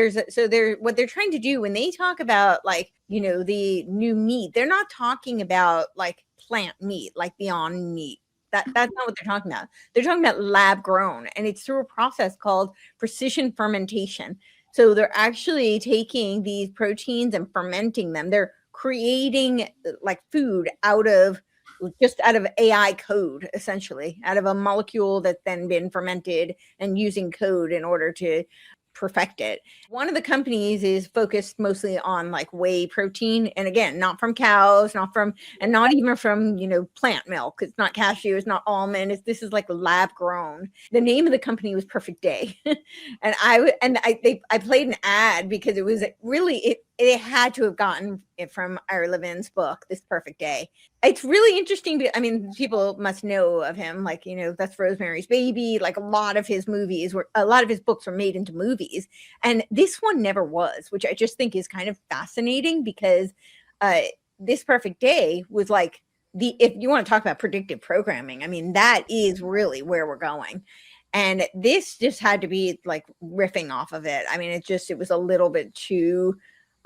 what they're trying to do when they talk about like, the new meat, they're not talking about like plant meat, like Beyond Meat. That's not what they're talking about. They're talking about lab grown, and it's through a process called precision fermentation. So they're actually taking these proteins and fermenting them. They're creating like food out of AI code, essentially, out of a molecule that's then been fermented and using code in order to perfect it. One of the companies is focused mostly on like whey protein, and again, not from cows, not even from plant milk. It's not cashew, it's not almond. This is like lab grown. The name of the company was Perfect Day, and I played an ad because it was really it had to have gotten it from Ira Levin's book, This Perfect Day. It's really interesting. I mean, people must know of him, like, that's Rosemary's Baby. Like a lot of his books were made into movies. And this one never was, which I just think is kind of fascinating because This Perfect Day was like if you want to talk about predictive programming, I mean, that is really where we're going. And this just had to be like riffing off of it. I mean, it was a little bit too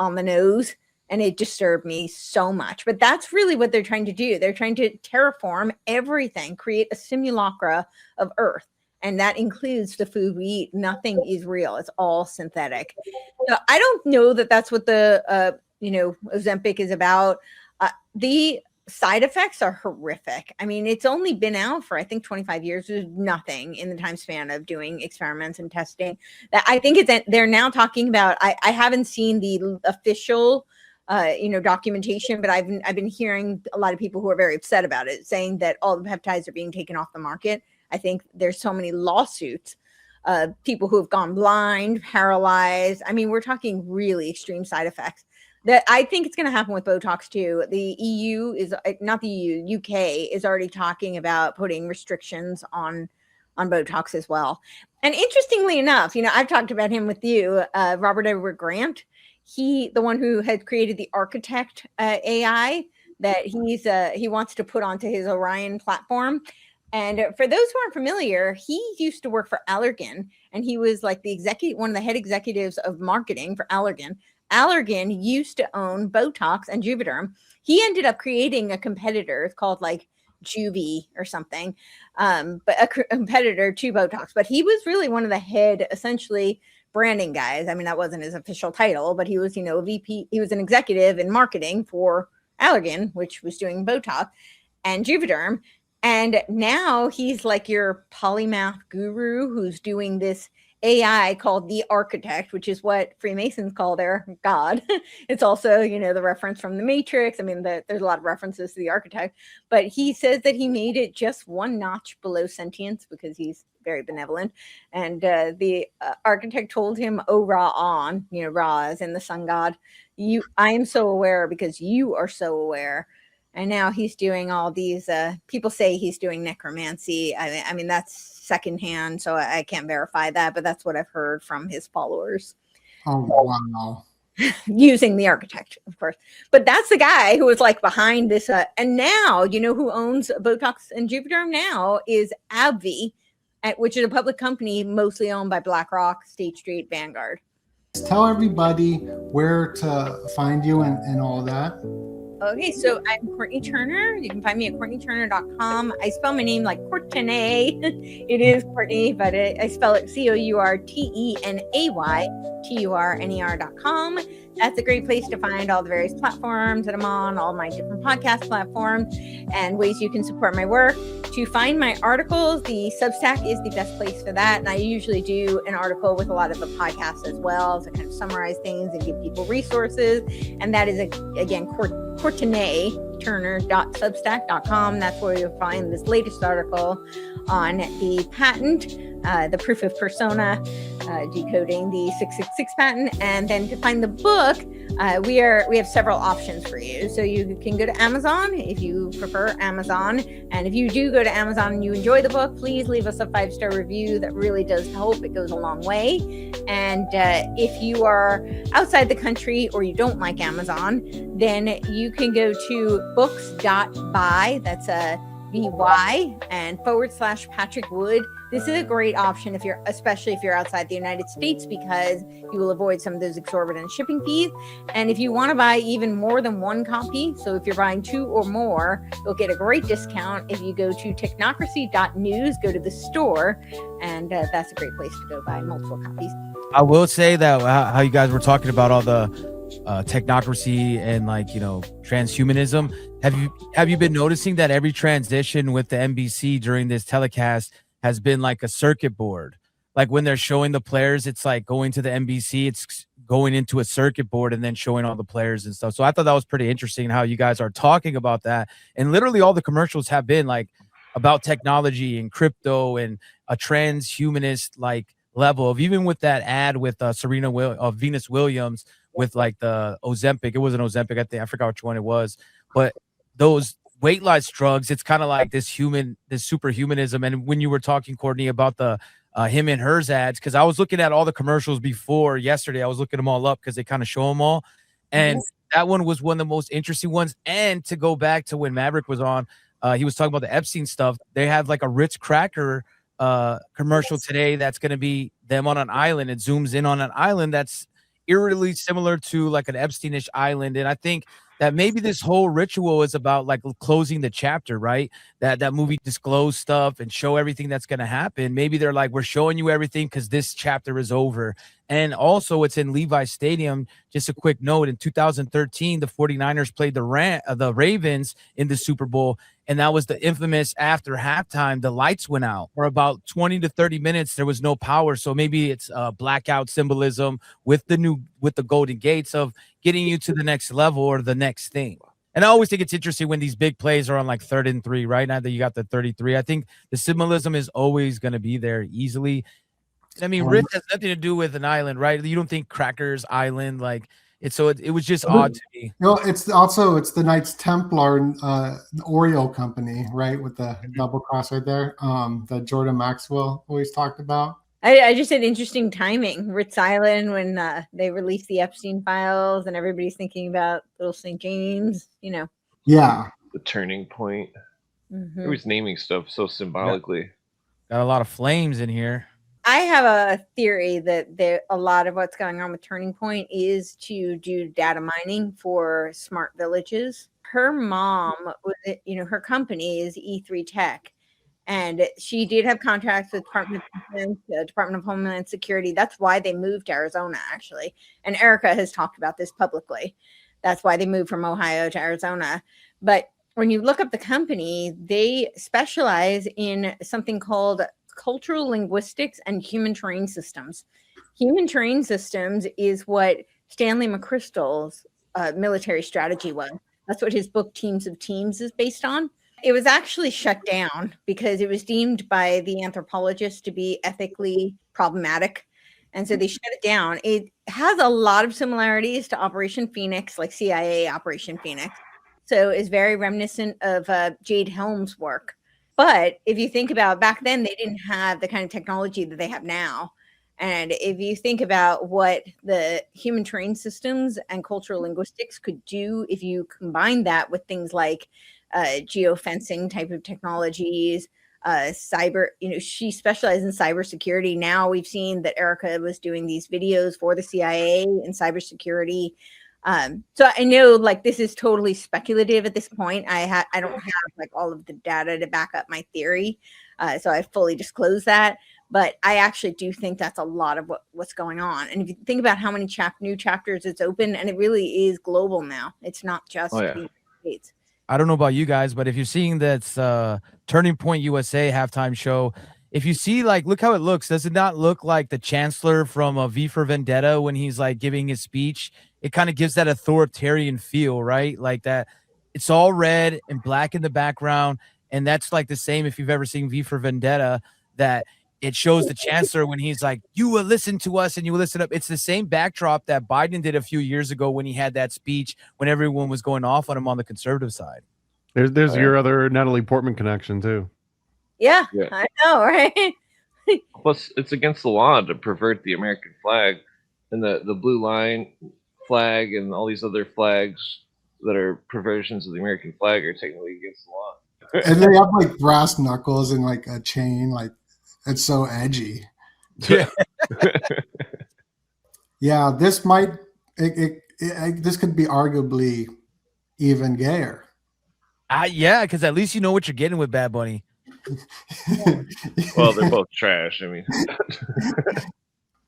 on the nose, and it disturbed me so much. But that's really what they're trying to do. They're trying to terraform everything, create a simulacra of Earth, and that includes the food we eat. Nothing is real. It's all synthetic. So I don't know that that's what the Ozempic is about. The side effects are horrific. I mean, it's only been out for, I think, 25 years. There's nothing in the time span of doing experiments and testing. That I think they're now talking about. I haven't seen the official, documentation, but I've been hearing a lot of people who are very upset about it, saying that all the peptides are being taken off the market. I think there's so many lawsuits, people who have gone blind, paralyzed. I mean, we're talking really extreme side effects. That I think it's going to happen with Botox too. The EU is not the EU, UK is already talking about putting restrictions on Botox as well. And interestingly enough, I've talked about him with you, Robert Edward Grant. The one who had created the Architect AI that he wants to put onto his Orion platform. And for those who aren't familiar, he used to work for Allergan, and he was like one of the head executives of marketing for Allergan. Allergan used to own Botox and Juvederm. He ended up creating a competitor. It's called like Juvie or something, but a competitor to Botox. But he was really one of the head, essentially, branding guys. I mean, that wasn't his official title, but he was, a VP. He was an executive in marketing for Allergan, which was doing Botox and Juvederm. And now he's like your polymath guru who's doing this AI called the architect, which is what Freemasons call their God. It's also, the reference from the Matrix. I mean, there's a lot of references to the architect, but he says that he made it just one notch below sentience because he's very benevolent. And the architect told him, "Oh, Ra-on," Ra as in the sun god. I am so aware because you are so aware. And now he's doing all these, people say he's doing necromancy. I mean, that's secondhand, so I can't verify that, but that's what I've heard from his followers. Oh, wow. Using the architect, of course. But that's the guy who was like behind this. And now, who owns Botox and Jupiter now is AbbVie, which is a public company mostly owned by BlackRock, State Street, Vanguard. Tell everybody where to find you and all that. Okay, so I'm Courtney Turner. You can find me at CourtneyTurner.com. I spell my name like Courtenay. It is Courtney, but I spell it CourtenayTurner.com. That's a great place to find all the various platforms that I'm on, all my different podcast platforms, and ways you can support my work. To find my articles, the Substack is the best place for that. And I usually do an article with a lot of the podcasts as well, to kind of summarize things and give people resources. And that is, again, CourtenayTurner.substack.com. That's where you'll find this latest article on the patent, the proof of persona, decoding the 666 patent. And then to find the book, we have several options for you. So you can go to Amazon if you prefer Amazon. And if you do go to Amazon and you enjoy the book, please leave us a 5-star review. That really does help. It goes a long way. And if you are outside the country or you don't like Amazon, then you can go to books.by. That's a BY and /Patrick Wood. This is a great option especially if you're outside the United States, because you will avoid some of those exorbitant shipping fees. And if you want to buy even more than one copy, so if you're buying 2 or more, you'll get a great discount if you go to technocracy.news, go to the store, and that's a great place to go buy multiple copies. I will say that how you guys were talking about all the technocracy and transhumanism. Have you been noticing that every transition with the NBC during this telecast has been like a circuit board? Like when they're showing the players, it's like going to the NBC, it's going into a circuit board and then showing all the players and stuff. So I thought that was pretty interesting how you guys are talking about that. And literally all the commercials have been like about technology and crypto and a transhumanist level of, even with that ad with Venus Williams with like the Ozempic. It wasn't Ozempic. I forgot which one it was, but those weight loss drugs, it's kind of like this superhumanism. And when you were talking, Courtney, about the him and hers ads, because I was looking at all the commercials before yesterday, I was looking them all up because they kind of show them all. And that one was one of the most interesting ones. And to go back to when Maverick was on, he was talking about the Epstein stuff. They have like a Ritz cracker commercial today that's going to be them on an island. It zooms in on an island that's eerily similar to like an Epsteinish island. And I think that maybe this whole ritual is about like closing the chapter, right? That movie disclosed stuff and show everything that's going to happen. Maybe they're like, we're showing you everything because this chapter is over. And also it's in Levi's Stadium. Just a quick note, in 2013, the 49ers played the Ravens in the Super Bowl. And that was the infamous after halftime, the lights went out for about 20 to 30 minutes. There was no power. So maybe it's blackout symbolism with the Golden Gates of getting you to the next level or the next thing. And I always think it's interesting when these big plays are on like 3rd and 3, right? Now that you got the 33, I think the symbolism is always going to be there easily. I mean, Ritz has nothing to do with an island, right? You don't think Crackers Island, like it's so it was just odd to me. It's the Knights Templar, Oreo company, right? With the double cross right there, that Jordan Maxwell always talked about. I just said interesting timing. Ritz Island, when they released the Epstein files and everybody's thinking about little St. James, Yeah. The turning point. Everybody's naming stuff so symbolically. Got a lot of flames in here. I have a theory that a lot of what's going on with Turning Point is to do data mining for smart villages. Her mom, her company is E3 Tech. And she did have contracts with Department of Homeland Security. That's why they moved to Arizona, actually. And Erica has talked about this publicly. That's why they moved from Ohio to Arizona. But when you look up the company, they specialize in something called cultural linguistics and human terrain systems. Human terrain systems is what Stanley McChrystal's military strategy was. That's what his book Teams of Teams is based on. It was actually shut down because it was deemed by the anthropologists to be ethically problematic. And so they shut it down. It has a lot of similarities to Operation Phoenix, like CIA Operation Phoenix. So it's very reminiscent of Jade Helm's work. But if you think about back then, they didn't have the kind of technology that they have now. And if you think about what the human terrain systems and cultural linguistics could do, if you combine that with things like geofencing type of technologies, cyber, she specialized in cybersecurity. Now we've seen that Erica was doing these videos for the CIA in cybersecurity. So I know like this is totally speculative at this point. I don't have like all of the data to back up my theory. So I fully disclose that. But I actually do think that's a lot of what's going on. And if you think about how many new chapters it's open, and it really is global now. It's not just the United States. I don't know about you guys, but if you're seeing that Turning Point USA halftime show, if you see, like, look how it looks. Does it not look like the Chancellor from V for Vendetta when he's like giving his speech? It kind of gives that authoritarian feel, right? Like that. It's all red and black in the background. And that's like the same if you've ever seen V for Vendetta, that it shows the Chancellor when he's like, you will listen to us and you will listen up. It's the same backdrop that Biden did a few years ago when he had that speech when everyone was going off on him on the conservative side. There's your other Natalie Portman connection too. Yeah. I know, right? Plus, it's against the law to pervert the American flag, and the blue line flag and all these other flags that are perversions of the American flag are technically against the law. And they have like brass knuckles and like a chain, like it's so edgy. Yeah. Yeah, this this could be arguably even gayer. Yeah, because at least you know what you're getting with Bad Bunny. Well, they're both trash. I mean,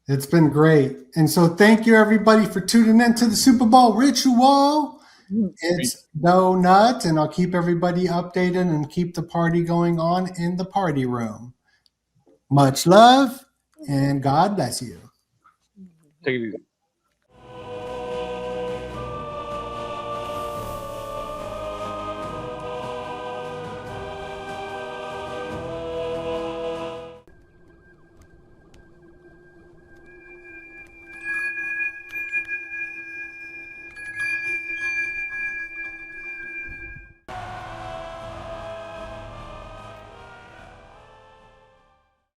it's been great. And so thank you everybody for tuning in to the Super Bowl ritual. It's DOENUT, and I'll keep everybody updated and keep the party going on in the party room. Much love and God bless you. take it easy.